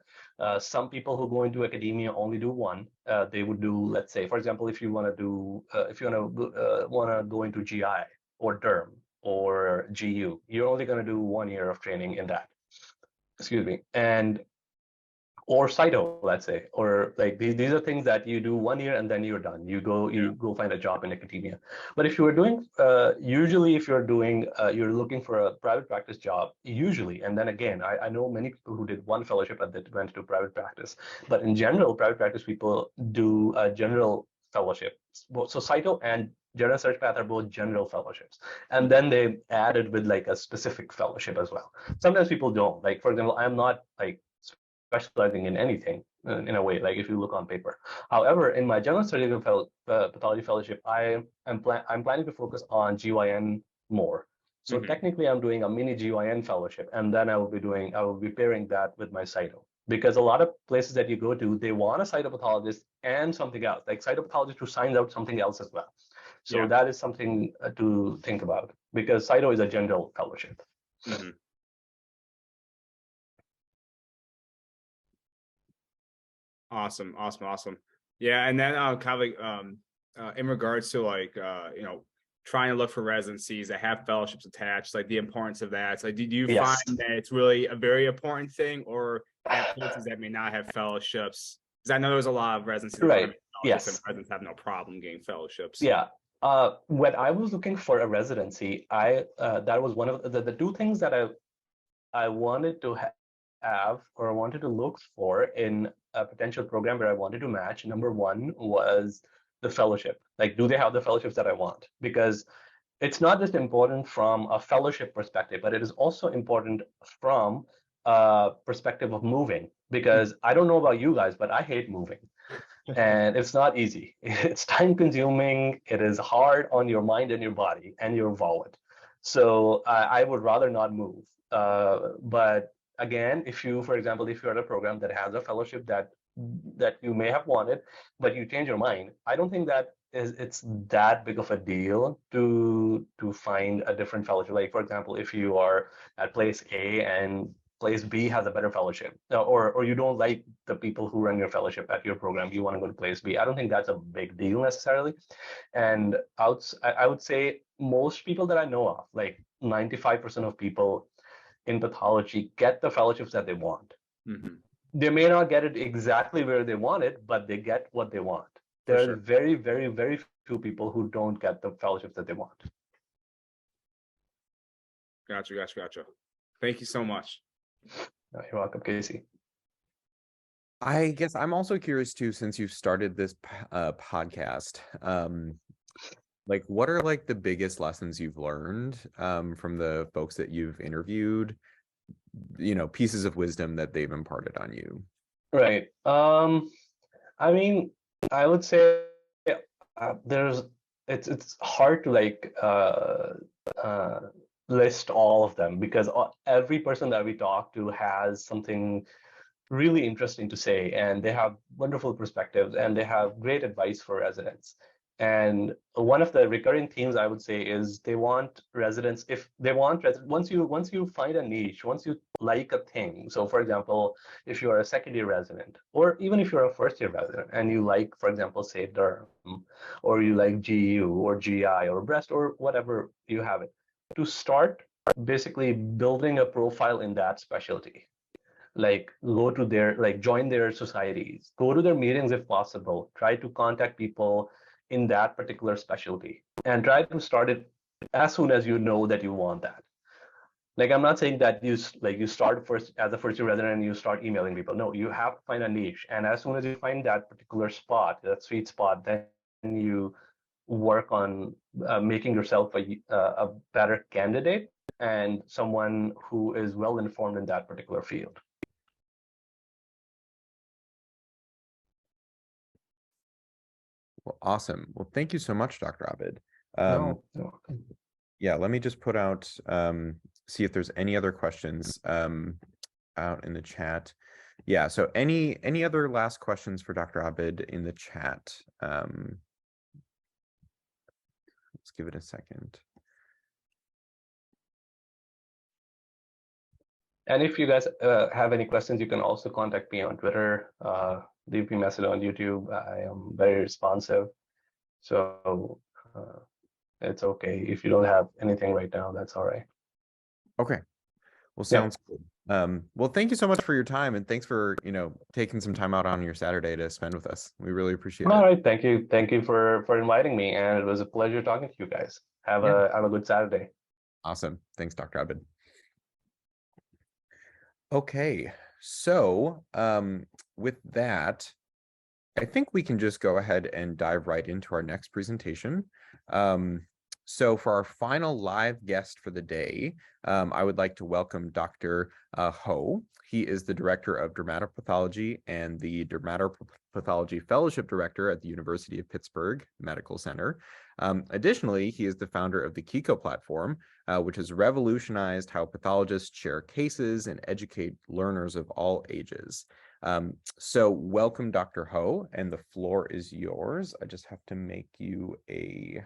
Some people who go into academia only do one. They would do, let's say, for example, if you want to go into GI or derm or GU, you're only going to do 1 year of training in that. Excuse me. And or cyto, let's say, or like these are things that you do 1 year and then you're done. You go find a job in academia. But if you were doing, usually if you're doing, you're looking for a private practice job, usually, and then again, I know many people who did one fellowship and then went to private practice. But in general, private practice people do a general fellowship. So cyto and general search path are both general fellowships. And then they added with like a specific fellowship as well. Sometimes people don't. Like, for example, I'm not like specializing in anything in a way, like if you look on paper. However, in my general surgical pathology fellowship, I'm planning to focus on GYN more. So technically, I'm doing a mini GYN fellowship, and then I will be pairing that with my cyto. Because a lot of places that you go to, they want a cytopathologist and something else, like cytopathologist who signs out something else as well. So that is something to think about, because cyto is a general fellowship. Awesome. Yeah, and then kind of like in regards to like trying to look for residencies that have fellowships attached, like the importance of that. So, do you find that it's really a very important thing, or at places that may not have fellowships? Because I know there's a lot of residencies that have fellowships and residents have no problem getting fellowships. Yeah. When I was looking for a residency, that was one of the two things that I wanted to have, or I wanted to look for in a potential program where I wanted to match. Number one was the fellowship. Like, do they have the fellowships that I want? Because it's not just important from a fellowship perspective, but it is also important from a perspective of moving. Because I don't know about you guys, but I hate moving. And it's not easy. It's time consuming. It is hard on your mind and your body and your wallet. So I would rather not move. But again, for example, if you're at a program that has a fellowship that you may have wanted, but you change your mind, I don't think that it's that big of a deal to find a different fellowship. Like, for example, if you are at place A and place B has a better fellowship, or you don't like the people who run your fellowship at your program, you want to go to place B. I don't think that's a big deal necessarily. And I would say most people that I know of, like 95% of people in pathology, get the fellowships that they want. They may not get it exactly where they want it, but they get what they want. There are very, very, very few people who don't get the fellowships that they want. Gotcha. Thank you so much. You're welcome, Casey. I guess I'm also curious too, since you've started this podcast, like what are like the biggest lessons you've learned from the folks that you've interviewed, pieces of wisdom that they've imparted on you? Right. I mean, I would say there's it's hard to like list all of them because every person that we talk to has something really interesting to say, and they have wonderful perspectives, and they have great advice for residents. And one of the recurring themes I would say is they want residents, if they want once you find a niche, once you like a thing. So for example, if you are a second year resident, or even if you're a first year resident and you like, for example, say derm, or you like GU or GI or breast or whatever you have it, to start basically building a profile in that specialty. Like go to their, like join their societies, go to their meetings if possible, try to contact people in that particular specialty, and try to start it as soon as you know that you want that. Like I'm not saying that you start first as a first year resident and you start emailing people. No, you have to find a niche, and as soon as you find that particular spot, that sweet spot, then you work on making yourself a better candidate and someone who is well informed in that particular field. Well, awesome. Well, thank you so much, Dr. Abid. No. Yeah, let me just put out, see if there's any other questions out in the chat. Yeah, so any other last questions for Dr. Abid in the chat? Let's give it a second. And if you guys have any questions, you can also contact me on Twitter, leave me a message on YouTube. I am very responsive. So it's okay. If you don't have anything right now, that's all right. Okay. Well, sounds good. Well, thank you so much for your time, and thanks for, taking some time out on your Saturday to spend with us. We really appreciate it. All right. Thank you. Thank you for inviting me. And it was a pleasure talking to you guys. Have a good Saturday. Awesome. Thanks, Dr. Abid. Okay, so with that, I think we can just go ahead and dive right into our next presentation. So for our final live guest for the day, I would like to welcome Dr. Ho. He is the Director of Dermatopathology and the Dermatopathology Fellowship Director at the University of Pittsburgh Medical Center. Additionally, he is the founder of the Schukow platform, which has revolutionized how pathologists share cases and educate learners of all ages. So welcome, Dr. Ho, and the floor is yours. I just have to make you a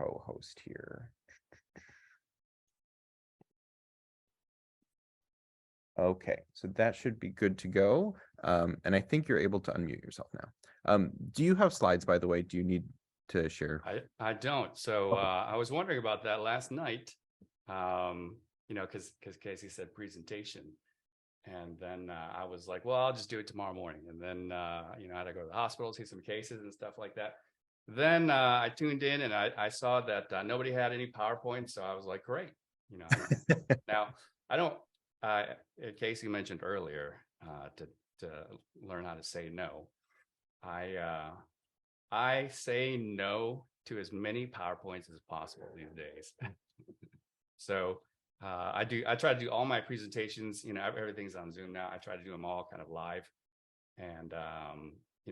co-host here. Okay, so that should be good to go. And I think you're able to unmute yourself now. Do you have slides, by the way? Do you need to share? I don't. So I was wondering about that last night, because Casey said presentation. And then I was like, well, I'll just do it tomorrow morning. And then, I had to go to the hospital, see some cases and stuff like that. Then I tuned in and I saw that nobody had any PowerPoint. So I was like, great. Now I don't, Casey mentioned earlier to learn how to say no. I say no to as many PowerPoints as possible these days. So I try to do all my presentations, everything's on Zoom now. I try to do them all kind of live. And,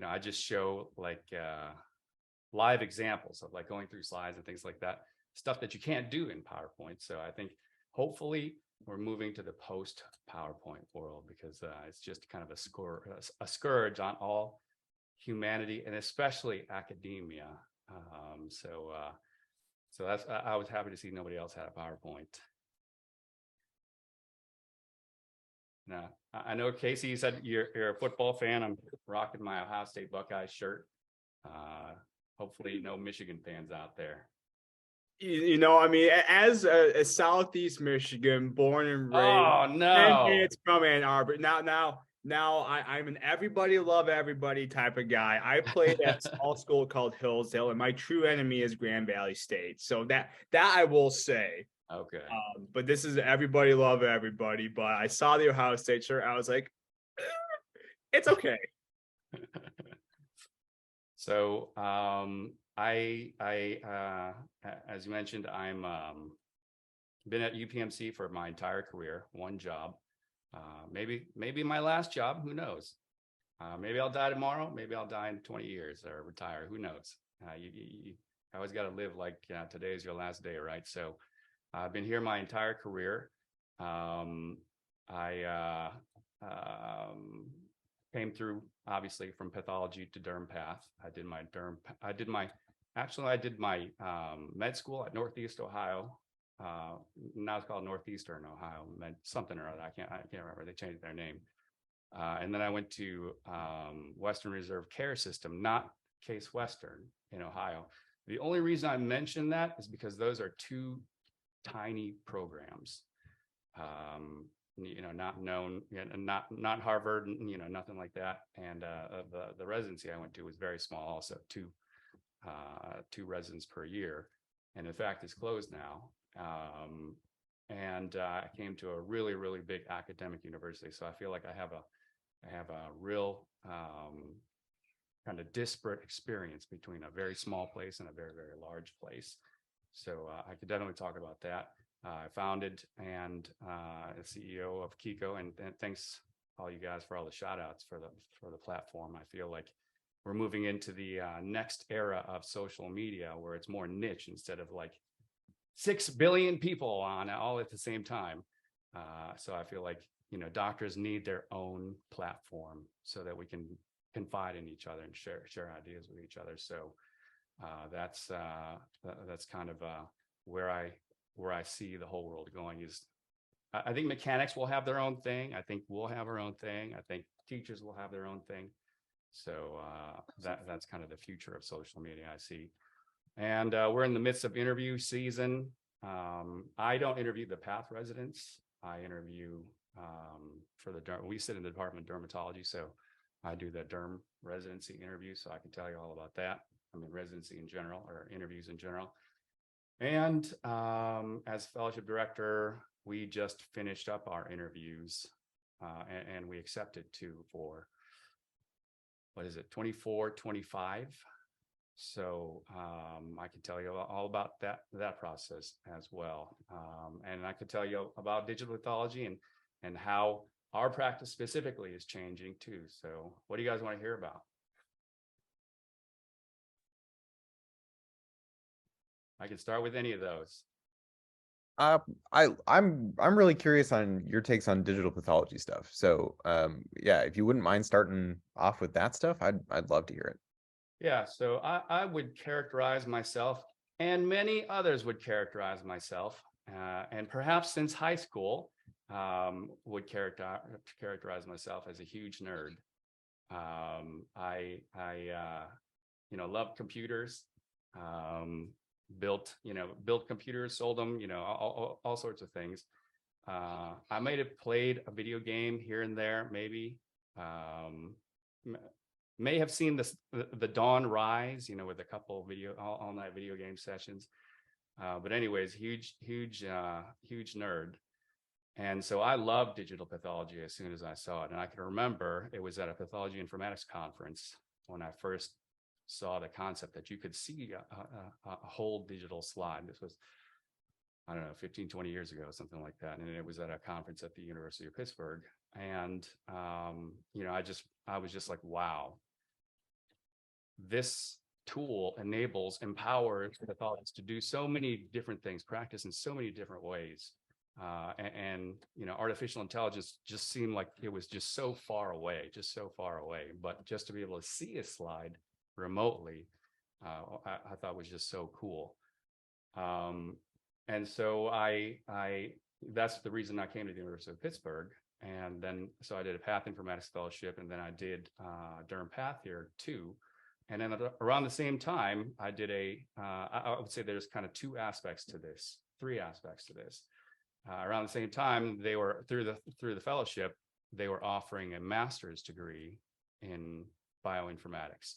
I just show like live examples of like going through slides and things like that, stuff that you can't do in PowerPoint. So I think hopefully we're moving to the post PowerPoint world because it's just kind of a scourge on all humanity and especially academia. So that's, I was happy to see nobody else had a PowerPoint. Now, I know, Casey, you said you're a football fan. I'm rocking my Ohio State Buckeyes shirt. Hopefully no Michigan fans out there. As a Southeast Michigan, born and raised. Oh, no. It's from Ann Arbor. Now I'm an everybody love everybody type of guy. I played at a small school called Hillsdale, and my true enemy is Grand Valley State. So that I will say. Okay. But this is everybody love everybody. But I saw the Ohio State shirt. I was like, It's okay. So as you mentioned, I'm been at UPMC for my entire career, one job, maybe my last job, who knows? Maybe I'll die tomorrow, maybe I'll die in 20 years or retire, who knows? You always got to live like today is your last day, right? So I've been here my entire career. I came through obviously from pathology to derm path. I did my med school at Northeast Ohio. Now it's called Northeastern Ohio, something or other. I can't remember. They changed their name. And then I went to Western Reserve Care System, not Case Western in Ohio. The only reason I mention that is because those are two tiny programs. Not known, not Harvard, nothing like that. And the residency I went to was very small, also two residents per year, and in fact, it's closed now. And I came to a really, really big academic university, so I feel like I have a real kind of disparate experience between a very small place and a very, very large place. So I could definitely talk about that. I founded and CEO of Schukow, and thanks all you guys for all the shout outs for the platform. I feel like we're moving into the next era of social media where it's more niche instead of like 6 billion people on all at the same time. So I feel like, doctors need their own platform so that we can confide in each other and share ideas with each other. So that's kind of where I see the whole world going. Is I think mechanics will have their own thing. I think we'll have our own thing. I think teachers will have their own thing. So that's kind of the future of social media, I see. And we're in the midst of interview season. I don't interview the path residents. I interview for the derm. We sit in the Department of Dermatology, so I do the derm residency interview. So I can tell you all about that. I mean, residency in general or interviews in general. And as fellowship director, we just finished up our interviews and we accepted two for, 24, 25. So I can tell you all about that process as well. And I could tell you about digital pathology and how our practice specifically is changing too. So what do you guys want to hear about? I can start with any of those. I'm really curious on your takes on digital pathology stuff. So yeah, if you wouldn't mind starting off with that stuff, I'd love to hear it. Yeah, so I would characterize myself, and many others would characterize myself, and perhaps since high school, would characterize myself as a huge nerd. I love computers. Built computers, sold them, all sorts of things. I might have played a video game here and there, maybe. May have seen the dawn rise, with a couple of all night video game sessions. But anyways, huge nerd. And so I loved digital pathology as soon as I saw it. And I can remember it was at a pathology informatics conference when I first saw the concept that you could see a whole digital slide. This was, I don't know, 15, 20 years ago, something like that. And it was at a conference at the University of Pittsburgh. And, I was just like, wow, this tool empowers pathologists to do so many different things, practice in so many different ways. And artificial intelligence just seemed like it was just so far away. But just to be able to see a slide remotely, I thought was just so cool. And so that's the reason I came to the University of Pittsburgh. And then, so I did a path informatics fellowship, and then I did derm path here too. And then around the same time, I did I would say there's kind of three aspects to this. Around the same time, they were through the fellowship, they were offering a master's degree in bioinformatics.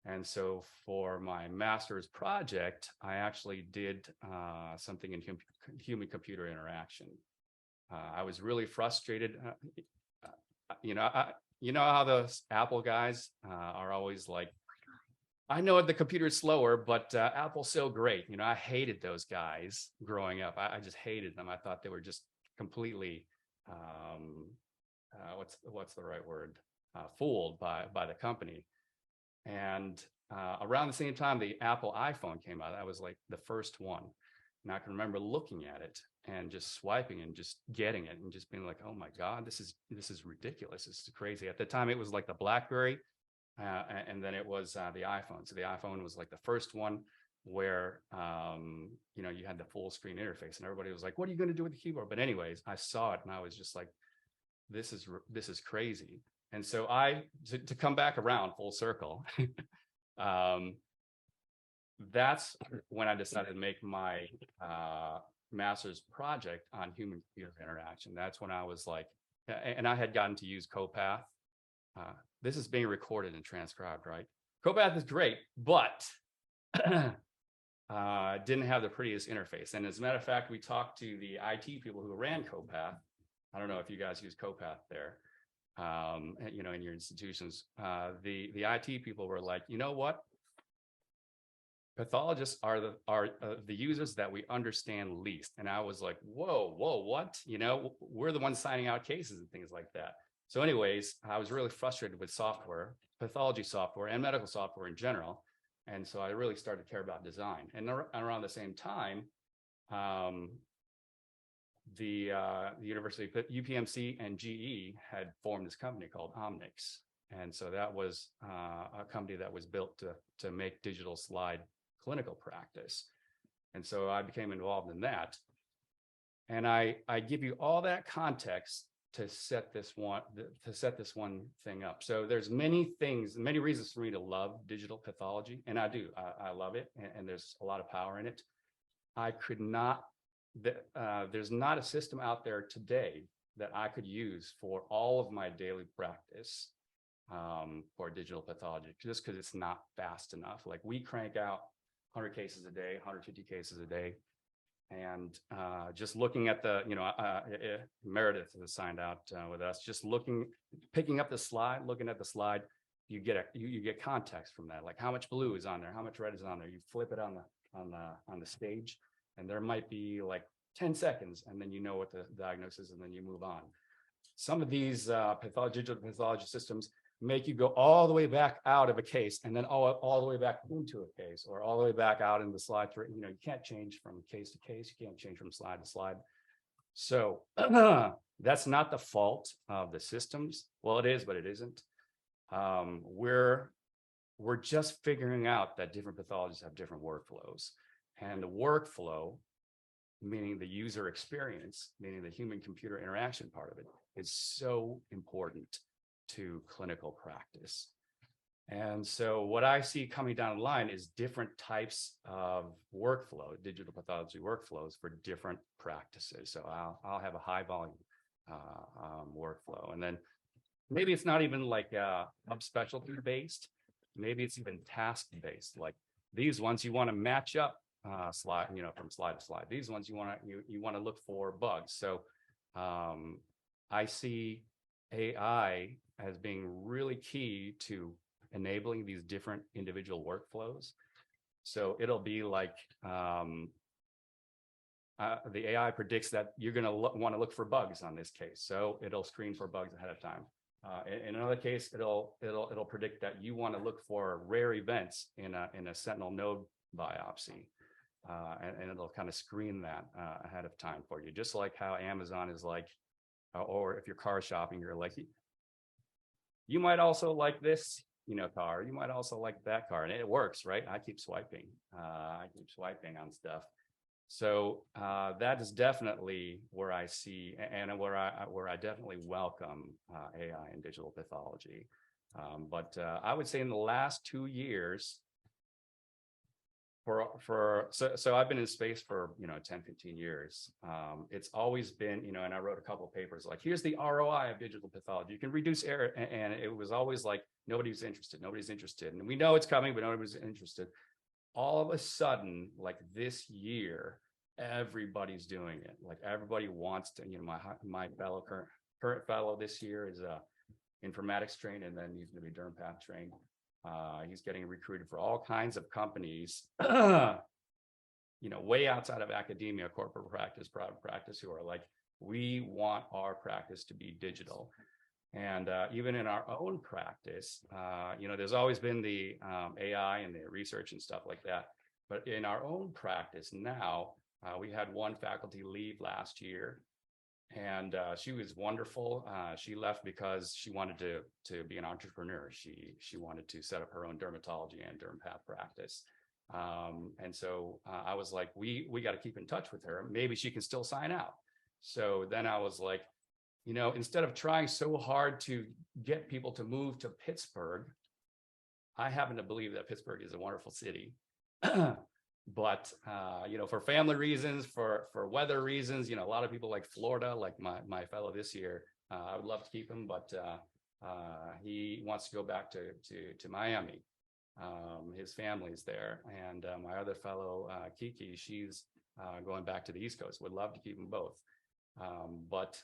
And so for my master's project, I actually did something in human-computer interaction. I was really frustrated. you know how those Apple guys are always like, I know the computer's slower, but Apple's so great. You know, I hated those guys growing up. I just hated them. I thought they were just completely, what's the right word? Fooled by the company. And around the same time, the Apple iPhone came out. That was like the first one. And I can remember looking at it and just swiping and just getting it and just being like, oh my God, this is ridiculous. This is crazy. At the time, it was like the BlackBerry. And then it was the iPhone. So the iPhone was like the first one where, you know, you had the full screen interface and everybody was like, what are you going to do with the keyboard? But anyways, I saw it and I was just like, this is crazy. And so to come back around full circle, that's when I decided to make my master's project on human-computer interaction. That's when I was like, and I had gotten to use Copath. This is being recorded and transcribed, right? Copath is great, but didn't have the prettiest interface. And as a matter of fact, we talked to the IT people who ran Copath. I don't know if you guys use Copath there, you know, in your institutions. The IT people were like, you know what? Pathologists are the users that we understand least. And I was like, whoa, what? You know, we're the ones signing out cases and things like that. So anyways, I was really frustrated with software, pathology software and medical software in general. And so I really started to care about design. And around the same time, the University of UPMC and GE had formed this company called Omnix. And so that was a company that was built to make digital slide clinical practice. And so I became involved in that. And I give you all that context to set this one thing up. So there's many reasons for me to love digital pathology, and I do. I love it, and there's a lot of power in it. I could not. There's not a system out there today that I could use for all of my daily practice for digital pathology, just because it's not fast enough. Like we crank out 100 cases a day, 150 cases a day. And just looking at the, you know, Meredith has signed out with us. Just picking up the slide, looking at the slide, you get context from that. Like how much blue is on there, how much red is on there. You flip it on the stage, and there might be like 10 seconds, and then you know what the diagnosis is, and then you move on. Some of these digital pathology systems make you go all the way back out of a case and then all the way back into a case, or all the way back out in the slide. You know, you can't change from case to case. You can't change from slide to slide. So that's not the fault of the systems. Well, it is, but it isn't. We're just figuring out that different pathologists have different workflows, and the workflow, meaning the user experience, meaning the human-computer interaction part of it, is so important to clinical practice. And so what I see coming down the line is different types of workflow, digital pathology workflows for different practices. So I'll have a high volume workflow. And then maybe it's not even like subspecialty based. Maybe it's even task based. Like these ones you want to match up slide, you know, from slide to slide. These ones you want to look for bugs. So I see AI as being really key to enabling these different individual workflows. So it'll be like the AI predicts that you're going to want to look for bugs on this case, so it'll screen for bugs ahead of time. In another case, it'll predict that you want to look for rare events in a sentinel node biopsy, and it'll kind of screen that ahead of time for you, just like how Amazon is like, or if you're car shopping, you're like, you might also like this, you know, car. You might also like that car, and it works, right? I keep swiping. On stuff. So that is definitely where I see, and where I definitely welcome AI in digital pathology. But I would say in the last 2 years, so I've been in space for 10, 15 years. It's always been, and I wrote a couple of papers like, here's the ROI of digital pathology. You can reduce error, and it was always like nobody's interested, and we know it's coming, but nobody's interested. All of a sudden, like this year, everybody's doing it. Like everybody wants to. My fellow current fellow this year informatics trained, and then he's going to be derm path trained. He's getting recruited for all kinds of companies, way outside of academia, corporate practice, private practice, who are like, we want our practice to be digital. And even in our own practice, there's always been the AI and the research and stuff like that. But in our own practice now, we had one faculty leave last year, and she was wonderful. She left because she wanted to be an entrepreneur. She wanted to set up her own dermatology and derm path practice. And so I was like, we got to keep in touch with her. Maybe she can still sign out. So then I was like, instead of trying so hard to get people to move to Pittsburgh, I happen to believe that Pittsburgh is a wonderful city. But, for family reasons, for weather reasons, a lot of people like Florida, like my fellow this year, I would love to keep him, but he wants to go back to Miami. His family's there. And my other fellow, Kiki, she's going back to the East Coast. Would love to keep them both. But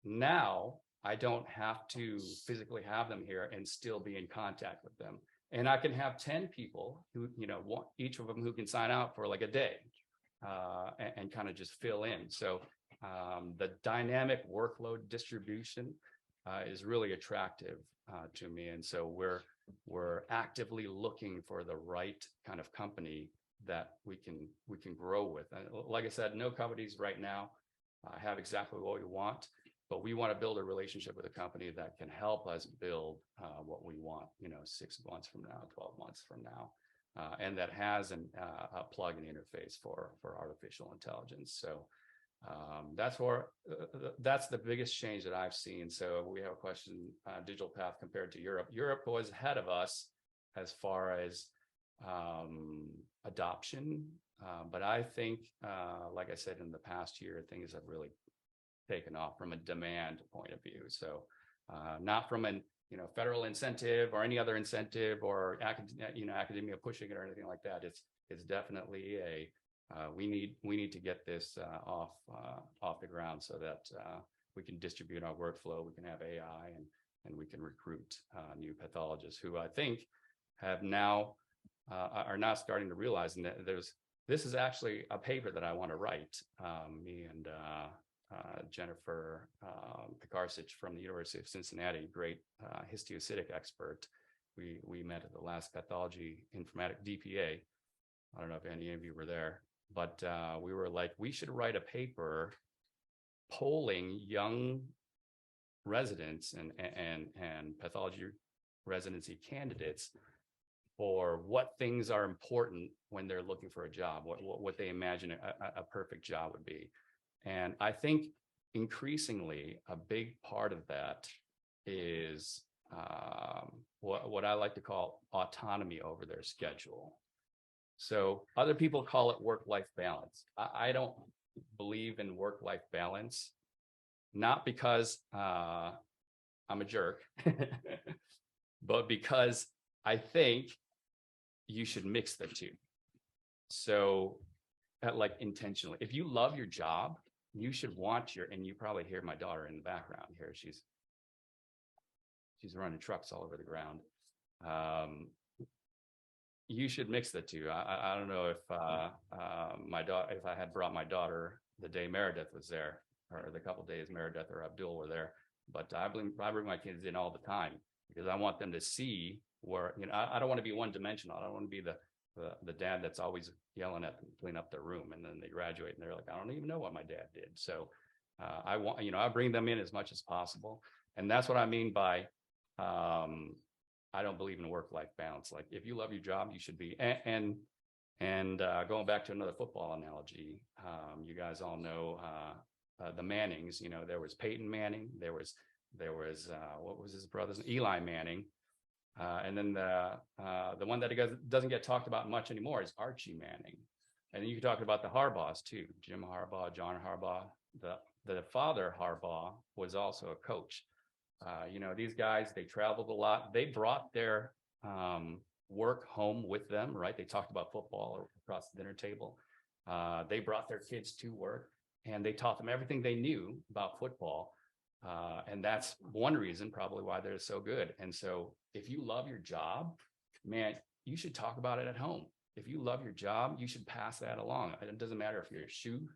now I don't have to physically have them here and still be in contact with them. And I can have 10 people who, each of them who can sign out for like a day and kind of just fill in. So the dynamic workload distribution is really attractive to me. And so we're actively looking for the right kind of company that we can grow with. And like I said, no companies right now have exactly what we want, but we want to build a relationship with a company that can help us build what we want, 6 months from now, 12 months from now, and that has a plug-in interface for artificial intelligence. So that's the biggest change that I've seen. So we have a question, digital path compared to Europe. Europe was ahead of us as far as adoption. But I think, like I said, in the past year, things have really taken off from a demand point of view. So not from an federal incentive or any other incentive or academia pushing it or anything like that. It's definitely we need to get this off the ground so that we can distribute our workflow, we can have AI, and we can recruit new pathologists who I think have now are now starting to realize that this is actually a paper that I want to write. Me and Jennifer Pekarsich from the University of Cincinnati, great histiocytic expert. We met at the last pathology informatic DPA. I don't know if any of you were there, but we were like, we should write a paper polling young residents and pathology residency candidates for what things are important when they're looking for a job, what they imagine a perfect job would be. And I think increasingly a big part of that is what I like to call autonomy over their schedule. So other people call it work-life balance. I don't believe in work-life balance, not because I'm a jerk, but because I think you should mix the two. So like intentionally, if you love your job, you should want and you probably hear my daughter in the background here. She's running trucks all over the ground. You should mix the two. I don't know if if I had brought my daughter the day Meredith was there, or the couple days Meredith or Abdul were there, but I bring my kids in all the time because I want them to see where, I don't want to be one-dimensional. I don't want to be the dad that's always yelling at them to clean up their room, and then they graduate and they're like, I don't even know what my dad did. So I want, I bring them in as much as possible, and that's what I mean by I don't believe in work-life balance. Like if you love your job, you should be. And going back to another football analogy, you guys all know the Mannings. There was Peyton Manning. There was what was his brother's, Eli Manning. And then the one that doesn't get talked about much anymore is Archie Manning. And you can talk about the Harbaughs too, Jim Harbaugh, John Harbaugh. The father Harbaugh was also a coach. These guys, they traveled a lot. They brought their work home with them, right? They talked about football across the dinner table. They brought their kids to work, and they taught them everything they knew about football. And that's one reason probably why they're so good. And so if you love your job, man, you should talk about it at home. If you love your job, you should pass that along. It doesn't matter if you're a shoe,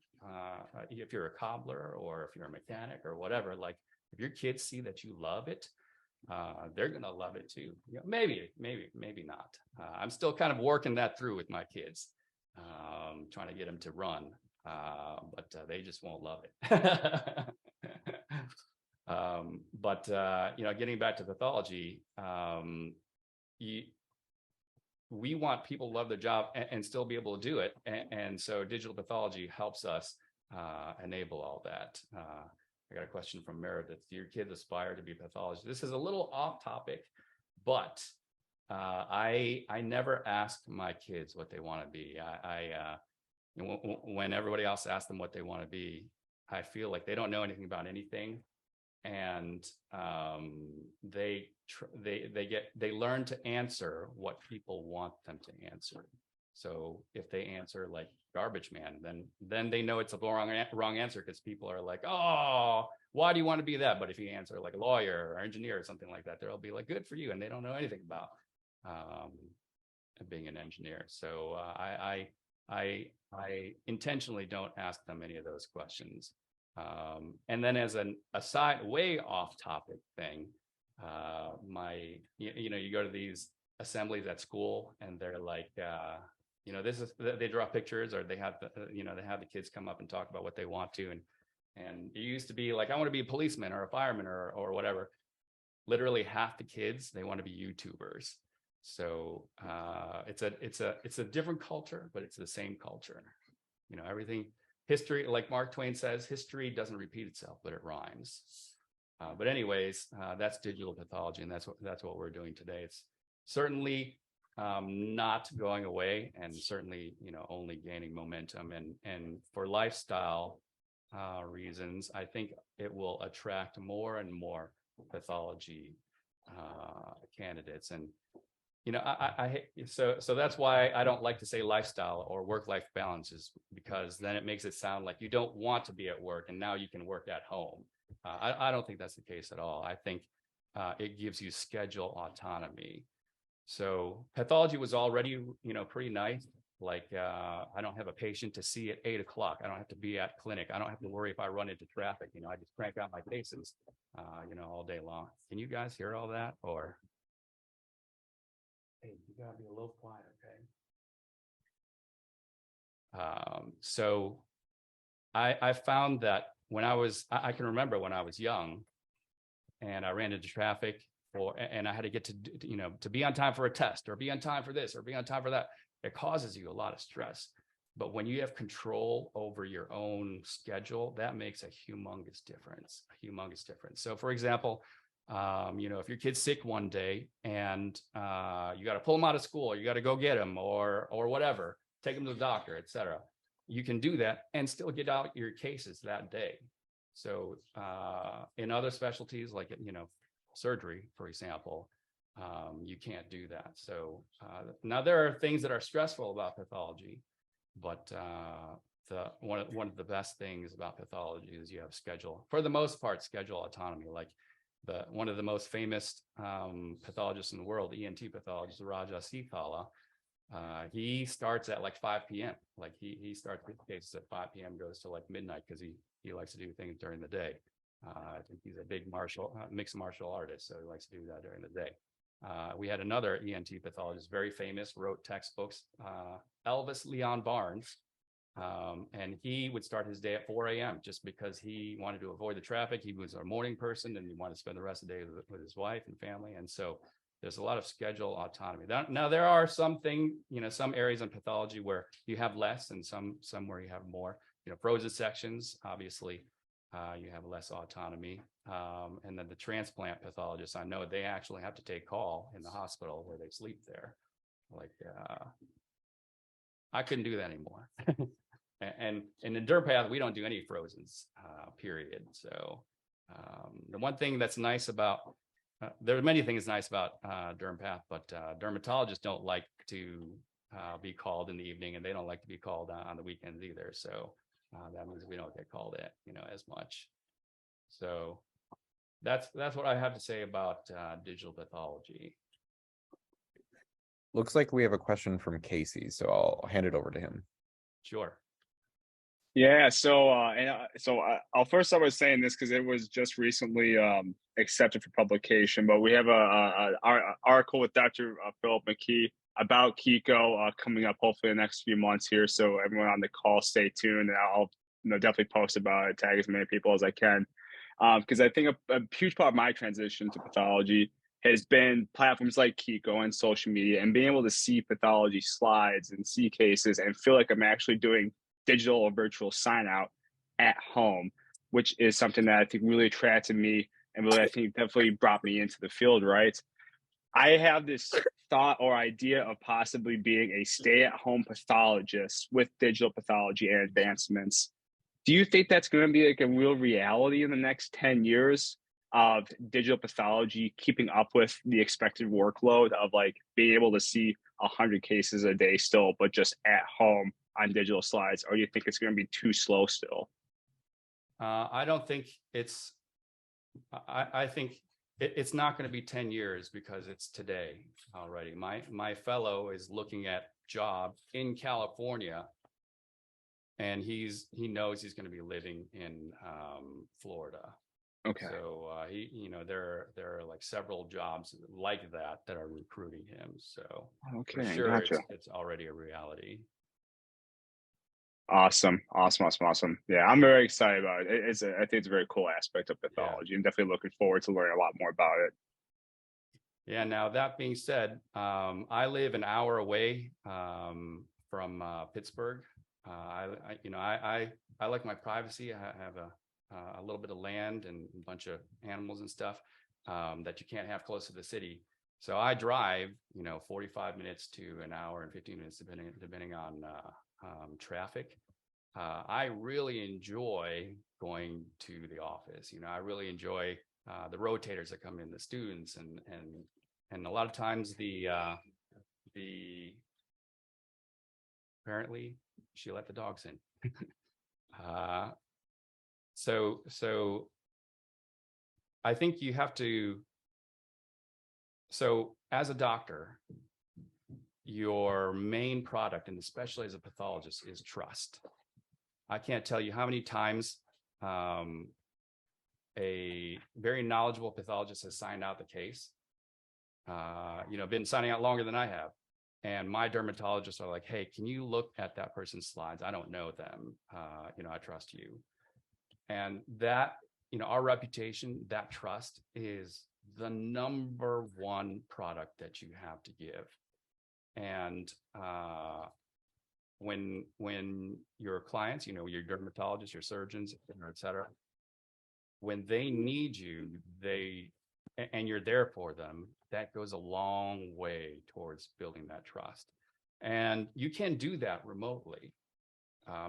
if you're a cobbler, or if you're a mechanic or whatever. Like, if your kids see that you love it, they're gonna love it too. You know, maybe not. I'm still kind of working that through with my kids, trying to get them to run, but they just won't love it. You know, getting back to pathology, we want people to love their job and still be able to do it. And so digital pathology helps us enable all that. I got a question from Meredith. Do your kids aspire to be pathologists? This is a little off topic, but I never ask my kids what they want to be. When everybody else asks them what they want to be, I feel like they don't know anything about anything. And they learn to answer what people want them to answer. So if they answer like garbage man, then they know it's a wrong answer, because people are like, oh, why do you want to be that? But if you answer like a lawyer or engineer or something like that, they'll be like, good for you, and they don't know anything about being an engineer. So I intentionally don't ask them any of those questions. And then as an aside, way off topic thing, you go to these assemblies at school and they're like, they draw pictures, or they have the kids come up and talk about what they want to. And it used to be like, I want to be a policeman or a fireman or whatever. Literally half the kids, they want to be YouTubers. So it's a different culture, but it's the same culture. You know, everything. History, like Mark Twain says, history doesn't repeat itself, but it rhymes. But anyways, that's digital pathology, and that's what we're doing today. It's certainly not going away, and certainly only gaining momentum. And for lifestyle reasons, I think it will attract more and more pathology candidates. And so that's why I don't like to say lifestyle or work-life balance, is because then it makes it sound like you don't want to be at work and now you can work at home. I don't think that's the case at all. I think it gives you schedule autonomy. So pathology was already, pretty nice. Like I don't have a patient to see at 8 o'clock. I don't have to be at clinic. I don't have to worry if I run into traffic. I just crank out my cases, all day long. Can you guys hear all that? Or hey, you gotta be a little quiet, okay? So I found that when I can remember when I was young and I ran into traffic and I had to get to be on time for a test, or be on time for this, or be on time for that. It causes you a lot of stress. But when you have control over your own schedule, that makes a humongous difference, So for example, if your kid's sick one day and you got to pull them out of school, or you got to go get them, or whatever, take them to the doctor, etc. You can do that and still get out your cases that day. So in other specialties, like surgery, for example, you can't do that. So now there are things that are stressful about pathology, but one of the best things about pathology is you have schedule, for the most part, schedule autonomy. Like one of the most famous pathologists in the world, ENT pathologist, Raja Seethala, he starts at like 5 p.m. Like he starts his cases at 5 p.m., goes to like midnight, because he likes to do things during the day. I think he's a big mixed martial artist, so he likes to do that during the day. We had another ENT pathologist, very famous, wrote textbooks, Elvis Leon Barnes. And he would start his day at 4 a.m. just because he wanted to avoid the traffic. He was a morning person, and he wanted to spend the rest of the day with his wife and family. And so there's a lot of schedule autonomy. Now there are some areas in pathology where you have less, and some where you have more. Frozen sections, obviously, you have less autonomy. And then the transplant pathologists, I know they actually have to take call in the hospital where they sleep there. Like, I couldn't do that anymore. And in dermpath, we don't do any frozens, period. So the one thing that's nice about, there are many things nice about dermpath, but dermatologists don't like to be called in the evening, and they don't like to be called on the weekends either. So that means we don't get called at, as much. So that's what I have to say about digital pathology. Looks like we have a question from Casey, so I'll hand it over to him. Sure. Yeah, so I'll first start with saying this because it was just recently accepted for publication. But we have a article with Dr. Philip McKee about Kiko coming up hopefully in the next few months here. So everyone on the call, stay tuned, and I'll definitely post about it, tag as many people as I can, because I think a huge part of my transition to pathology has been platforms like Kiko and social media, and being able to see pathology slides and see cases and feel like I'm actually doing digital or virtual sign out at home, which is something that I think really attracted me and really, I think, definitely brought me into the field, right? I have this thought or idea of possibly being a stay-at-home pathologist with digital pathology and advancements. Do you think that's going to be like a real reality in the next 10 years of digital pathology keeping up with the expected workload of like being able to see 100 cases a day still, but just at home on digital slides? Or do you think it's going to be too slow still? I don't think it's, I think it's not going to be 10 years because it's today already. My fellow is looking at job in California, and he knows he's going to be living in Florida. Okay. So there are like several jobs like that are recruiting him. So okay, for sure, gotcha. it's already a reality. Awesome. Yeah, I'm very excited about it. I think it's a very cool aspect of pathology. I'm definitely looking forward to learning a lot more about it. Yeah. Now that being said, I live an hour away from Pittsburgh. I like my privacy. I have a little bit of land and a bunch of animals and stuff that you can't have close to the city. So I drive, 45 minutes to an hour and 15 minutes, depending on traffic. I really enjoy going to the office. I really enjoy the rotators that come in, the students, and a lot of times the apparently she let the dogs in. So I think you have to. So as a doctor, your main product, and especially as a pathologist, is trust. I can't tell you how many times a very knowledgeable pathologist has signed out the case. Been signing out longer than I have. And my dermatologists are like, hey, can you look at that person's slides? I don't know them. I trust you. And that, our reputation, that trust is the number one product that you have to give. And when your clients, your dermatologists, your surgeons, et cetera, when they need you, and you're there for them, that goes a long way towards building that trust. And you can do that remotely,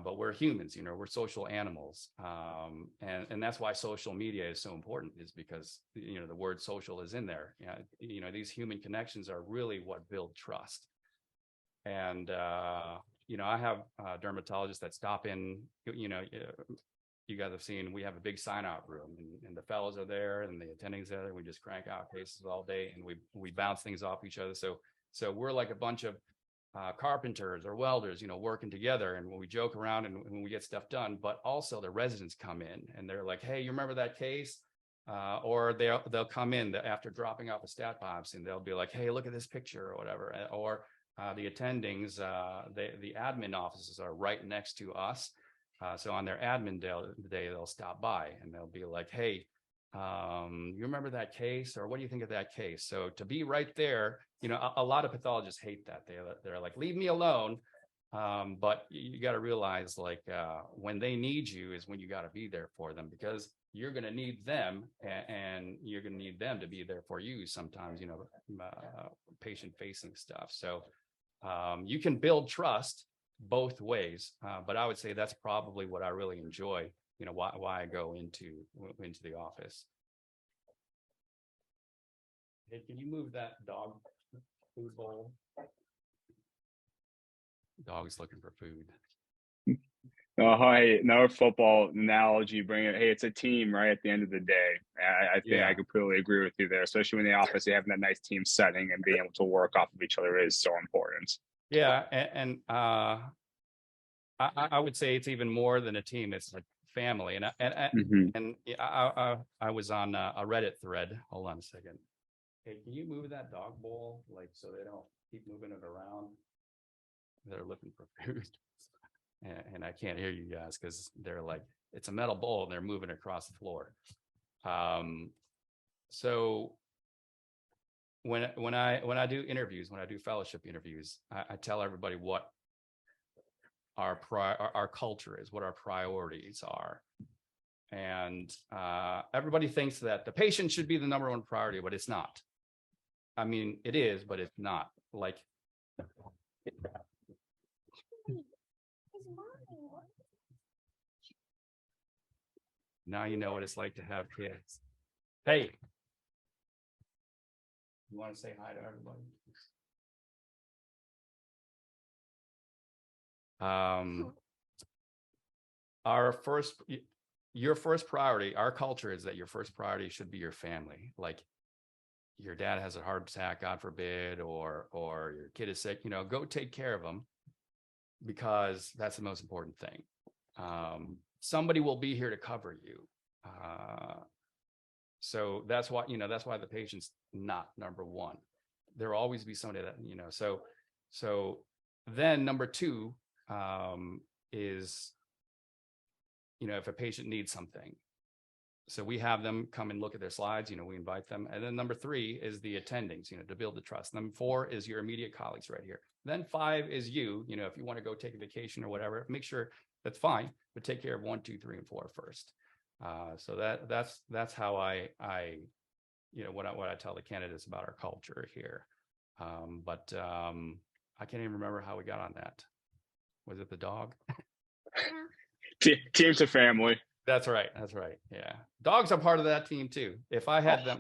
but we're humans, we're social animals. And that's why social media is so important, is because, the word social is in there. These human connections are really what build trust. And, I have dermatologists that stop in, you guys have seen, we have a big sign out room, and the fellows are there and the attendings are there. We just crank out cases all day, and we bounce things off each other. So we're like a bunch of carpenters or welders, working together, and when we joke around and when we get stuff done. But also the residents come in and they're like, hey, you remember that case? Or they'll come in after dropping off a stat biopsy, and they'll be like, hey, look at this picture or whatever. Or the attendings, the admin offices are right next to us. So on their admin day, they'll stop by and they'll be like, hey, you remember that case? Or what do you think of that case? So to be right there, a lot of pathologists hate that. They're like, leave me alone. But you got to realize, like, when they need you is when you got to be there for them, because you're going to need them, and you're going to need them to be there for you sometimes, patient facing stuff. So you can build trust both ways, but I would say that's probably what I really enjoy, why I go into the office. Hey, can you move that dog food bowl? Dog's looking for food. Oh, hey, another football analogy. Bring it. Hey, it's a team, right? At the end of the day, I think I Yeah. completely agree with you there. Especially when the office, having that nice team setting and being able to work off of each other is so important. Yeah, and I would say it's even more than a team. It's like family. Mhm. And I was on a Reddit thread. Hold on a second. Hey, can you move that dog bowl like so they don't keep moving it around? They're looking for food, and I can't hear you guys because they're like it's a metal bowl and they're moving across the floor. So when I do interviews, when I do fellowship interviews, I tell everybody what our culture is, what our priorities are. And everybody thinks that the patient should be the number one priority, but it's not. I mean, it is, but it's not. Like, now you know what it's like to have kids. Hey, you want to say hi to everybody? Your first priority, our culture is that your first priority should be your family. Like your dad has a heart attack, God forbid, or your kid is sick, go take care of them because that's the most important thing. Somebody will be here to cover you. So that's why, that's why the patient's not number one. There will always be somebody that, so then number two is, if a patient needs something. So we have them come and look at their slides, we invite them. And then number three is the attendings, to build the trust. Number four is your immediate colleagues right here. Then five is you, if you want to go take a vacation or whatever, make sure that's fine, but take care of 1, 2, 3, and 4 first. So that's how I what I tell the candidates about our culture here. But I can't even remember how we got on that. Was it the dog? Team's a family. That's right. Yeah, dogs are part of that team too. If I had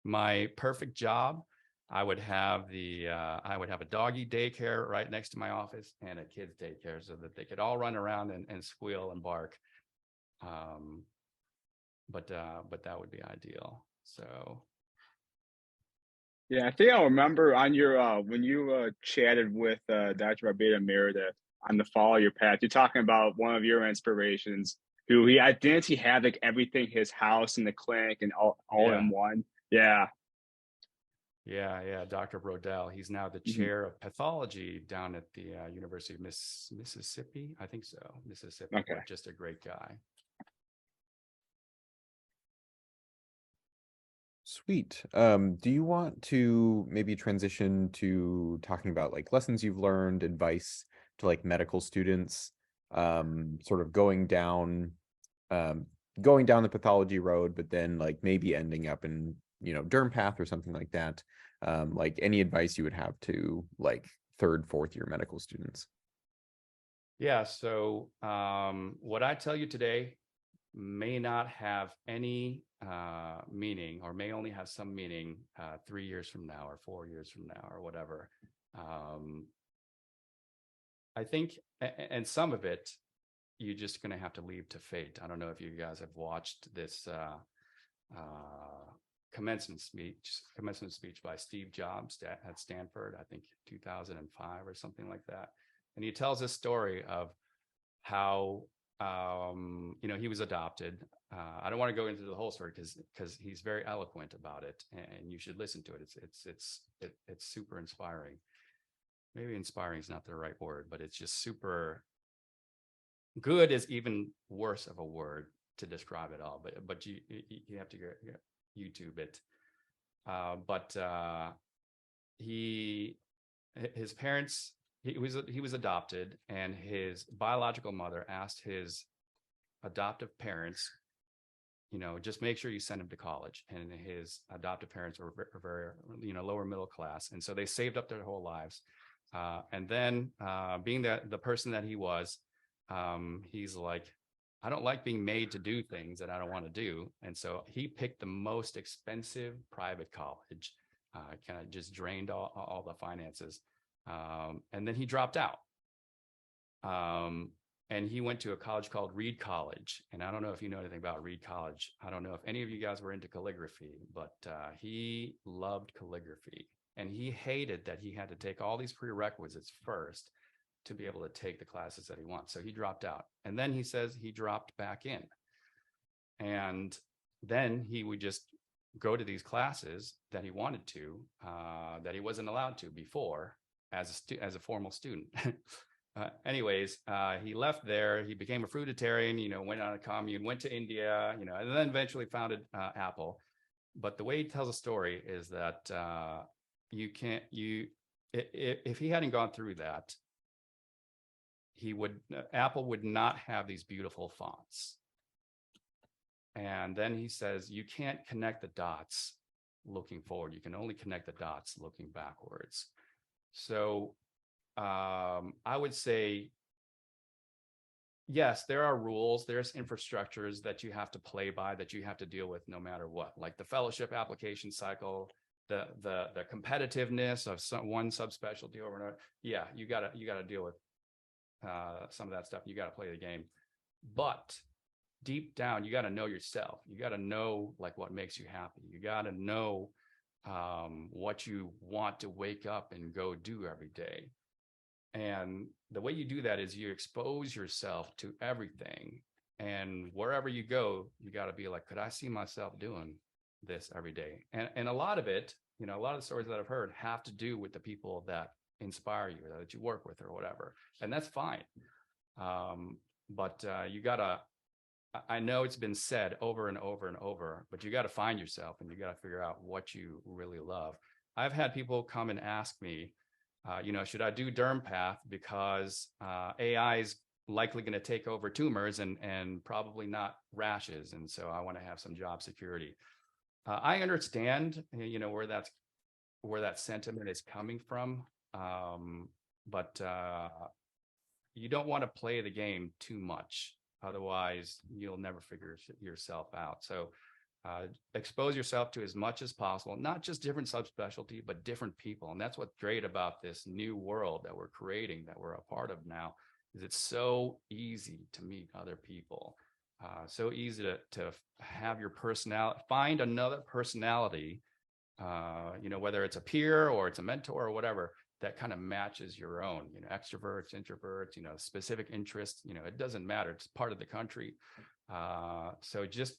my perfect job, I would have a doggy daycare right next to my office and a kids daycare so that they could all run around and squeal and bark. But that would be ideal. So. Yeah, I think I remember on your when you chatted with Dr. Abid and Meredith on the Follow Your Path, you're talking about one of your inspirations. Who didn't he have like everything, his house and the clinic and all in one? Yeah. Yeah, Dr. Brodell. He's now the chair of pathology down at the University of Mississippi. I think so, Mississippi. Okay. Just a great guy. Sweet. Do you want to maybe transition to talking about like lessons you've learned, advice to like medical students, sort of going down the pathology road, but then like maybe ending up in, derm path or something like that. Like any advice you would have to like 3rd, 4th year medical students? Yeah. So what I tell you today may not have any meaning, or may only have some meaning 3 years from now or 4 years from now or whatever. I think, and some of it, you're just going to have to leave to fate. I don't know if you guys have watched this commencement speech by Steve Jobs at Stanford, I think 2005 or something like that. And he tells this story of how he was adopted. I don't want to go into the whole story because he's very eloquent about it, and you should listen to it. It's super inspiring. Maybe inspiring is not the right word, but it's just super good is even worse of a word to describe it all. But you have to YouTube it. But his parents. He was adopted, and his biological mother asked his adoptive parents, just make sure you send him to college. And his adoptive parents were very, lower middle class, and so they saved up their whole lives. And then, being the person that he was, he's like, I don't like being made to do things that I don't want to do, and so he picked the most expensive private college. Kind of just drained all the finances. And then he dropped out. and he went to a college called Reed College. And I don't know if you know anything about Reed College. I don't know if any of you guys were into calligraphy, but he loved calligraphy. And he hated that he had to take all these prerequisites first to be able to take the classes that he wants. So he dropped out. And then he says he dropped back in. And then he would just go to these classes that he wanted to, that he wasn't allowed to before as a formal student. Anyways, he left there. He became a fruitarian, went on a commune, went to India, and then eventually founded Apple. But the way he tells a story is that if he hadn't gone through that, Apple would not have these beautiful fonts. And then he says, you can't connect the dots looking forward. You can only connect the dots looking backwards. So I would say, yes, there are rules, there's infrastructures that you have to play by, that you have to deal with no matter what, like the fellowship application cycle, the competitiveness of one subspecialty over another. Yeah, you gotta deal with some of that stuff. You gotta play the game. But deep down, you gotta know yourself. You gotta know like what makes you happy. You gotta know what you want to wake up and go do every day. And the way you do that is you expose yourself to everything. And wherever you go, you got to be like, could I see myself doing this every day? And a lot of it, a lot of the stories that I've heard have to do with the people that inspire you, that you work with or whatever. And that's fine. But you got to, I know it's been said over and over and over, but you got to find yourself and you got to figure out what you really love. I've had people come and ask me, should I do derm path because AI is likely going to take over tumors and probably not rashes, and so I want to have some job security. I understand, where that sentiment is coming from, but you don't want to play the game too much, otherwise you'll never figure yourself out. So expose yourself to as much as possible, not just different subspecialty, but different people. And that's what's great about this new world that we're creating, that we're a part of now, is it's so easy to meet other people, so easy to have your personality, find another personality, whether it's a peer or it's a mentor or whatever, that kind of matches your own, extroverts, introverts, specific interests, it doesn't matter. It's part of the country. So just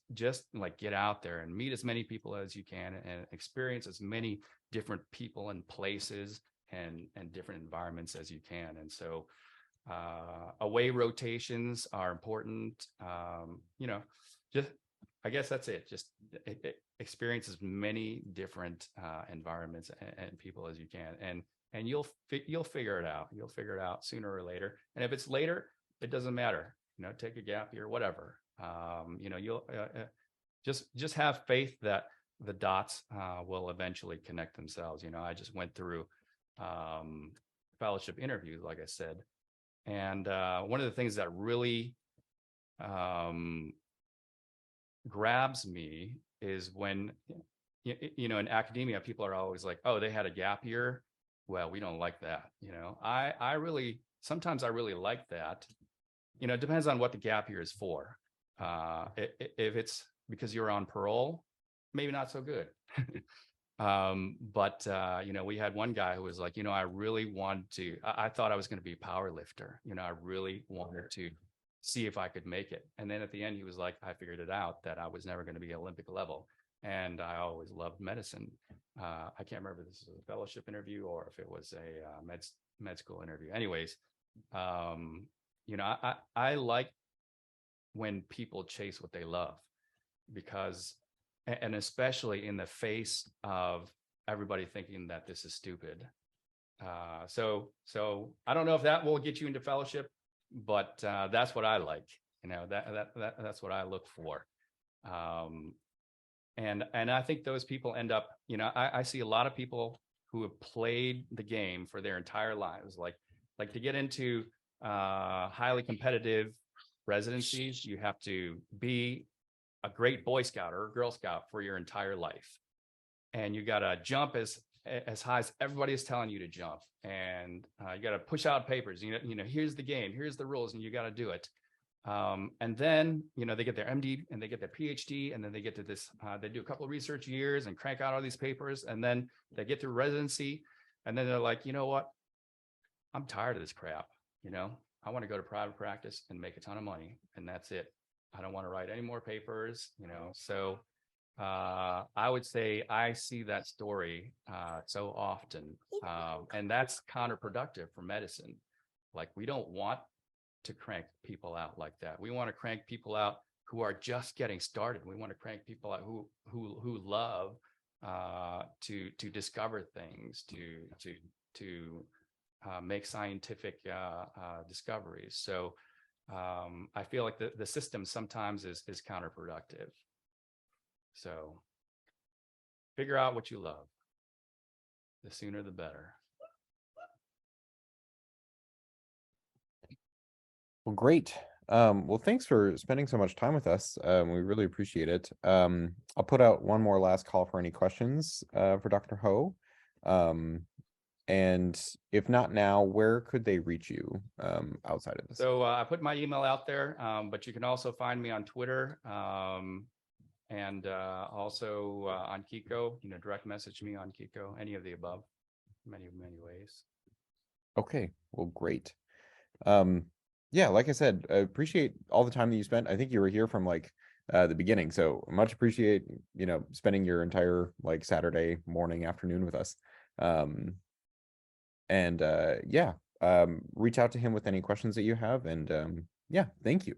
like get out there and meet as many people as you can and experience as many different people and places and different environments as you can. And so away rotations are important. I guess that's it. Just experience as many different environments and people as you can. And you'll figure it out. You'll figure it out sooner or later. And if it's later, it doesn't matter. Take a gap year, whatever. You'll just have faith that the dots will eventually connect themselves. I just went through fellowship interviews, like I said, and one of the things that really grabs me is when in academia, people are always like, oh, they had a gap year. Well, we don't like that. Sometimes I really like that. It depends on what the gap year is for. If it's because you're on parole, maybe not so good. But we had one guy who was like, I really wanted to, I thought I was going to be a power lifter. I really wanted to see if I could make it. And then at the end, he was like, I figured it out that I was never going to be Olympic level. And I always loved medicine. I can't remember if this was a fellowship interview or if it was a med school interview. Anyways, I like when people chase what they love, because, and especially in the face of everybody thinking that this is stupid. So I don't know if that will get you into fellowship, but that's what I like. That's what I look for. And I think those people end up, I see a lot of people who have played the game for their entire lives, like to get into highly competitive residencies, you have to be a great Boy Scout or a Girl Scout for your entire life. And you got to jump as as high as everybody is telling you to jump, and you got to push out papers. Here's the game, here's the rules, and you got to do it. And then, they get their MD and they get their PhD, and then they get to this, they do a couple of research years and crank out all these papers, and then they get through residency, and then they're like, you know what? I'm tired of this crap. I want to go to private practice and make a ton of money, and that's it. I don't want to write any more papers, So I would say I see that story so often, and that's counterproductive for medicine. Like, we don't want to crank people out like that. We want to crank people out who are just getting started. We want to crank people out who love to discover things, to make scientific discoveries. So I feel like the system sometimes is counterproductive. So figure out what you love. The sooner the better. Well, great. Well, thanks for spending so much time with us. We really appreciate it. I'll put out one more last call for any questions for Dr. Ho. And if not now, where could they reach you outside of this? So I put my email out there, but you can also find me on Twitter, and also on Kiko. Direct message me on Kiko. Any of the above, many ways. Okay, well, great. Yeah, like I said, I appreciate all the time that you spent. I think you were here from like the beginning, so much appreciate spending your entire like Saturday morning, afternoon with us. Reach out to him with any questions that you have, and yeah, thank you.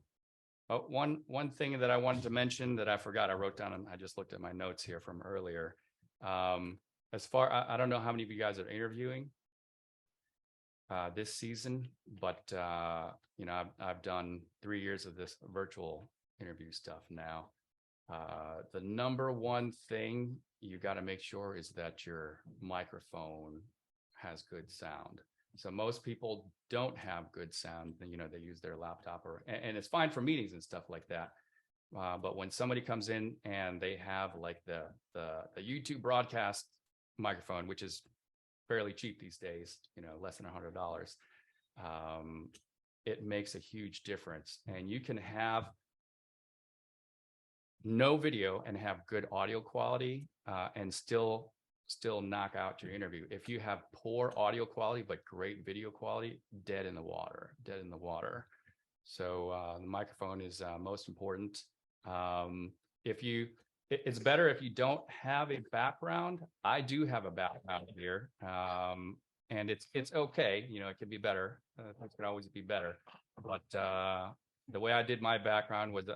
Oh, one thing that I wanted to mention that I forgot, I wrote down, and I just looked at my notes here from earlier. As far, I don't know how many of you guys are interviewing this season, but I've done 3 years of this virtual interview stuff now. The number one thing you got to make sure is that your microphone has good sound. So most people don't have good sound. They use their laptop, and it's fine for meetings and stuff like that. But when somebody comes in and they have like the YouTube broadcast microphone, which is fairly cheap these days, less than $100, it makes a huge difference. And you can have no video and have good audio quality, and still knock out your interview. If you have poor audio quality but great video quality, dead in the water. So the microphone is most important. It's better if you don't have a background. I do have a background here, and it's okay. it could be better. Things could always be better. But the way I did my background was,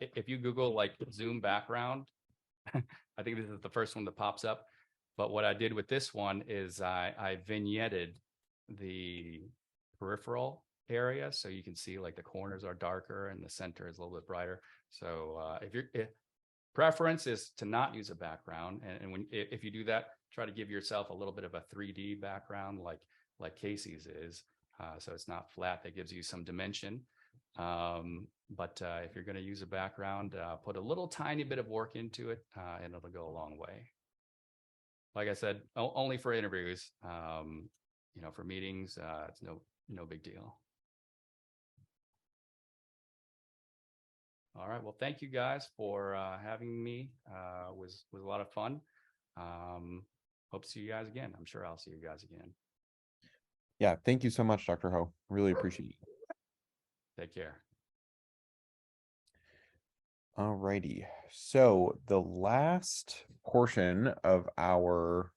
if you Google like Zoom background, I think this is the first one that pops up. But what I did with this one is I vignetted the peripheral area, so you can see like the corners are darker and the center is a little bit brighter. So if preference is to not use a background, and if you do that, try to give yourself a little bit of a 3D background like Casey's is, so it's not flat. That gives you some dimension. But if you're going to use a background, put a little tiny bit of work into it, and it'll go a long way. Like I said, only for interviews. For meetings, it's no big deal. All right. Well, thank you guys for having me. Was a lot of fun. Hope to see you guys again. I'm sure I'll see you guys again. Yeah, thank you so much, Dr. Ho. Really appreciate it. Take care. All righty. So the last portion of our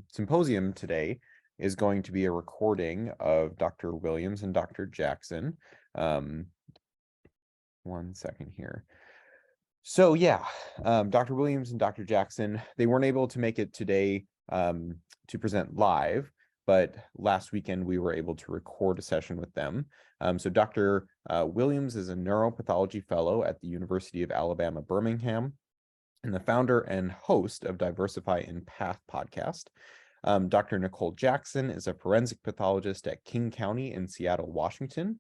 symposium today is going to be a recording of Dr. Williams and Dr. Jackson. One second here. So yeah, Dr. Williams and Dr. Jackson, they weren't able to make it today to present live, but last weekend we were able to record a session with them. So Dr. Williams is a neuropathology fellow at the University of Alabama, Birmingham, and the founder and host of Diversify in Path podcast. Dr. Nicole Jackson is a forensic pathologist at King County in Seattle, Washington.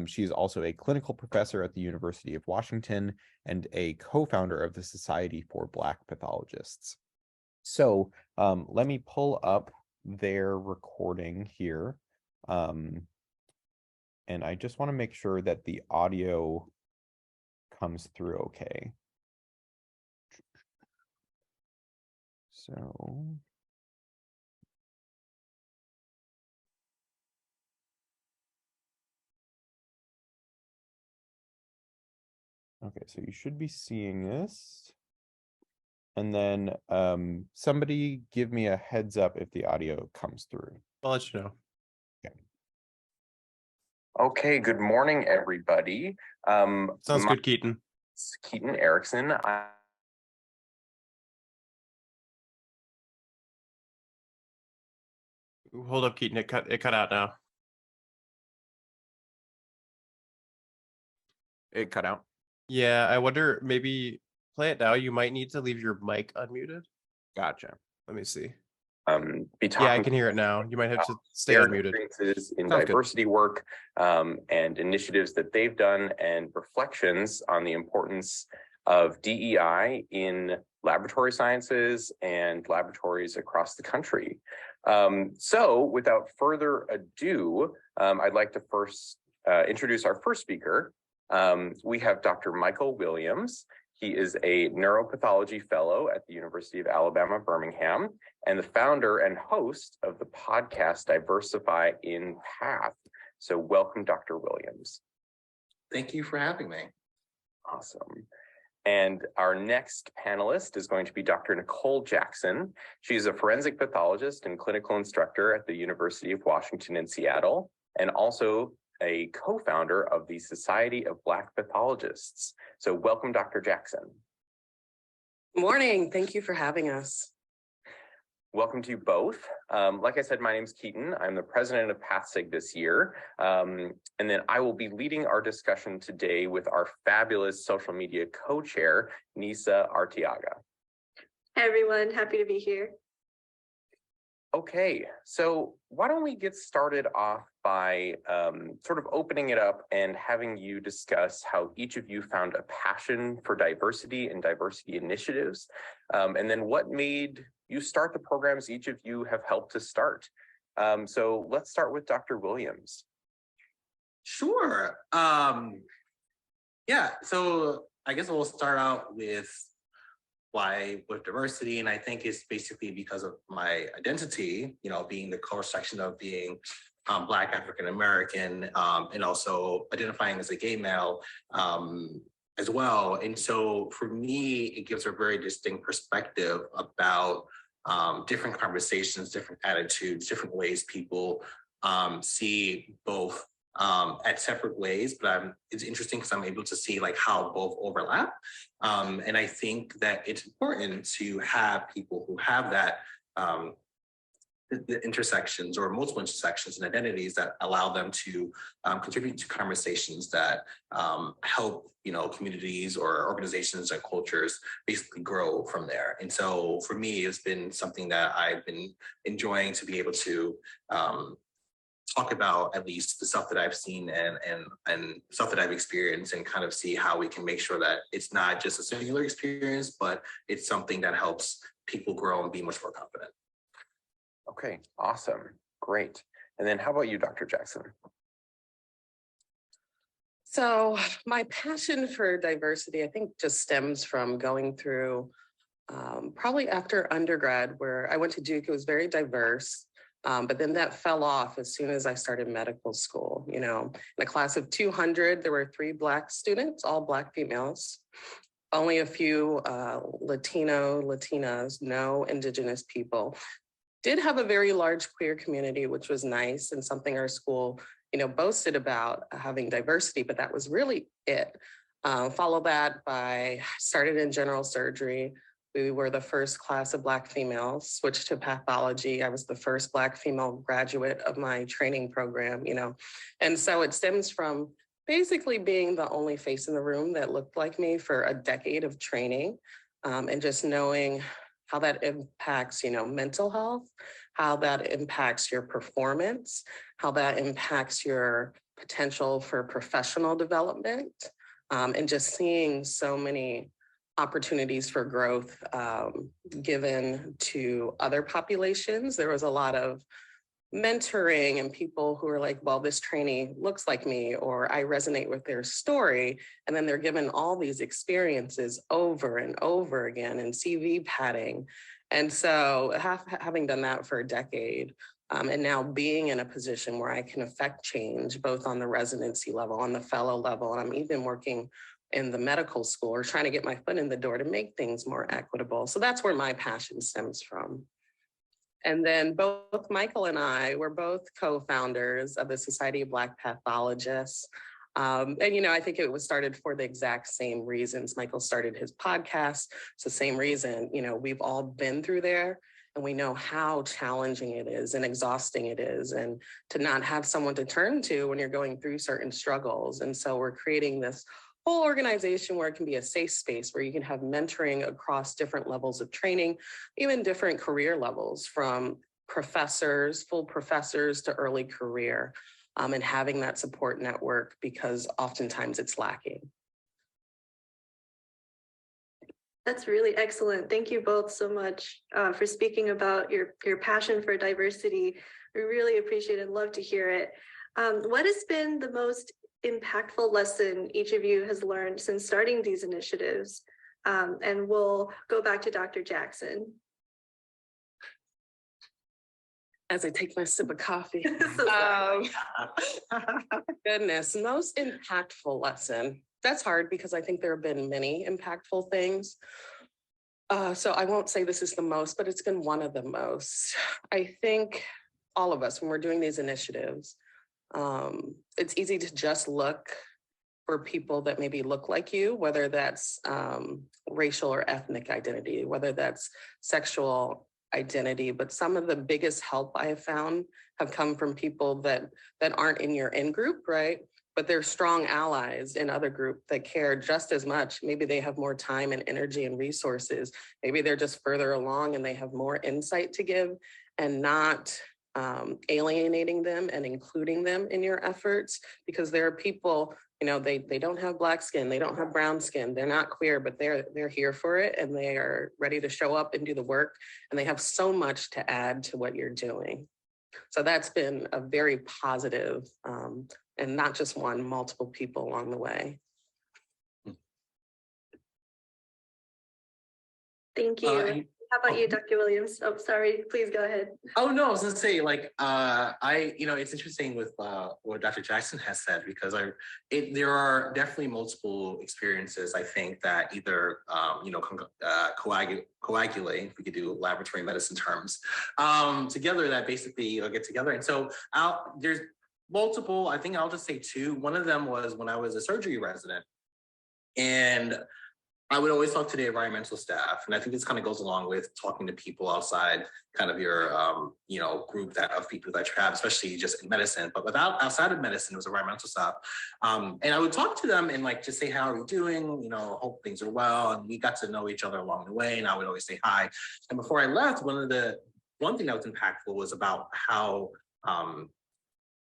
She is also a clinical professor at the University of Washington and a co-founder of the Society for Black Pathologists. So let me pull up their recording here. And I just want to make sure that the audio comes through okay. So okay, so you should be seeing this. And then somebody give me a heads up if the audio comes through. I'll let you know. Okay, good morning, everybody. Sounds good, Keaton. Keaton Erickson. Hold up, Keaton. It cut out now. It cut out. Yeah, I wonder, maybe play it now. You might need to leave your mic unmuted. Gotcha. Let me see. Be talking Yeah, I can hear it now. You might have to stay their unmuted. experiences in Sounds good. diversity work and initiatives that they've done and reflections on the importance of DEI in laboratory sciences and laboratories across the country. So without further ado, I'd like to first introduce our first speaker. We have Dr. Michael Williams. He is a neuropathology fellow at the University of Alabama, Birmingham, and the founder and host of the podcast Diversify in Path. So welcome, Dr. Williams. Thank you for having me. Awesome. And our next panelist is going to be Dr. Nicole Jackson. She's a forensic pathologist and clinical instructor at the University of Washington in Seattle, and also a co-founder of the Society of Black Pathologists. So welcome, Dr. Jackson. Morning. Thank you for having us. Welcome to you both. Like I said, my name is Keaton. I'm the president of PathSig this year. And then I will be leading our discussion today with our fabulous social media co-chair, Nisa Arteaga. Hi, everyone. Happy to be here. Okay, so why don't we get started off by sort of opening it up and having you discuss how each of you found a passion for diversity and diversity initiatives, and then what made you start the programs each of you have helped to start. So let's start with Dr. Williams. Sure. Yeah, so I guess we'll start out with why with diversity, and I think it's basically because of my identity, you know, being the cross-section of being Black African American, and also identifying as a gay male as well. And so for me, it gives a very distinct perspective about different conversations, different attitudes, different ways people see both at separate ways, but it's interesting because I'm able to see like how both overlap. And I think that it's important to have people who have that the intersections or multiple intersections and identities that allow them to contribute to conversations that help, you know, communities or organizations and cultures basically grow from there. And so for me, it's been something that I've been enjoying to be able to talk about at least the stuff that I've seen and stuff that I've experienced, and kind of see how we can make sure that it's not just a singular experience, but it's something that helps people grow and be much more confident. Okay, awesome, great. And then how about you, Dr. Jackson? So my passion for diversity, I think, just stems from going through probably after undergrad, where I went to Duke. It was very diverse. But then that fell off as soon as I started medical school. You know, in a class of 200, there were 3 Black students, all Black females, only a few Latinas, no Indigenous people. Did have a very large queer community, which was nice and something our school, you know, boasted about having diversity, but that was really it. Follow that by started in general surgery. We were the first class of Black females, switched to pathology. I was the first Black female graduate of my training program, you know. And so it stems from basically being the only face in the room that looked like me for a decade of training, and just knowing how that impacts, you know, mental health, how that impacts your performance, how that impacts your potential for professional development, and just seeing so many opportunities for growth given to other populations. There was a lot of mentoring and people who are like, well, this trainee looks like me, or I resonate with their story. And then they're given all these experiences over and over again and CV padding. And so having done that for a decade, and now being in a position where I can affect change, both on the residency level, on the fellow level, and I'm even working in the medical school or trying to get my foot in the door to make things more equitable. So that's where my passion stems from. And then both Michael and I were both co-founders of the Society of Black Pathologists. And, you know, I think it was started for the exact same reasons. Michael started his podcast. It's the same reason, you know, we've all been through there and we know how challenging it is and exhausting it is, and to not have someone to turn to when you're going through certain struggles. And so we're creating this whole organization where it can be a safe space where you can have mentoring across different levels of training, even different career levels, from professors, full professors, to early career, and having that support network, because oftentimes it's lacking. That's really excellent. Thank you both so much for speaking about your passion for diversity. We really appreciate it and love to hear it. What has been the most impactful lesson each of you has learned since starting these initiatives? And we'll go back to Dr. Jackson. As I take my sip of coffee. Goodness, most impactful lesson. That's hard because I think there have been many impactful things. So I won't say this is the most, but it's been one of the most. I think all of us, when we're doing these initiatives, it's easy to just look for people that maybe look like you, whether that's racial or ethnic identity, whether that's sexual identity. But some of the biggest help I have found have come from people that aren't in your in-group, right? But they're strong allies in other groups that care just as much. Maybe they have more time and energy and resources. Maybe they're just further along and they have more insight to give, and not alienating them and including them in your efforts. Because there are people, you know, they don't have Black skin, they don't have brown skin, they're not queer, but they're here for it, and they are ready to show up and do the work, and they have so much to add to what you're doing. So that's been a very positive, and not just one, multiple people along the way. Thank you. How about you, Dr. Williams? Oh, sorry, please go ahead. Oh, no, I was gonna say, like, it's interesting with what Dr. Jackson has said, because there are definitely multiple experiences, I think, that either, coagulate, if we could do laboratory medicine terms, together, that basically get together. And so there's multiple, I think I'll just say two. One of them was when I was a surgery resident, and I would always talk to the environmental staff. And I think this kind of goes along with talking to people outside kind of your, group of people that you have, especially just in medicine. But outside of medicine, it was environmental staff. And I would talk to them and like just say, how are you doing? You know, hope things are well. And we got to know each other along the way. And I would always say hi. And before I left, one thing that was impactful was about how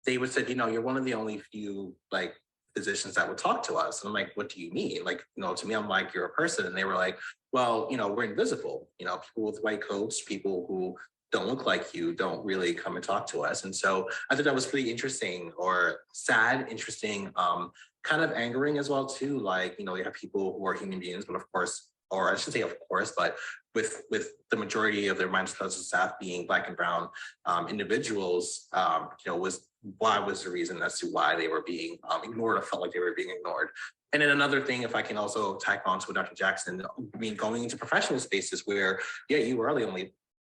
they would say, you're one of the only few like physicians that would talk to us. And I'm like, what do you mean? Like, to me, I'm like, you're a person. And they were like, well, we're invisible. People with white coats, people who don't look like you don't really come and talk to us. And so I thought that was pretty interesting, or sad, interesting, kind of angering as well too. Like, you have people who are human beings, but of course, or I shouldn't say of course, but with the majority of their environmental staff being Black and brown individuals, was the reason as to why they were being ignored, or felt like they were being ignored. And then another thing, if I can also tack on to Dr. Jackson, going into professional spaces where, you are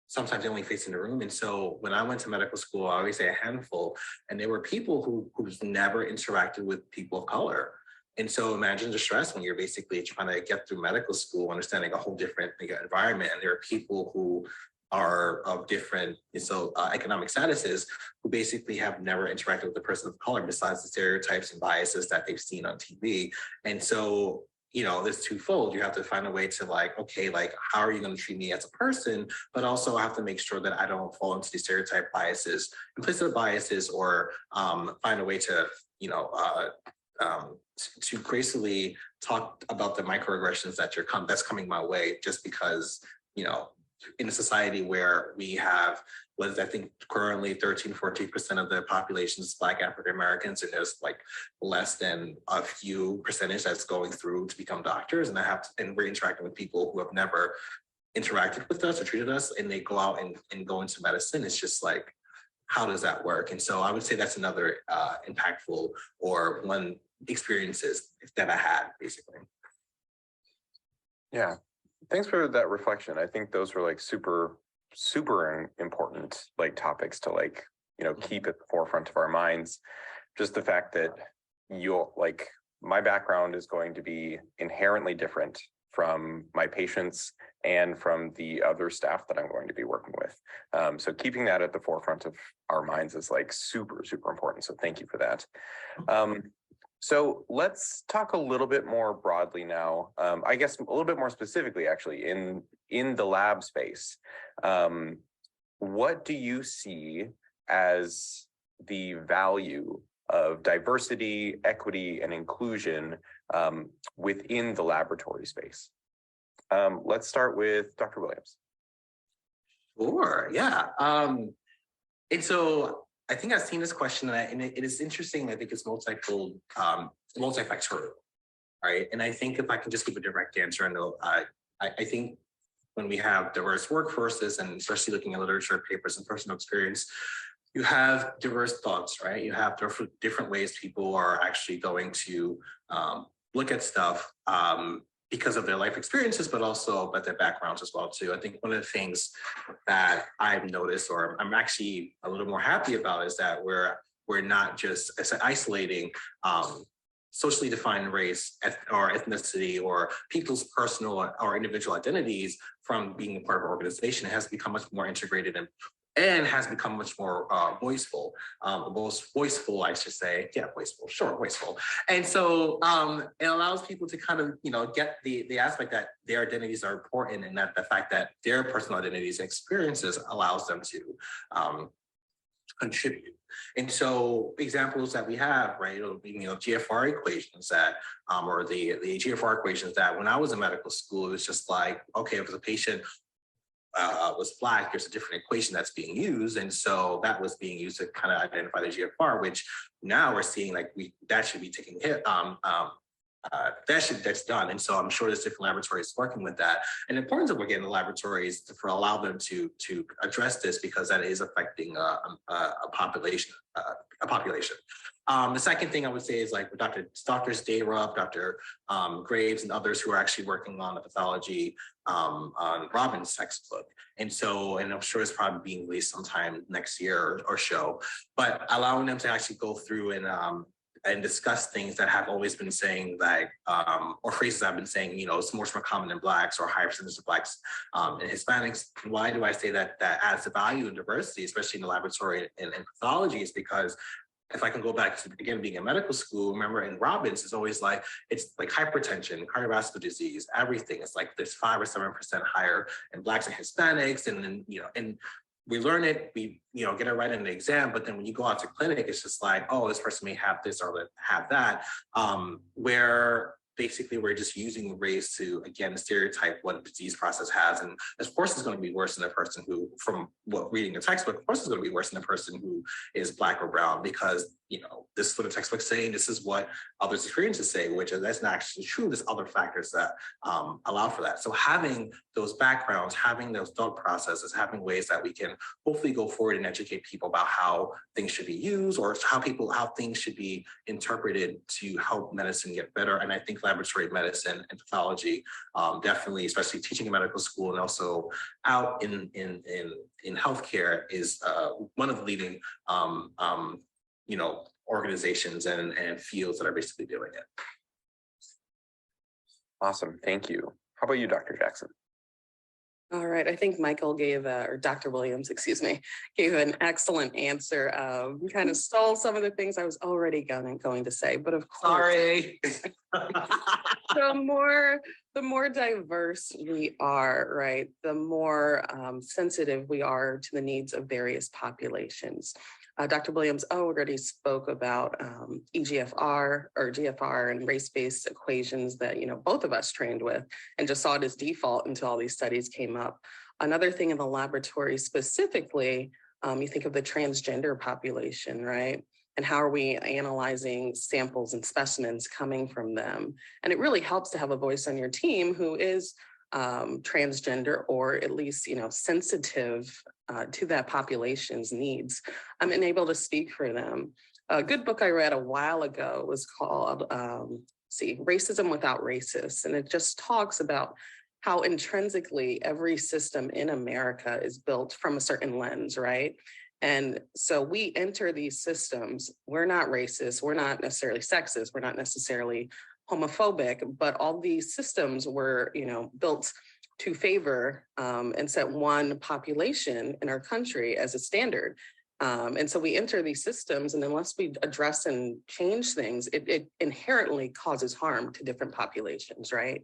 sometimes the only face in the room. And so when I went to medical school, I always say a handful, and there were people who's never interacted with people of color. And so imagine the stress when you're basically trying to get through medical school, understanding a whole different environment. And there are people who are of different economic statuses who basically have never interacted with a person of color, besides the stereotypes and biases that they've seen on TV. And so, it's twofold. You have to find a way to how are you going to treat me as a person? But also I have to make sure that I don't fall into these stereotype biases, implicit biases, or find a way to, to gracefully talk about the microaggressions that's coming my way, just because, you know, in a society where we have what is, I think, currently 13-14% of the population is Black African Americans, and there's like less than a few percentage that's going through to become doctors, and we're interacting with people who have never interacted with us or treated us, and they go out and go into medicine. It's just like, how does that work? And so I would say that's another impactful or one experiences that I had, basically. Yeah, thanks for that reflection. I think those were like super important like topics to like, you know, keep at the forefront of our minds. Just the fact that my background is going to be inherently different from my patients and from the other staff that I'm going to be working with. So keeping that at the forefront of our minds is like super important. So thank you for that. So let's talk a little bit more broadly now. I guess a little bit more specifically, actually, in the lab space. What do you see as the value of diversity, equity, and inclusion within the laboratory space? Let's start with Dr. Williams. Sure, yeah. And so I think I've seen this question, and it is interesting. I think it's multifactorial, right? And I think if I can just give a direct answer, I think when we have diverse workforces, and especially looking at literature, papers, and personal experience, you have diverse thoughts, right? You have different ways people are actually going to look at stuff because of their life experiences, but also about their backgrounds as well too. I think one of the things that I've noticed, or I'm actually a little more happy about, is that we're not just isolating socially defined race or ethnicity or people's personal or individual identities from being a part of our organization. It has become much more integrated and has become much more voiceful, most voiceful, I should say. Yeah, voiceful. And so it allows people to kind of, you know, get the aspect that their identities are important, and that the fact that their personal identities and experiences allows them to contribute. And so examples that we have, right, you know, GFR equations that, or the GFR equations that when I was in medical school, it was just like, okay, if a patient was Black, there's a different equation that's being used. And so that was being used to kind of identify the GFR, which now we're seeing like that should be taking hit. That's done. And so I'm sure there's different laboratories working with that. And the importance of working in the laboratories to allow them to address this, because that is affecting a population. The second thing I would say is like with Drs. Dayrup, Dr. Graves, and others who are actually working on the pathology on Robin's textbook. And I'm sure it's probably being released sometime next year or so, but allowing them to actually go through and discuss things that have always been saying, like, or phrases I've been saying, you know, it's much more common in Blacks or higher percentage of Blacks and Hispanics. Why do I say that adds the value and diversity, especially in the laboratory and pathology? Is because if I can go back to, again, being in medical school, remember in Robbins, it's always like, it's like hypertension, cardiovascular disease, everything. It's like there's 5 or 7% higher in Blacks and Hispanics. And then, you know, and we learn it, we, you know, get it right in the exam, but then when you go out to clinic, it's just like, oh, this person may have this or have that, where basically we're just using race to, again, stereotype what a disease process has. And of course, it's going to be worse than a person who, from what reading the textbook, of course, it's going to be worse than a person who is Black or brown, because, you know, this is what the textbook's saying, this is what others' experiences say, which is that's not actually true. There's other factors that allow for that. So having those backgrounds, having those thought processes, having ways that we can hopefully go forward and educate people about how things should be used, or how things should be interpreted to help medicine get better. And I think laboratory medicine and pathology, definitely, especially teaching in medical school and also out in healthcare, is one of the leading you know, organizations and fields that are basically doing it. Awesome, thank you. How about you, Dr. Jackson? All right, I think Michael gave, or Dr. Williams, excuse me, gave an excellent answer. Kind of stole some of the things I was already going to say, but of course. Sorry. The more diverse we are, right, the more sensitive we are to the needs of various populations. Dr. Williams already spoke about EGFR or GFR and race-based equations that, you know, both of us trained with and just saw it as default until all these studies came up. Another thing in the laboratory specifically, you think of the transgender population, right? And how are we analyzing samples and specimens coming from them? And it really helps to have a voice on your team who is transgender or at least, you know, sensitive to that population's needs and able to speak for them. A good book I read a while ago was called, Racism Without Racists. And it just talks about how intrinsically every system in America is built from a certain lens, right? And so we enter these systems, we're not racist, we're not necessarily sexist, we're not necessarily homophobic, but all these systems were, you know, built to favor and set one population in our country as a standard. And so we enter these systems, and unless we address and change things, it inherently causes harm to different populations, right?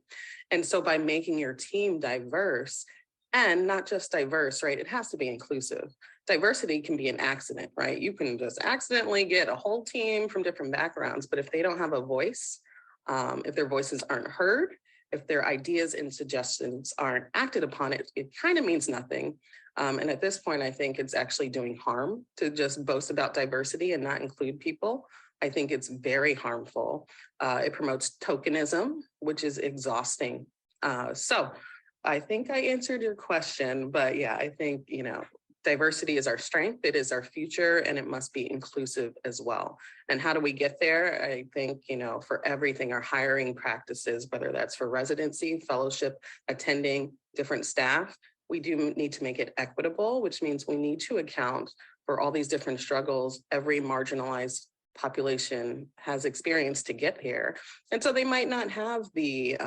And so by making your team diverse, and not just diverse, right? It has to be inclusive. Diversity can be an accident, right? You can just accidentally get a whole team from different backgrounds, but if they don't have a voice, if their voices aren't heard, if their ideas and suggestions aren't acted upon, it kind of means nothing. And at this point, I think it's actually doing harm to just boast about diversity and not include people. I think it's very harmful. It promotes tokenism, which is exhausting. So I think I answered your question, but yeah, I think, you know, diversity is our strength, it is our future, and it must be inclusive as well. And how do we get there? I think, you know, for everything, our hiring practices, whether that's for residency, fellowship, attending, different staff, we do need to make it equitable, which means we need to account for all these different struggles every marginalized population has experienced to get here. And so they might not have the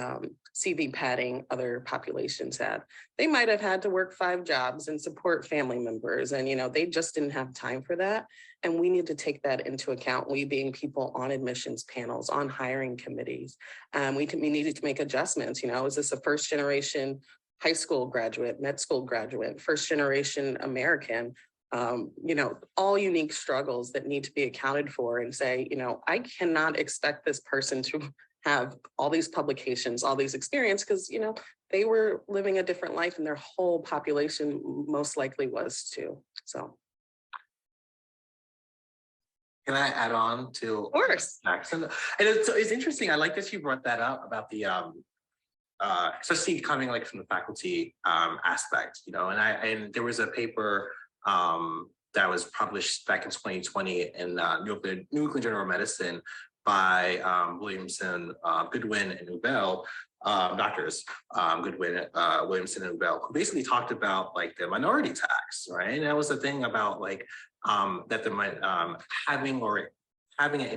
CV padding other populations had. They might have had to work 5 jobs and support family members. And, you know, they just didn't have time for that. And we need to take that into account, we being people on admissions panels, on hiring committees. We needed to make adjustments. You know, is this a first generation high school graduate, med school graduate, first generation American? You know, all unique struggles that need to be accounted for, and say, you know, I cannot expect this person to have all these publications, all these experience, because, you know, they were living a different life and their whole population most likely was too. So. Can I add on to? Of course. Jackson? And it's interesting. I like that you brought that up about the, especially coming like from the faculty aspect, you know, and there was a paper that was published back in 2020 in New England Journal of Medicine by Williamson, Goodwin, and Ubel, doctors Goodwin, Williamson, and Ubel, who basically talked about like the minority tax, right? And that was the thing about like that the having an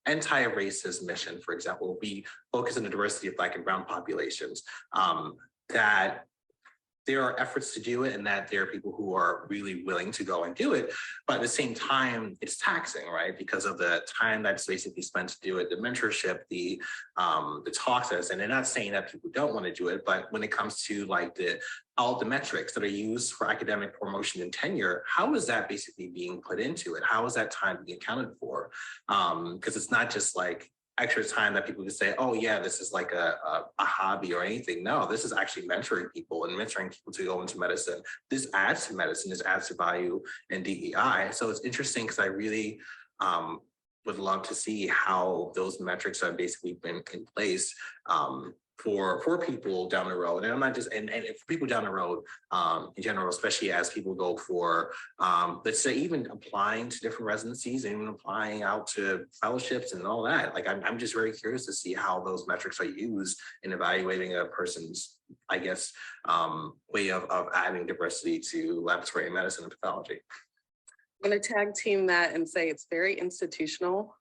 anti-racist mission, for example, will be focused on the diversity of Black and Brown populations, that there are efforts to do it and that there are people who are really willing to go and do it. But at the same time, it's taxing, right? Because of the time that's basically spent to do it, the mentorship, the talks, and they're not saying that people don't want to do it, but when it comes to like all the metrics that are used for academic promotion and tenure, how is that basically being put into it? How is that time being accounted for? Because it's not just like extra time that people can say, oh yeah, this is like a hobby or anything. No, this is actually mentoring people and mentoring people to go into medicine. This adds to medicine, this adds to value and DEI. So it's interesting because I really would love to see how those metrics have basically been in place for people down the road. And I'm not just, and for people down the road in general, especially as people go for, let's say, even applying to different residencies and even applying out to fellowships and all that. Like, I'm just very curious to see how those metrics are used in evaluating a person's, I guess, way of adding diversity to laboratory medicine and pathology. I'm going to tag team that and say it's very institutional.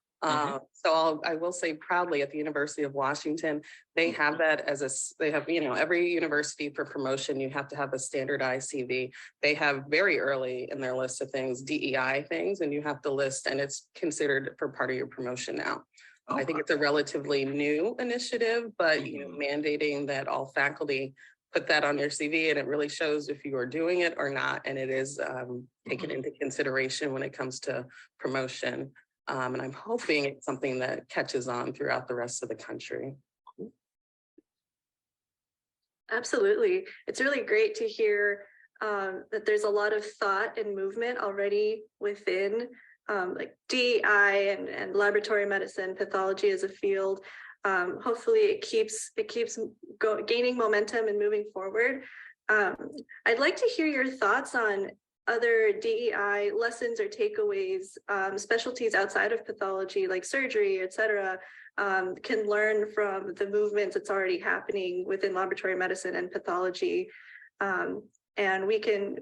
So I will say proudly at the University of Washington, they have that as they have, you know, every university for promotion, you have to have a standardized CV. They have very early in their list of things, DEI things, and you have to list, and it's considered for part of your promotion now. I think it's a relatively new initiative, but mandating that all faculty put that on your CV, and it really shows if you are doing it or not, and it is taken into consideration when it comes to promotion. And I'm hoping it's something that catches on throughout the rest of the country. Absolutely. It's really great to hear that there's a lot of thought and movement already within like DEI and laboratory medicine, pathology as a field. Hopefully it keeps gaining momentum and moving forward. I'd like to hear your thoughts on other DEI lessons or takeaways, specialties outside of pathology like surgery, et cetera, can learn from the movements that's already happening within laboratory medicine and pathology. And we can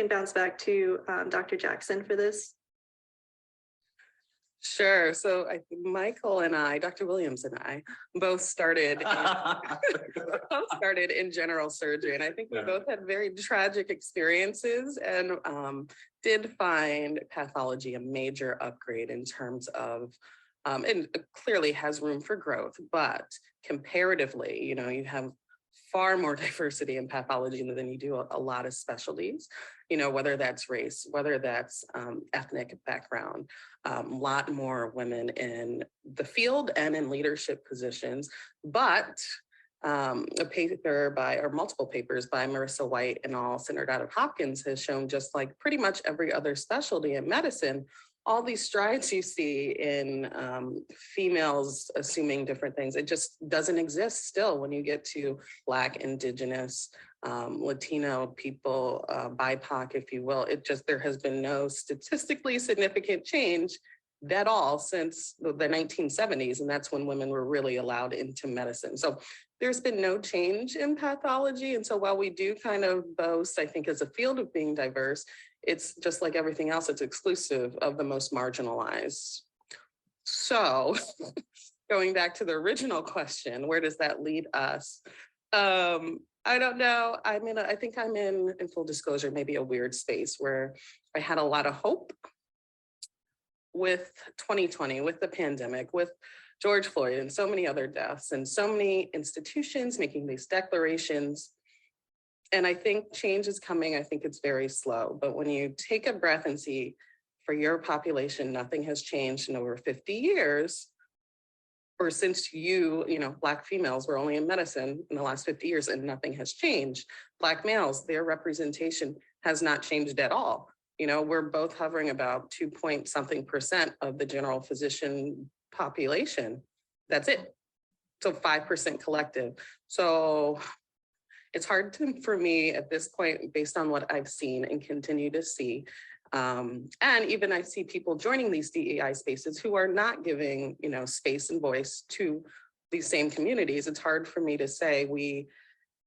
bounce back to Dr. Jackson for this. Sure. So I think Michael and I, Dr. Williams and I, both started in general surgery, and I think we both had very tragic experiences, and did find pathology a major upgrade in terms of, and it clearly has room for growth, but comparatively, you have far more diversity in pathology than you do a lot of specialties, whether that's race, whether that's ethnic background, a lot more women in the field and in leadership positions. But a paper or multiple papers by Marissa White and all centered out of Hopkins has shown, just like pretty much every other specialty in medicine, all these strides you see in females assuming different things, it just doesn't exist still when you get to Black, Indigenous, Latino people, BIPOC, if you will. There has been no statistically significant change at all since the 1970s, and that's when women were really allowed into medicine. So there's been no change in pathology. And so while we do kind of boast, I think, as a field of being diverse, it's just like everything else, it's exclusive of the most marginalized. So going back to the original question, where does that lead us? I don't know. I think I'm in full disclosure, maybe a weird space where I had a lot of hope with 2020, with the pandemic, with George Floyd and so many other deaths and so many institutions making these declarations. And I think change is coming. I think it's very slow. But when you take a breath and see, for your population, nothing has changed in over 50 years, or since Black females were only in medicine in the last 50 years and nothing has changed. Black males, their representation has not changed at all. We're both hovering about 2-point-something% of the general physician population. That's it. So 5% collective. So it's hard for me at this point, based on what I've seen and continue to see. And even I see people joining these DEI spaces who are not giving, space and voice to these same communities. It's hard for me to say we,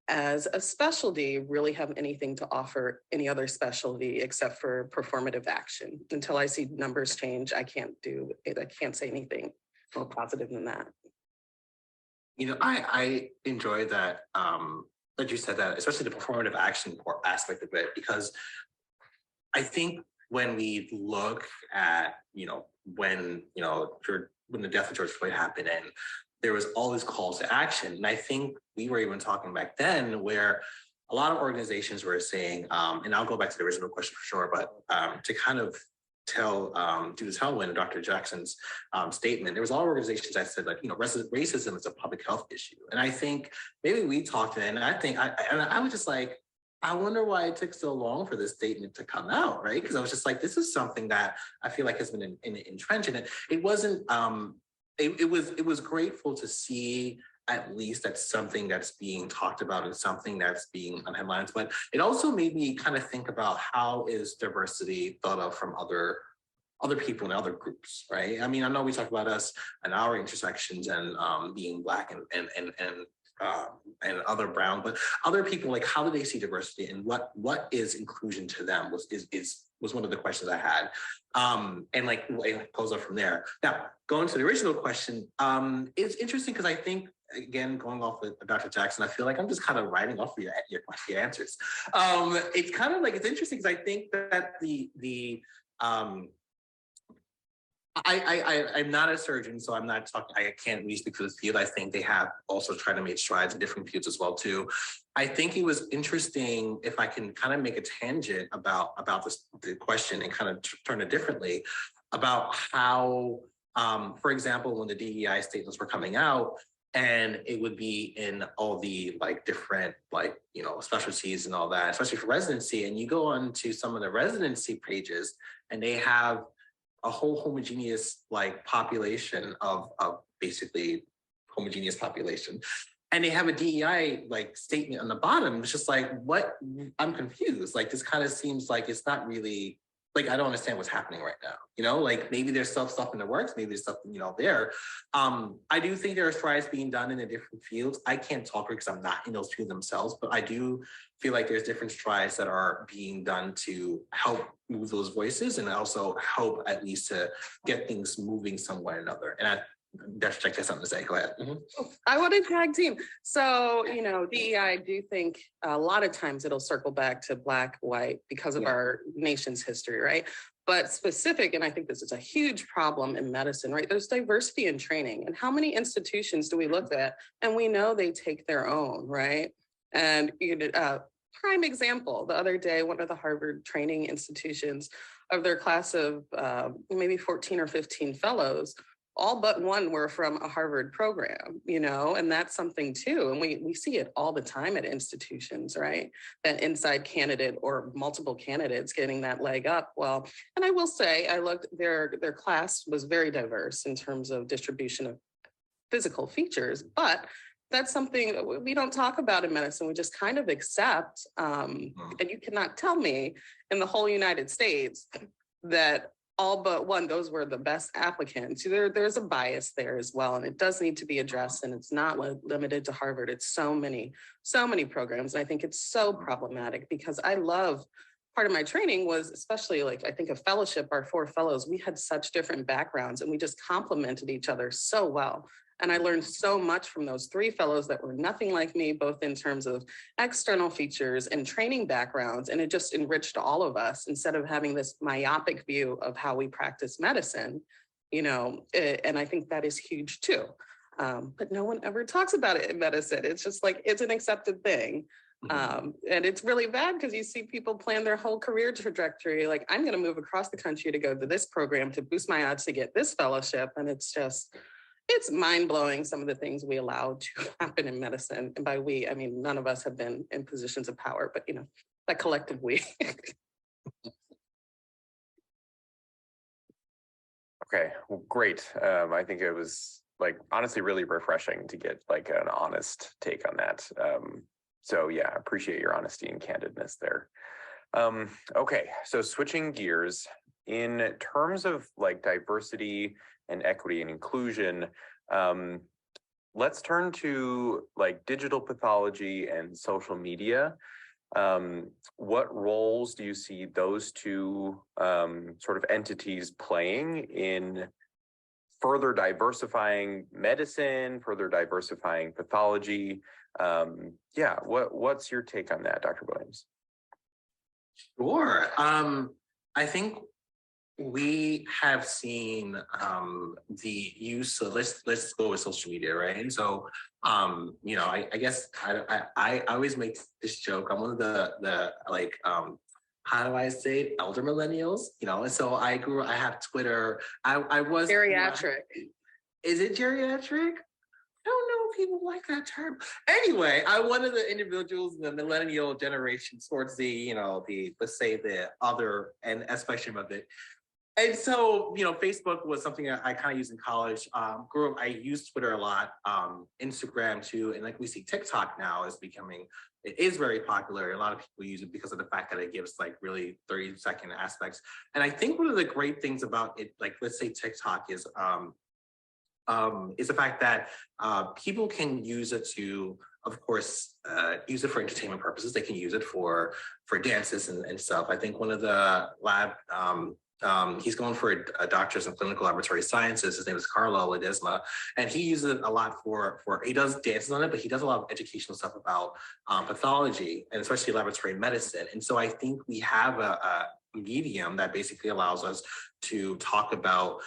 as a specialty, really have anything to offer any other specialty except for performative action. Until I see numbers change, I can't say anything more positive than that. I enjoy that that you said that, especially the performative action aspect of it, because I think when we look at, when the death of George Floyd happened and there was all these calls to action. And I think we were even talking back then where a lot of organizations were saying, and I'll go back to the original question for sure, but to kind of do the tailwind of Dr. Jackson's statement, there was a lot of organizations that said, racism is a public health issue. And I think maybe we talked to it, and I was just like, I wonder why it took so long for this statement to come out, right? Because I was just like, this is something that I feel like has been entrenched in it. It wasn't, it was grateful to see at least that's something that's being talked about and something that's being on headlines, but it also made me kind of think about how is diversity thought of from other people and other groups, right? I mean, I know we talk about us and our intersections and being Black and other brown, but other people, like, how do they see diversity and what is inclusion to them was one of the questions I had. And like it goes up from there. Now, going to the original question, it's interesting because I think, again, going off with Dr. Jackson, I feel like I'm just kind of writing off your answers. It's kind of like, it's interesting because I think that I'm not a surgeon, so I'm not talking, I can't really speak for the field. I think they have also tried to make strides in different fields as well too. I think it was interesting, if I can kind of make a tangent about this, the question, and kind of turn it differently, about how, for example, when the DEI statements were coming out, and it would be in all the like different, like, you know, specialties and all that, especially for residency, and you go on to some of the residency pages and they have a whole homogeneous like population of basically homogeneous population. And they have a DEI like statement on the bottom. It's just like, what? I'm confused. Like, this kind of seems like it's not really, like, I don't understand what's happening right now. You know, like maybe there's stuff in the works, maybe there's stuff, you know, there. I do think there are strides being done in the different fields. I can't talk because I'm not in those fields themselves, but I do feel like there's different strides that are being done to help move those voices and also help at least to get things moving somewhere or another. And Dr. Check has something to say. Go ahead. I want to tag team. So, you know, DEI, I do think a lot of times it'll circle back to Black, white because of our nation's history, right? But specific, and I think this is a huge problem in medicine, right? There's diversity in training. And how many institutions do we look at? And we know they take their own, right? And you know, prime example, the other day, one of the Harvard training institutions, of their class of maybe 14 or 15 fellows, all but one were from a Harvard program, you know, and that's something too. And we see it all the time at institutions, right? That inside candidate or multiple candidates getting that leg up. Well, and I will say, I looked, their class was very diverse in terms of distribution of physical features, but that's something we don't talk about in medicine. We just kind of accept, and you cannot tell me in the whole United States that all but one, those were the best applicants. There's a bias there as well, and it does need to be addressed, and it's not limited to Harvard. It's so many programs. And I think it's so problematic because I love, part of my training was especially like, I think a fellowship, our 4 fellows, we had such different backgrounds and we just complemented each other so well. And I learned so much from those 3 fellows that were nothing like me, both in terms of external features and training backgrounds. And it just enriched all of us instead of having this myopic view of how we practice medicine, you know, and I think that is huge too. But no one ever talks about it in medicine. It's just like, it's an accepted thing. And it's really bad because you see people plan their whole career trajectory. Like, I'm going to move across the country to go to this program to boost my odds to get this fellowship. And it's just, it's mind-blowing, some of the things we allow to happen in medicine. And by we, I mean, none of us have been in positions of power, but, you know, that collective we. Okay, well, great. I think it was like honestly really refreshing to get like an honest take on that. So yeah, I appreciate your honesty and candidness there. Okay, so switching gears, in terms of like diversity and equity and inclusion, let's turn to like digital pathology and social media. What roles do you see those two sort of entities playing in further diversifying medicine, further diversifying pathology? Yeah, what's your take on that, Dr. Williams? Sure. I think we have seen the use of, let's go with social media, right? And so, you know, I guess I always make this joke. I'm one of the like, how do I say it? Elder millennials, you know? And so I have Twitter. I was Geriatric. Is it geriatric? I don't know if people like that term. Anyway, I'm one of the individuals in the millennial generation towards the, you know, the, let's say the other and spectrum of it. And so, you know, Facebook was something that I kind of used in college. Grew up, I used Twitter a lot, Instagram too. And like we see TikTok now is becoming, it is very popular. A lot of people use it because of the fact that it gives like really 30-second aspects. And I think one of the great things about it, like let's say TikTok is the fact that people can use it to, of course, use it for entertainment purposes. They can use it for dances and stuff. I think one of the he's going for a doctorate in clinical laboratory sciences. His name is Carlo Ledesma, and he uses it a lot for he does dances on it, but he does a lot of educational stuff about pathology and especially laboratory medicine. And so I think we have medium that basically allows us to talk about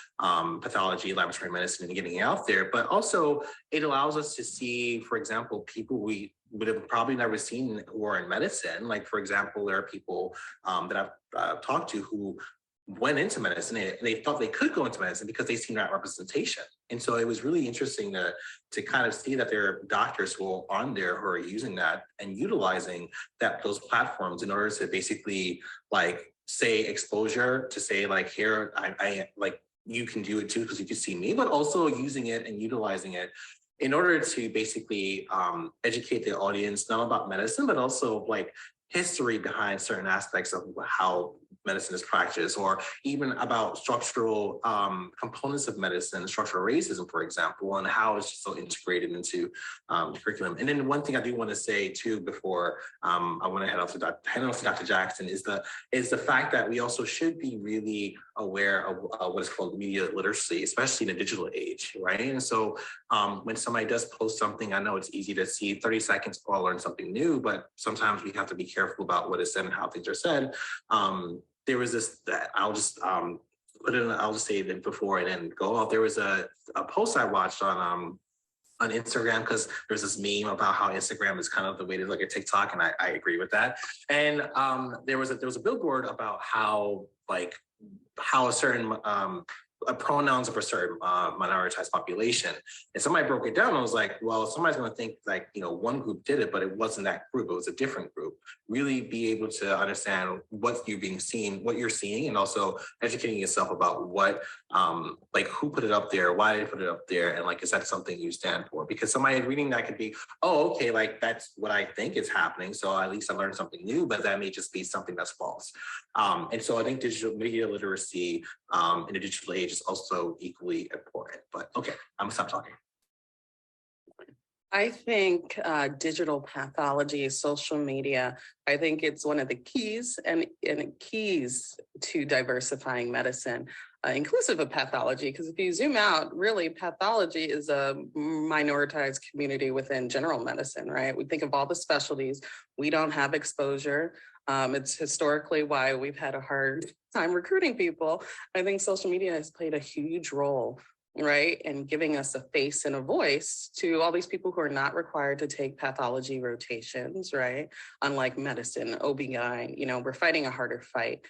pathology, laboratory medicine, and getting it out there. But also it allows us to see, for example, people we would have probably never seen who are in medicine. Like, for example, there are people that I've talked to who went into medicine and they thought they could go into medicine because they seen that representation. And so it was really interesting to kind of see that there are doctors who are on there who are using that and utilizing those platforms in order to basically like say exposure, to say like, here, I like, you can do it too because you can see me, but also using it and utilizing it in order to basically educate the audience, not about medicine, but also like history behind certain aspects of how medicine is practiced, or even about structural components of medicine, structural racism, for example, and how it's just so integrated into the curriculum. And then one thing I do want to say too, before I want to head off to Dr. Jackson, is the fact that we also should be really aware of what is called media literacy, especially in the digital age, right? And so when somebody does post something, I know it's easy to see 30 seconds or learn something new, but sometimes we have to be careful about what is said and how things are said. There was this that I'll just say that before and then go off. There was a post I watched on Instagram, because there's this meme about how Instagram is kind of the way to look at TikTok, and I agree with that. And there was a billboard about how a certain pronouns of a certain minoritized population. And somebody broke it down and was like, well, somebody's going to think like, one group did it, but it wasn't that group. It was a different group. Really be able to understand what you're seeing, and also educating yourself about what, who put it up there, why they put it up there, and is that something you stand for? Because somebody reading that could be, oh, okay, that's what I think is happening. So at least I learned something new, but that may just be something that's false. And so I think digital media literacy in the digital age is also equally important. But okay, I'm gonna stop talking. I think digital pathology, social media, I think it's one of the keys and keys to diversifying medicine, inclusive of pathology, because if you zoom out, really pathology is a minoritized community within general medicine, right? We think of all the specialties, we don't have exposure. It's historically why we've had a hard time recruiting people. I think social media has played a huge role, right, in giving us a face and a voice to all these people who are not required to take pathology rotations, right? Unlike medicine, OB-GYN, we're fighting a harder fight.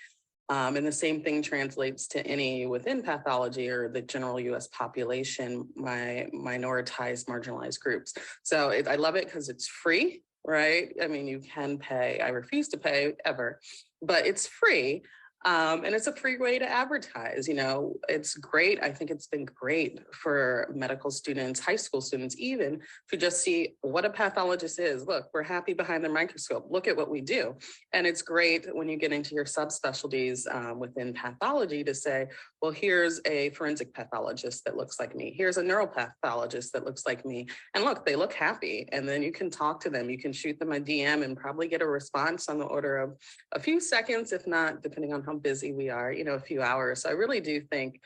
And the same thing translates to any within pathology or the general US population, minoritized, marginalized groups. So I love it because it's free. Right? I mean, you can pay. I refuse to pay ever, but it's free. And it's a free way to advertise. It's great. I think it's been great for medical students, high school students, even to just see what a pathologist is. Look, we're happy behind the microscope. Look at what we do. And it's great when you get into your subspecialties within pathology to say, well, here's a forensic pathologist that looks like me. Here's a neuropathologist that looks like me. And look, they look happy. And then you can talk to them. You can shoot them a DM and probably get a response on the order of a few seconds, if not, depending on how busy we are, a few hours. So I really do think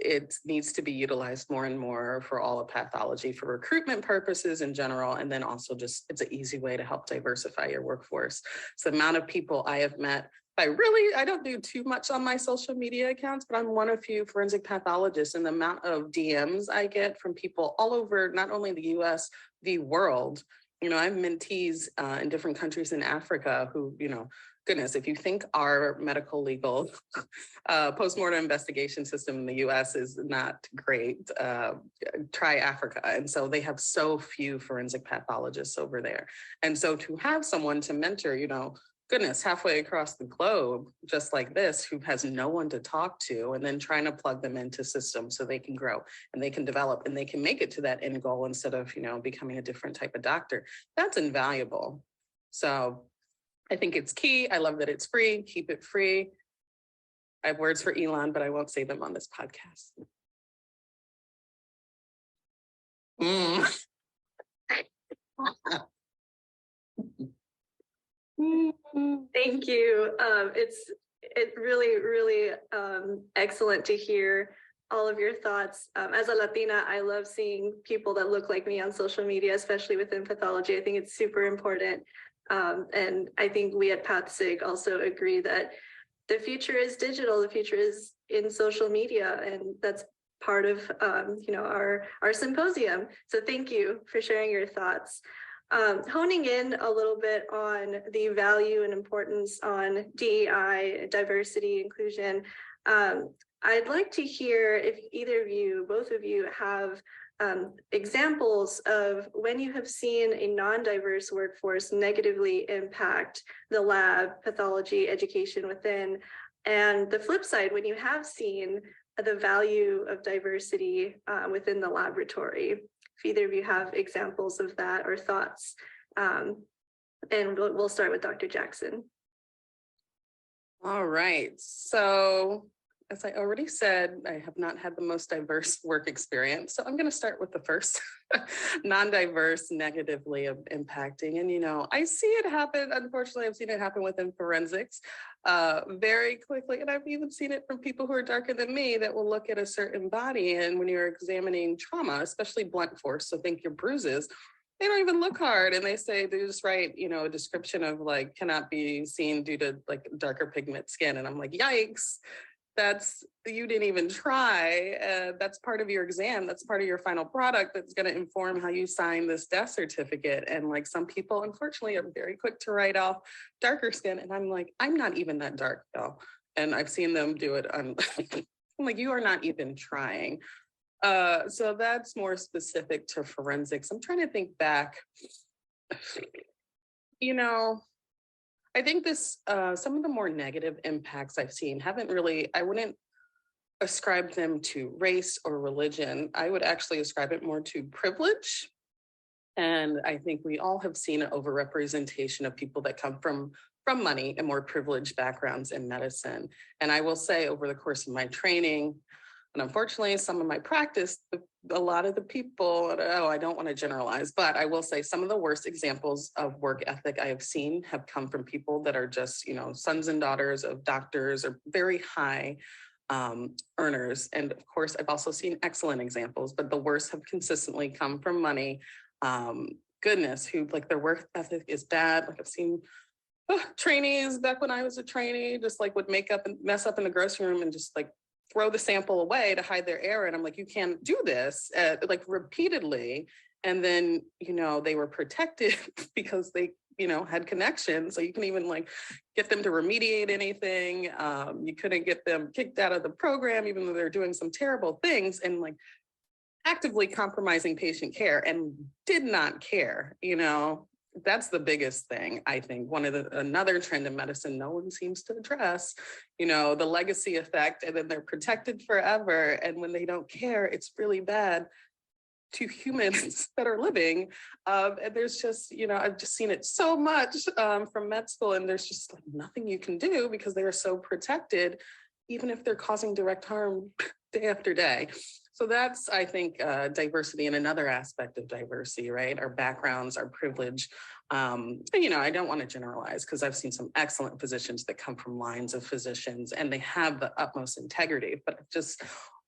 it needs to be utilized more and more for all of pathology for recruitment purposes in general. And then also just, it's an easy way to help diversify your workforce. So the amount of people I have met, I don't do too much on my social media accounts, but I'm one of few forensic pathologists, and the amount of DMs I get from people all over, not only the US, the world. I have mentees in different countries in Africa who, goodness, if you think our medical legal postmortem investigation system in the US is not great, try Africa. And so they have so few forensic pathologists over there. And so to have someone to mentor, goodness, halfway across the globe, just like this, who has no one to talk to, and then trying to plug them into systems so they can grow and they can develop and they can make it to that end goal instead of, becoming a different type of doctor. That's invaluable. So I think it's key. I love that it's free. Keep it free. I have words for Elon, but I won't say them on this podcast. Thank you. It's really excellent to hear all of your thoughts. As a Latina, I love seeing people that look like me on social media, especially within pathology. I think it's super important. And I think we at PathSig also agree that the future is digital, the future is in social media, and that's part of our symposium. So thank you for sharing your thoughts. Honing in a little bit on the value and importance on DEI, diversity, inclusion, I'd like to hear if either of you, both of you, have examples of when you have seen a non-diverse workforce negatively impact the lab, pathology, education within, and the flip side, when you have seen the value of diversity within the laboratory. If either of you have examples of that or thoughts, and we'll start with Dr. Jackson. All right, so as I already said, I have not had the most diverse work experience. So I'm going to start with the first, non-diverse negatively impacting. And, I see it happen. Unfortunately, I've seen it happen within forensics very quickly. And I've even seen it from people who are darker than me that will look at a certain body. And when you're examining trauma, especially blunt force, so think your bruises, they don't even look hard. And they just write, a description of like, cannot be seen due to like darker pigment skin. And I'm like, yikes. You didn't even try. That's part of your exam. That's part of your final product that's going to inform how you sign this death certificate. And like some people, unfortunately, are very quick to write off darker skin. And I'm like, I'm not even that dark, though. And I've seen them do it. I'm like, you are not even trying. So that's more specific to forensics. I'm trying to think back. I think some of the more negative impacts I've seen I wouldn't ascribe them to race or religion. I would actually ascribe it more to privilege. And I think we all have seen an overrepresentation of people that come from money and more privileged backgrounds in medicine. And I will say over the course of my training, and unfortunately, some of my practice, a lot of the people, I don't want to generalize, but I will say some of the worst examples of work ethic I have seen have come from people that are just, sons and daughters of doctors or very high earners. And of course, I've also seen excellent examples, but the worst have consistently come from money. Goodness, who like their work ethic is bad. Like I've seen trainees back when I was a trainee, just like would mess up in the grocery room and just like throw the sample away to hide their error. And I'm like, you can't do this like repeatedly. And then, they were protected because they, had connections. So you can even like get them to remediate anything. You couldn't get them kicked out of the program, even though they're doing some terrible things and like actively compromising patient care and did not care, That's the biggest thing, I think. Another trend in medicine no one seems to address, the legacy effect, and then they're protected forever. And when they don't care, it's really bad to humans that are living. And there's just, I've just seen it so much from med school, and there's just like nothing you can do because they are so protected, even if they're causing direct harm day after day. So that's, I think, diversity and another aspect of diversity, right? Our backgrounds, our privilege. I don't want to generalize because I've seen some excellent physicians that come from lines of physicians and they have the utmost integrity, but just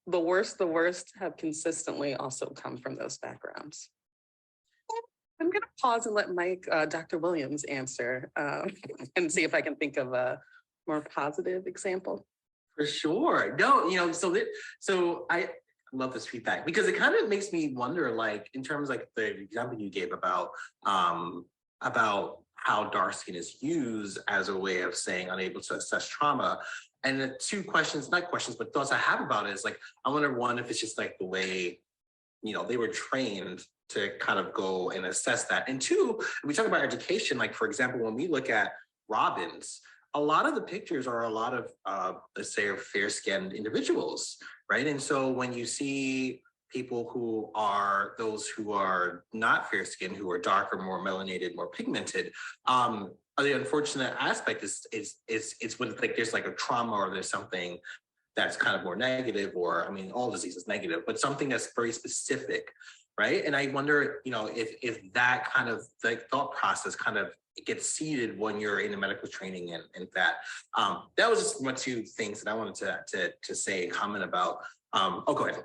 the worst have consistently also come from those backgrounds. I'm going to pause and let Dr. Williams answer and see if I can think of a more positive example. For sure. No, so I love this feedback because it kind of makes me wonder, like, in terms like the example you gave about how dark skin is used as a way of saying unable to assess trauma. And the two questions, not questions, but thoughts I have about it is like, I wonder, one, if it's just like the way, they were trained to kind of go and assess that. And two, if we talk about education, like, for example, when we look at Robbins, a lot of the pictures are a lot of, let's say, fair-skinned individuals, right? And so when you see people who are those who are not fair-skinned, who are darker, more melanated, more pigmented, the unfortunate aspect is when like there's like a trauma or there's something that's kind of more negative, or all disease is negative, but something that's very specific, right? And I wonder, if that kind of like thought process kind of gets seeded when you're in the medical training and that. That was just one two things that I wanted to say and comment about. Go ahead.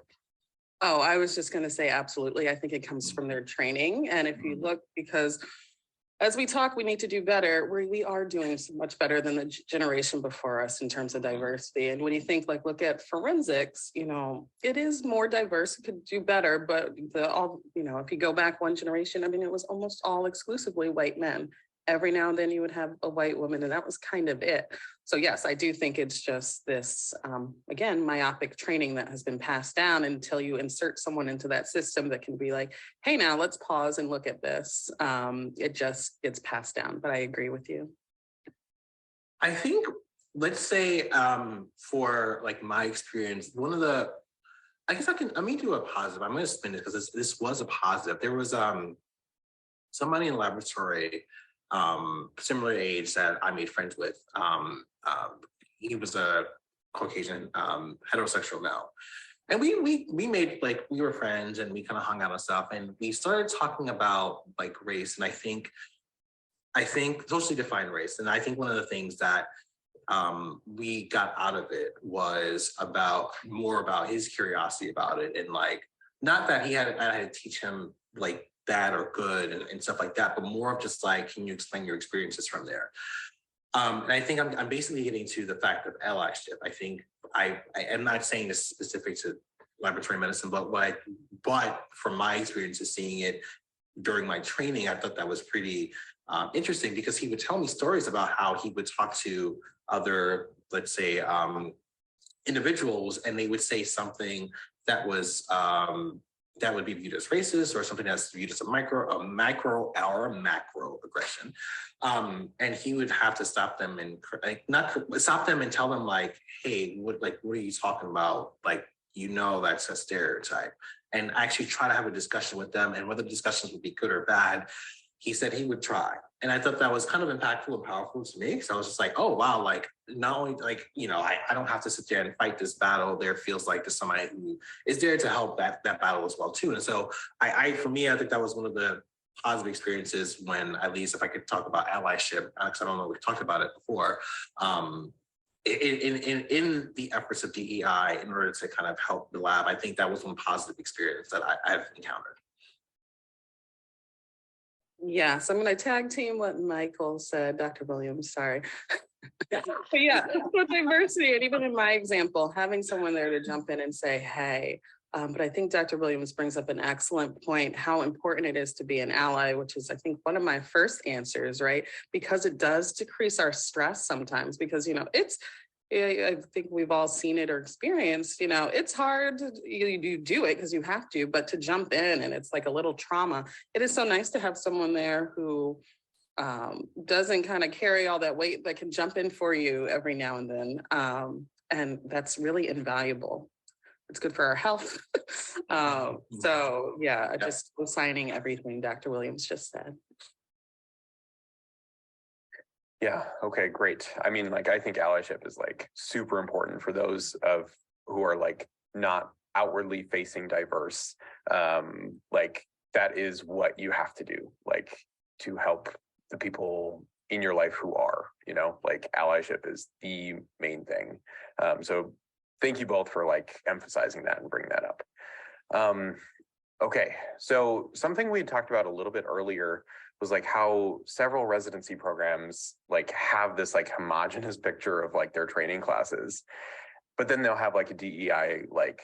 Oh, I was just going to say, absolutely. I think it comes from their training. And if you look, because as we talk, we need to do better. We are doing so much better than the generation before us in terms of diversity. And when you think, like, look at forensics, you know, it is more diverse, it could do better, but if you go back one generation, I mean, it was almost all exclusively white men. Every now and then you would have a white woman, and that was kind of it. So yes, I do think it's just this, again, myopic training that has been passed down until you insert someone into that system that can be like, hey, now let's pause and look at this. It just gets passed down, but I agree with you. I think, let's say for like my experience, I guess let me do a positive. I'm going to spin it because this was a positive. There was somebody in the laboratory, similar age that I made friends with. He was a Caucasian heterosexual male. And we made, like, we were friends and we kind of hung out and stuff. And we started talking about like race. And I think socially defined race. And I think one of the things that we got out of it was more about his curiosity about it. And like, not that I had to teach him like bad or good and stuff like that, but more of just like, can you explain your experiences from there? And I think I'm basically getting to the fact of allyship. I think I am not saying this specific to laboratory medicine, but from my experiences seeing it during my training, I thought that was pretty interesting, because he would tell me stories about how he would talk to other, let's say, individuals, and they would say something that was that would be viewed as racist, or something that's viewed as a macro aggression. And he would have to stop them and tell them like, hey, what are you talking about? Like, you know, that's a stereotype. And actually try to have a discussion with them, and whether the discussions would be good or bad, he said he would try. And I thought that was kind of impactful and powerful to me, because I was just like, oh, wow, like, not only, like, you know, I don't have to sit there and fight this battle. There feels like there's somebody who is there to help that battle as well, too. And so for me, I think that was one of the positive experiences when, at least if I could talk about allyship, because I don't know, we've talked about it before, in the efforts of DEI in order to kind of help the lab. I think that was one positive experience that I've encountered. Yes, I'm going to tag team what Michael said, Dr. Williams, sorry. But yeah, with diversity, and even in my example, having someone there to jump in and say, hey, but I think Dr. Williams brings up an excellent point, how important it is to be an ally, which is, I think, one of my first answers, right? Because it does decrease our stress sometimes, because, you know, I think we've all seen it or experienced, you know, it's hard, you do it because you have to, but to jump in and it's like a little trauma. It is so nice to have someone there who doesn't kind of carry all that weight, that can jump in for you every now and then. And that's really invaluable. It's good for our health. So yeah, just signing everything Dr. Williams just said. Yeah. Okay, great. I mean, like, I think allyship is like super important for those who are like not outwardly facing diverse. Like, that is what you have to do, like, to help the people in your life who are, you know, like, allyship is the main thing. So thank you both for like emphasizing that and bringing that up. Okay, so something we had talked about a little bit earlier was like how several residency programs like have this like homogenous picture of like their training classes, but then they'll have like a DEI like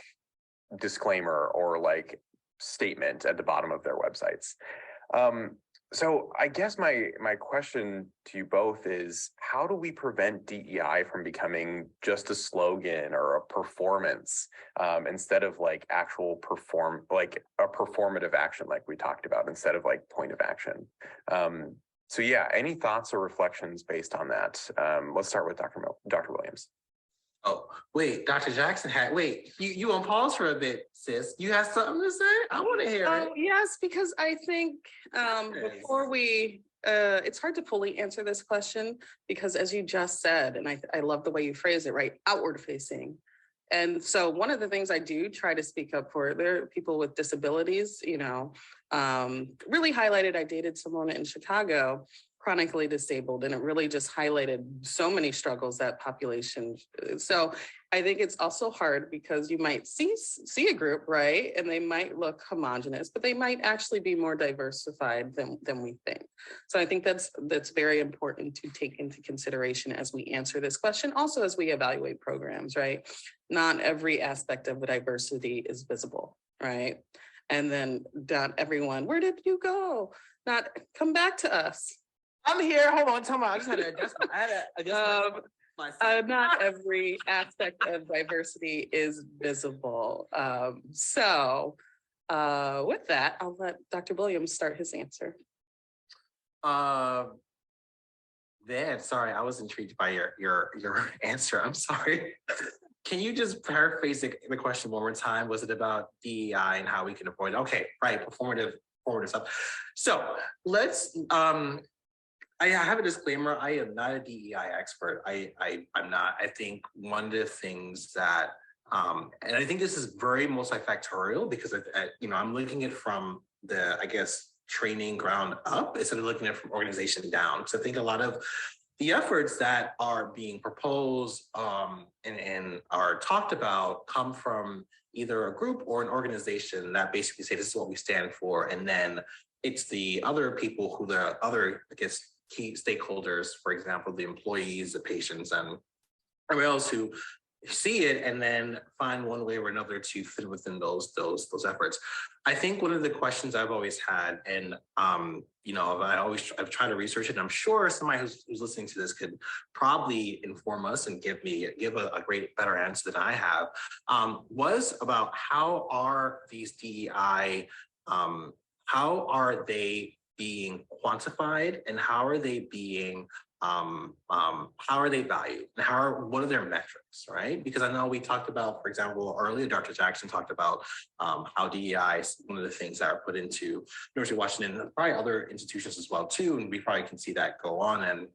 disclaimer or like statement at the bottom of their websites. So I guess my question to you both is, how do we prevent DEI from becoming just a slogan or a performance instead of like actual performative action, like we talked about, instead of like point of action? So yeah, any thoughts or reflections based on that? Let's start with Dr. Williams. Oh, wait, Dr. Jackson you on pause for a bit, sis. You have something to say? I want to hear it. Yes, because I think before we, it's hard to fully answer this question, because as you just said, and I love the way you phrase it, right? Outward facing. And so one of the things I do try to speak up for, there are people with disabilities, you know, really highlighted, I dated someone in Chicago, chronically disabled, and it really just highlighted so many struggles that population. So I think it's also hard because you might see a group, right? And they might look homogenous, but they might actually be more diversified than we think. So I think that's very important to take into consideration as we answer this question. Also, as we evaluate programs, right? Not every aspect of the diversity is visible, right? And then not everyone, where did you go? Not come back to us. I'm here. Hold on, tell me. I just had to adjust. Not every aspect of diversity is visible. So with that, I'll let Dr. Williams start his answer. Sorry, I was intrigued by your answer. I'm sorry. Can you just paraphrase the question one more time? Was it about DEI and how we can avoid it? Okay, right, performative stuff. So let's I have a disclaimer. I am not a DEI expert. I'm not. I think one of the things that, and I think this is very multifactorial because I'm looking at it from the, I guess, training ground up instead of looking at it from organization down. So I think a lot of the efforts that are being proposed and are talked about come from either a group or an organization that basically say this is what we stand for, and then it's the other people who the other, I guess, key stakeholders, for example, the employees, the patients, and everyone else who see it and then find one way or another to fit within those efforts. I think one of the questions I've always had, and I've tried to research it, and I'm sure somebody who's listening to this could probably inform us and give a better answer than I have, was about how are these DEI, how are they being quantified, and how are they being how are they valued, and what are their metrics, right? Because I know we talked about, for example, earlier Dr. Jackson talked about how DEI is one of the things that are put into University of Washington and probably other institutions as well too, and we probably can see that go on and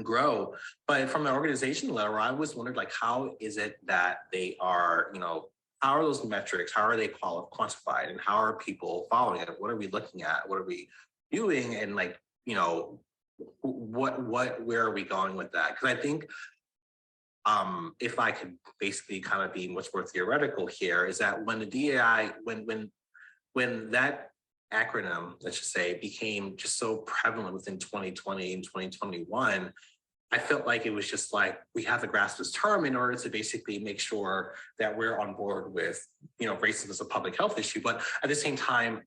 grow. But from an organization level, I always wondered, like, how is it that they are, how are those metrics, how are they quantified, and how are people following it? What are we looking at? What are we doing? And where are we going with that? Because I think if I could basically kind of be much more theoretical here, is that when the DEI, when that acronym, let's just say, became just so prevalent within 2020 and 2021, I felt like it was just like, we have to grasp this term in order to basically make sure that we're on board with, racism as a public health issue. But at the same time,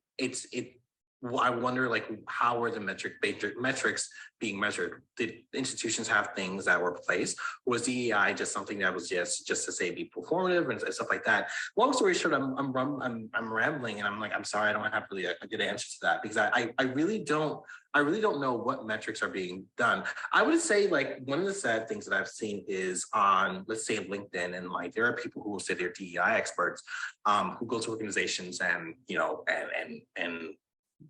I wonder, like, how are the metrics being measured? Did institutions have things that were placed? Was DEI just something that was just to say be performative and stuff like that? Long story short, I'm rambling, and I'm sorry, I don't have really a good answer to that, because I really don't know what metrics are being done. I would say, like, one of the sad things that I've seen is on, let's say, LinkedIn, and like there are people who will say they're DEI experts, who go to organizations and and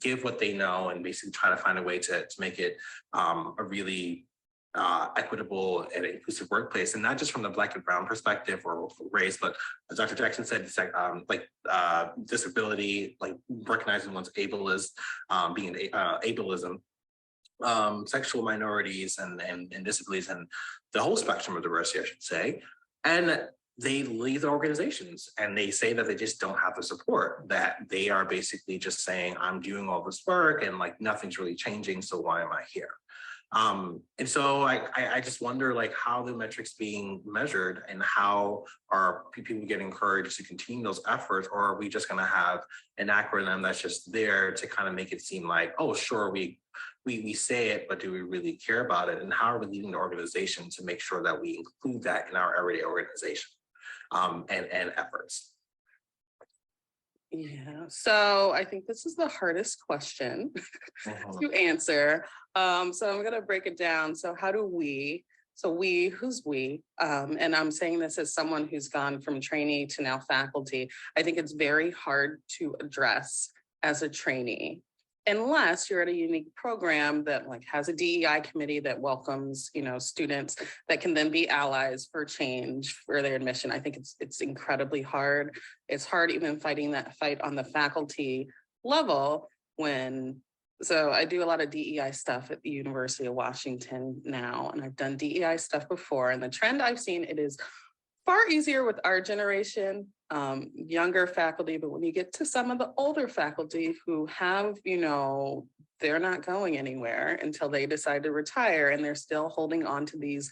give what they know and basically try to find a way to make it a really equitable and inclusive workplace, and not just from the Black and Brown perspective or race, but as Dr. Jackson said, it's like disability, like recognizing one's ableism, sexual minorities and disabilities, and the whole spectrum of diversity, I should say. And they leave the organizations and they say that they just don't have the support, that they are basically just saying, I'm doing all this work and like nothing's really changing, so why am I here? And so I just wonder, like, how the metrics being measured, and how are people getting encouraged to continue those efforts, or are we just going to have an acronym that's just there to kind of make it seem like, oh, sure, we say it, but do we really care about it? And how are we leading the organization to make sure that we include that in our everyday organization and efforts? Yeah, so I think this is the hardest question to answer. So I'm gonna break it down. So how do we, who's we? And I'm saying this as someone who's gone from trainee to now faculty. I think it's very hard to address as a trainee, unless you're at a unique program that like has a DEI committee that welcomes, students that can then be allies for change for their admission. I think it's incredibly hard. It's hard even fighting that fight on the faculty level so I do a lot of DEI stuff at the University of Washington now, and I've done DEI stuff before. And the trend I've seen, it is far easier with our generation, younger faculty, but when you get to some of the older faculty who have, they're not going anywhere until they decide to retire, and they're still holding on to these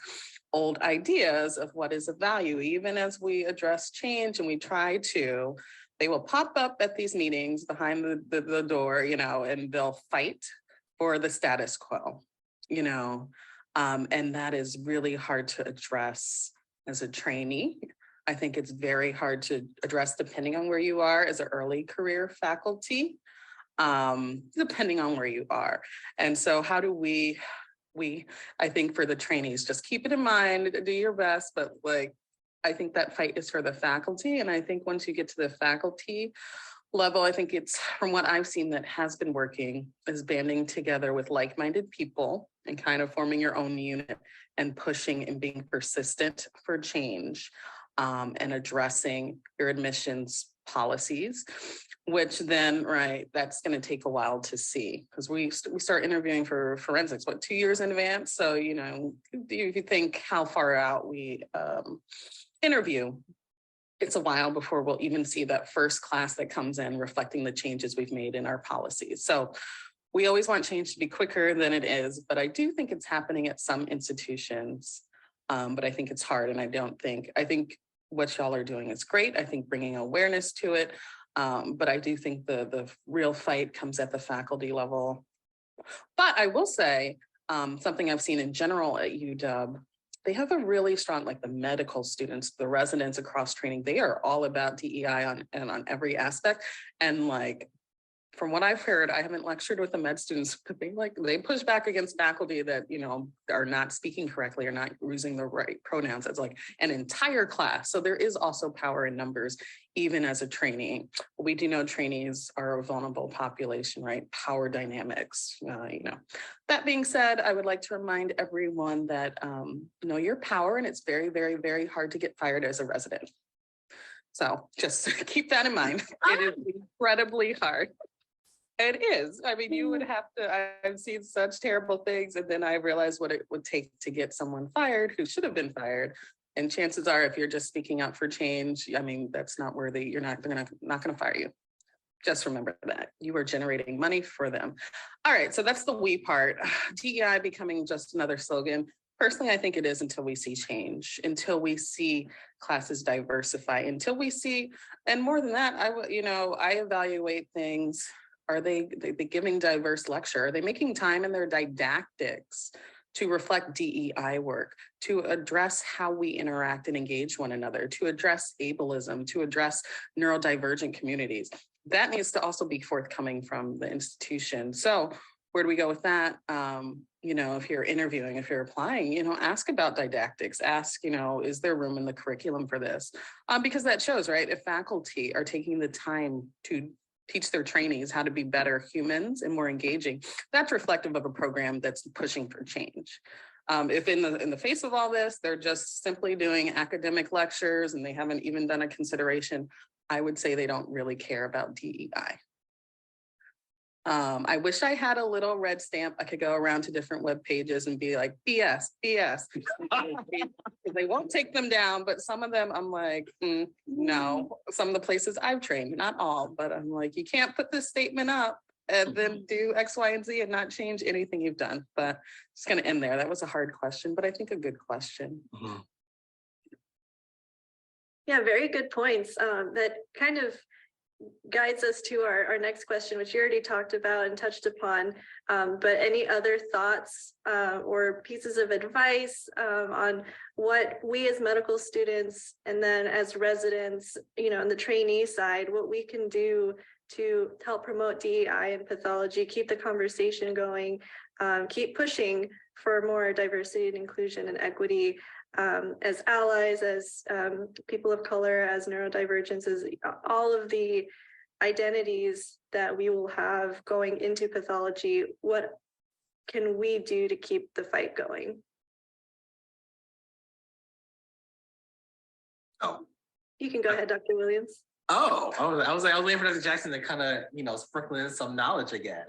old ideas of what is of value. Even as we address change and we try to, they will pop up at these meetings behind the door, and they'll fight for the status quo, and that is really hard to address as a trainee. I think it's very hard to address depending on where you are as an early career faculty, depending on where you are. And so how do we, I think for the trainees, just keep it in mind, do your best, but I think that fight is for the faculty. And I think once you get to the faculty level, I think it's, from what I've seen that has been working, is banding together with like-minded people and kind of forming your own unit and pushing and being persistent for change, and addressing your admissions policies, which then, that's going to take a while to see, because we start interviewing for forensics, 2 years in advance? So, if you think how far out we interview, it's a while before we'll even see that first class that comes in reflecting the changes we've made in our policies. So we always want change to be quicker than it is, but I do think it's happening at some institutions. But I think it's hard, and I think what y'all are doing is great. I think bringing awareness to it, but I do think the real fight comes at the faculty level. But I will say something I've seen in general at UW, they have a really strong, the medical students, the residents across training, they are all about DEI on every aspect. And from what I've heard, I haven't lectured with the med students, but they push back against faculty that, are not speaking correctly or not using the right pronouns. It's an entire class. So there is also power in numbers, even as a trainee. We do know trainees are a vulnerable population, right? Power dynamics, That being said, I would like to remind everyone that know your power, and it's very, very, very hard to get fired as a resident. So just keep that in mind. It is incredibly hard. It is. I mean, you would have to, I've seen such terrible things, and then I realized what it would take to get someone fired who should have been fired. And chances are, if you're just speaking out for change, I mean, that's not worthy. You're not going to fire you. Just remember that you are generating money for them. All right. So that's the we part. DEI becoming just another slogan. Personally, I think it is until we see change, until we see classes diversify, until we see, and more than that, I evaluate things. Are they giving diverse lecture? Are they making time in their didactics to reflect DEI work, to address how we interact and engage one another, to address ableism, to address neurodivergent communities? That needs to also be forthcoming from the institution. So where do we go with that? If you're interviewing, if you're applying, ask about didactics, ask, is there room in the curriculum for this? Because that shows, right? If faculty are taking the time to teach their trainees how to be better humans and more engaging, that's reflective of a program that's pushing for change. If in the face of all this, they're just simply doing academic lectures and they haven't even done a consideration, I would say they don't really care about DEI. I wish I had a little red stamp. I could go around to different web pages and be like, BS. They won't take them down, but some of them I'm like, no. Some of the places I've trained, not all, but I'm like, you can't put this statement up and then do X, Y, and Z and not change anything you've done. But just going to end there. That was a hard question, but I think a good question. Yeah, very good points. That kind of guides us to our next question, which you already talked about and touched upon, but any other thoughts or pieces of advice on what we as medical students and then as residents, on the trainee side, what we can do to help promote DEI and pathology, keep the conversation going, keep pushing for more diversity and inclusion and equity, as allies, as people of color, as neurodivergence, as all of the identities that we will have going into pathology. What can we do to keep the fight going? Oh, you can go ahead, Dr. Williams. Oh, I was waiting for Dr. Jackson to kind of, sprinkle in some knowledge again.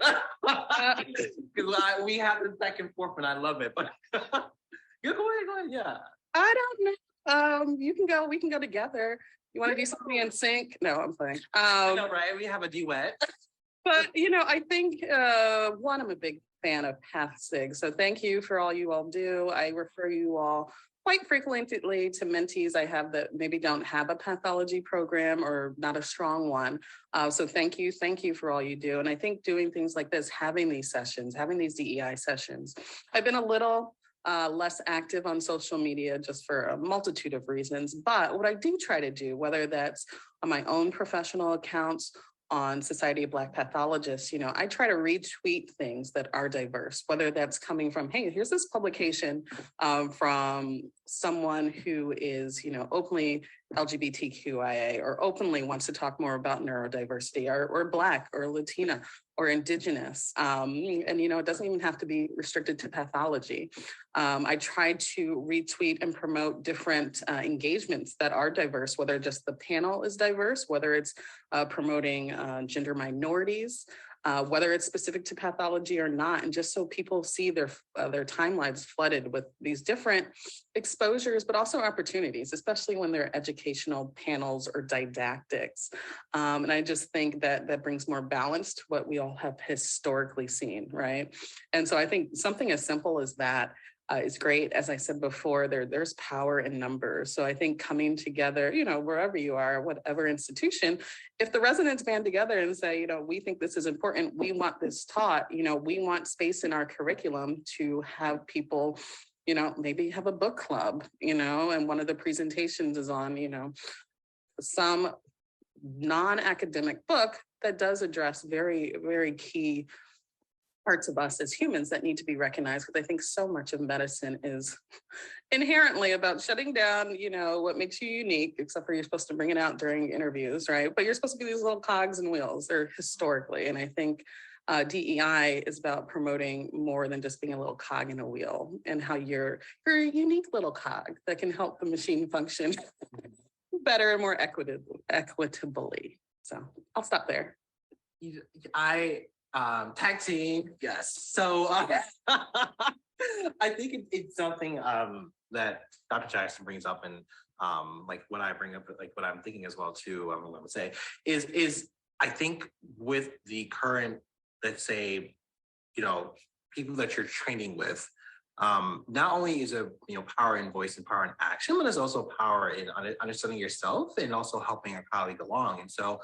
Because we have this back and forth and I love it. But go ahead, yeah. I don't know. You can go, we can go together. You want to do something in sync? No, I'm playing. I know, right? We have a duet. But, I think, one, I'm a big fan of Path Sig. So thank you for all you all do. I refer you all quite frequently to mentees I have that maybe don't have a pathology program or not a strong one. So thank you for all you do. And I think doing things like this, having these sessions, having these DEI sessions, I've been a little less active on social media just for a multitude of reasons. But what I do try to do, whether that's on my own professional accounts, on Society of Black Pathologists, I try to retweet things that are diverse, whether that's coming from, hey, here's this publication from someone who is, openly LGBTQIA or openly wants to talk more about neurodiversity or Black or Latina or Indigenous. And, it doesn't even have to be restricted to pathology. I try to retweet and promote different engagements that are diverse, whether just the panel is diverse, whether it's promoting gender minorities, whether it's specific to pathology or not, and just so people see their timelines flooded with these different exposures, but also opportunities, especially when they're educational panels or didactics. And I just think that brings more balance to what we all have historically seen, right? And so I think something as simple as that is great. As I said before, there's power in numbers. So I think coming together, wherever you are, whatever institution, if the residents band together and say, we think this is important, we want this taught, we want space in our curriculum to have people, maybe have a book club, and one of the presentations is on, some non-academic book that does address very, very key parts of us as humans that need to be recognized, because I think so much of medicine is inherently about shutting down, what makes you unique, except for you're supposed to bring it out during interviews, right? But you're supposed to be these little cogs and wheels, or historically. And I think DEI is about promoting more than just being a little cog in a wheel, and how you're a unique little cog that can help the machine function better and more equitably. So I'll stop there. Tag team, yes. So I think it's something that Dr. Jackson brings up, and like what I bring up, like what I'm thinking as well too. I would say is I think with the current, let's say, people that you're training with, not only is it power in voice and power in action, but there's also power in understanding yourself and also helping a colleague along. And so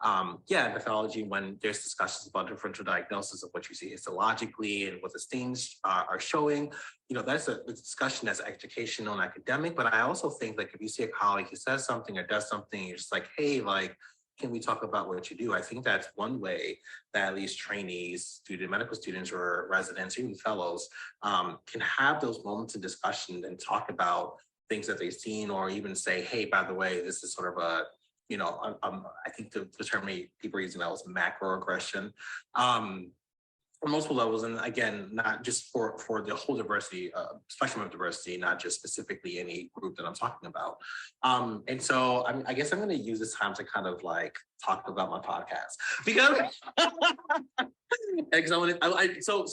in pathology, when there's discussions about differential diagnosis of what you see histologically and what the stains are showing, that's a discussion that's educational and academic. But I also think, like, if you see a colleague who says something or does something, you're just like, hey, like, can we talk about what you do? I think that's one way that at least trainees, medical students or residents, even fellows, can have those moments of discussion and talk about things that they've seen, or even say, hey, by the way, this is sort of a, I think the term people are using now is macroaggression on multiple levels. And again, not just for the whole diversity, spectrum of diversity, not just specifically any group that I'm talking about. And so I guess I'm going to use this time to kind of like talk about my podcast, because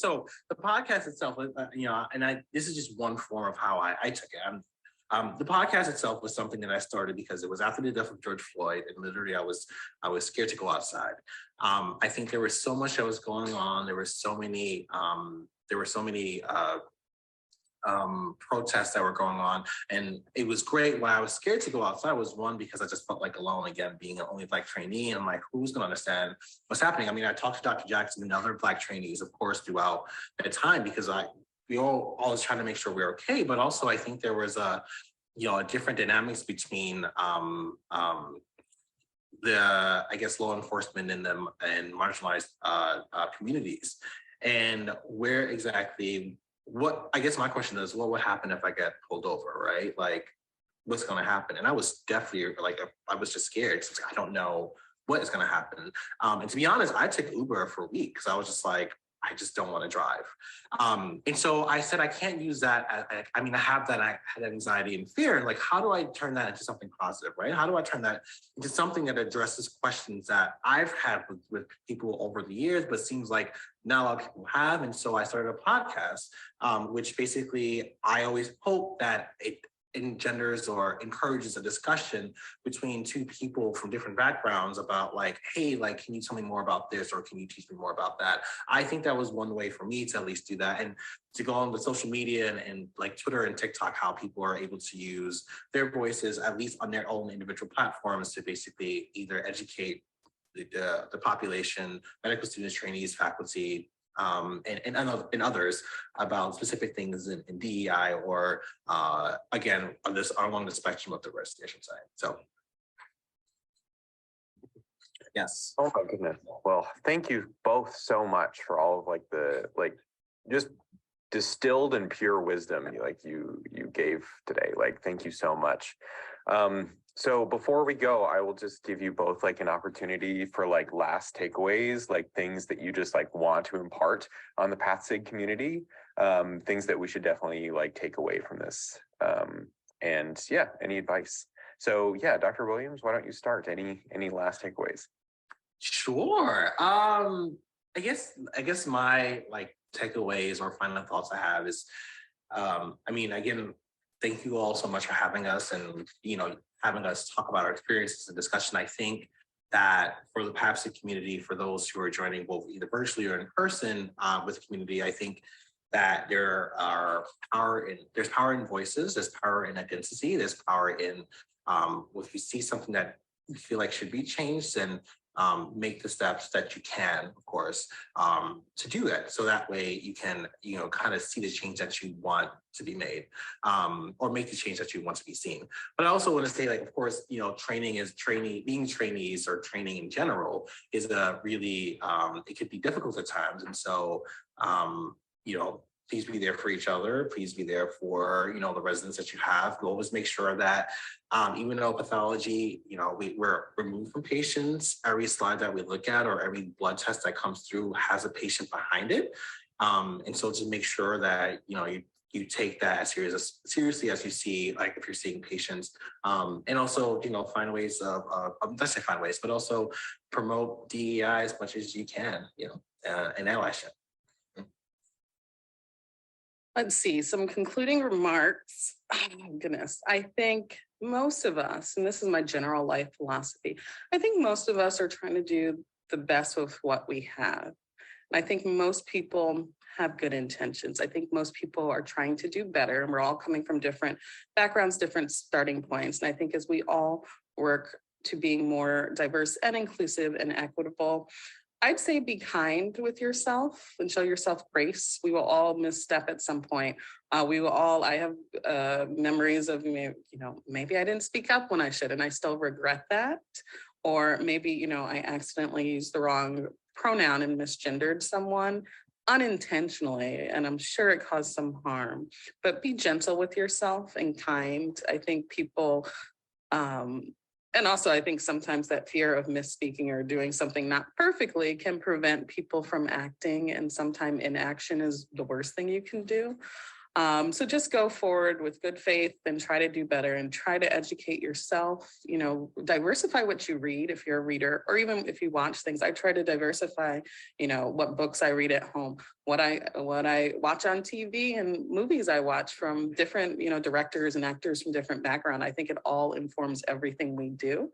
so the podcast itself, this is just one form of how I took it. The podcast itself was something that I started because it was after the death of George Floyd, and literally I was scared to go outside. I think there was so much that was going on. There were so many protests that were going on, and it was great. Why I was scared to go outside was, one, because I just felt like alone again, being an only Black trainee, and I'm like, who's going to understand what's happening? I mean, I talked to Dr. Jackson and other Black trainees, of course, throughout that time, because we all always trying to make sure we're okay, but also I think there was a different dynamics between the, I guess, law enforcement and marginalized communities, and where exactly, what, I guess my question is, what would happen if I get pulled over, right? Like, what's going to happen? And I was definitely like, I was just scared. So I don't know what is going to happen. And to be honest, I took Uber for a week because I was just like, I just don't want to drive. And so I said, I can't use that. I had anxiety and fear. And like, how do I turn that into something positive, right? How do I turn that into something that addresses questions that I've had with people over the years, but seems like not a lot of people have? And so I started a podcast, which basically I always hope that engenders or encourages a discussion between two people from different backgrounds about like, hey, like, can you tell me more about this, or can you teach me more about that? I think that was one way for me to at least do that, and to go on the social media and like Twitter and TikTok, how people are able to use their voices, at least on their own individual platforms, to basically either educate the population, medical students, trainees, faculty, and others about specific things in DEI, or again, along the spectrum of diversity, I should say. So, yes. Oh my goodness. Well, thank you both so much for all of like the just distilled and pure wisdom you gave today. Like, thank you so much. So before we go, I will just give you both like an opportunity for like last takeaways, like things that you just like want to impart on the PathSig community, things that we should definitely like take away from this. And yeah, any advice? So yeah, Dr. Williams, why don't you start? Any last takeaways? Sure. I guess my like takeaways or final thoughts I have is, I mean, again, thank you all so much for having us, and having us talk about our experiences and discussion. I think that for the PathSig community, for those who are joining both either virtually or in person with the community, I think that there's power in voices, there's power in identity, there's power in if you see something that you feel like should be changed, then make the steps that you can, of course, to do it. So that way you can, kind of see the change that you want to be made, or make the change that you want to be seen. But I also want to say, like, of course, being trainees or training in general is a really, it could be difficult at times. And so, please be there for each other. Please be there for, the residents that you have. We always make sure that even though pathology, we're removed from patients, every slide that we look at or every blood test that comes through has a patient behind it. And so to make sure that, you take that as seriously as you see, like if you're seeing patients, and also, find ways of, let's say find ways, but also promote DEI as much as you can, and allyship. Let's see, some concluding remarks. Oh, goodness. I think most of us, and this is my general life philosophy, I think most of us are trying to do the best with what we have. And I think most people have good intentions. I think most people are trying to do better, and we're all coming from different backgrounds, different starting points. And I think as we all work to being more diverse and inclusive and equitable, I'd say be kind with yourself and show yourself grace. We will all misstep at some point. I have memories of, maybe I didn't speak up when I should, and I still regret that. Or maybe, I accidentally used the wrong pronoun and misgendered someone unintentionally, and I'm sure it caused some harm. But be gentle with yourself and kind. I think people, and also, I think sometimes that fear of misspeaking or doing something not perfectly can prevent people from acting, and sometimes inaction is the worst thing you can do. So just go forward with good faith and try to do better and try to educate yourself, diversify what you read if you're a reader, or even if you watch things. I try to diversify, what books I read at home, what I watch on TV and movies I watch from different, directors and actors from different backgrounds. I think it all informs everything we do.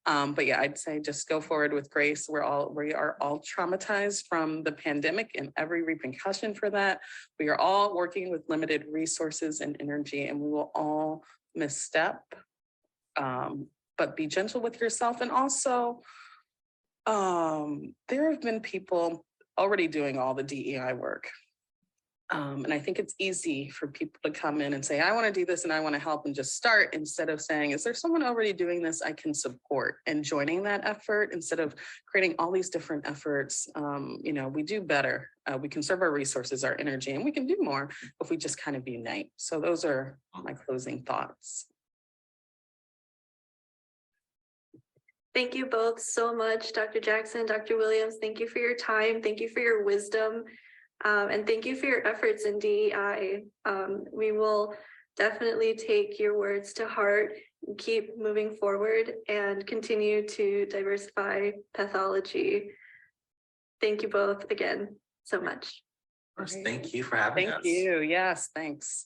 But yeah, I'd say just go forward with grace. We are all traumatized from the pandemic and every repercussion for that. We are all working with limited resources and energy, and we will all misstep. But be gentle with yourself. And also, there have been people already doing all the DEI work. And I think it's easy for people to come in and say, I want to do this and I want to help, and just start, instead of saying, is there someone already doing this I can support, and joining that effort instead of creating all these different efforts. We do better. We conserve our resources, our energy, and we can do more if we just kind of unite. So those are my closing thoughts. Thank you both so much, Dr. Jackson, Dr. Williams. Thank you for your time. Thank you for your wisdom. And thank you for your efforts in DEI. We will definitely take your words to heart, keep moving forward, and continue to diversify pathology. Thank you both again so much. Of course, thank you for having us. Thank you. Yes, thanks.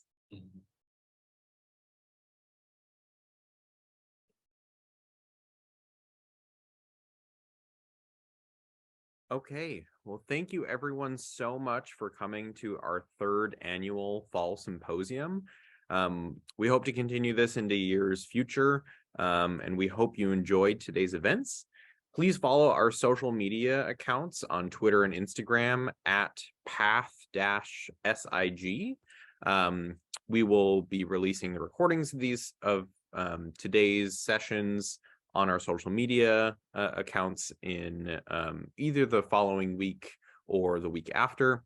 Okay, well, thank you everyone so much for coming to our third annual Fall Symposium. We hope to continue this into years future, and we hope you enjoyed today's events. Please follow our social media accounts on Twitter and Instagram at path-sig. We will be releasing the recordings of today's sessions on our social media accounts in either the following week or the week after.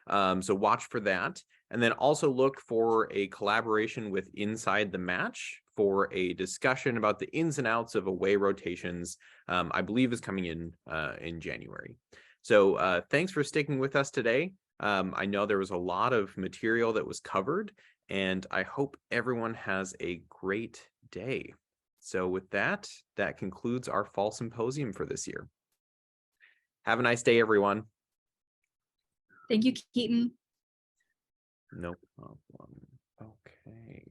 So watch for that. And then also look for a collaboration with Inside the Match for a discussion about the ins and outs of away rotations, I believe is coming in January. So thanks for sticking with us today. I know there was a lot of material that was covered, and I hope everyone has a great day. So with that, that concludes our Fall Symposium for this year. Have a nice day, everyone. Thank you, Keaton. No problem. Okay.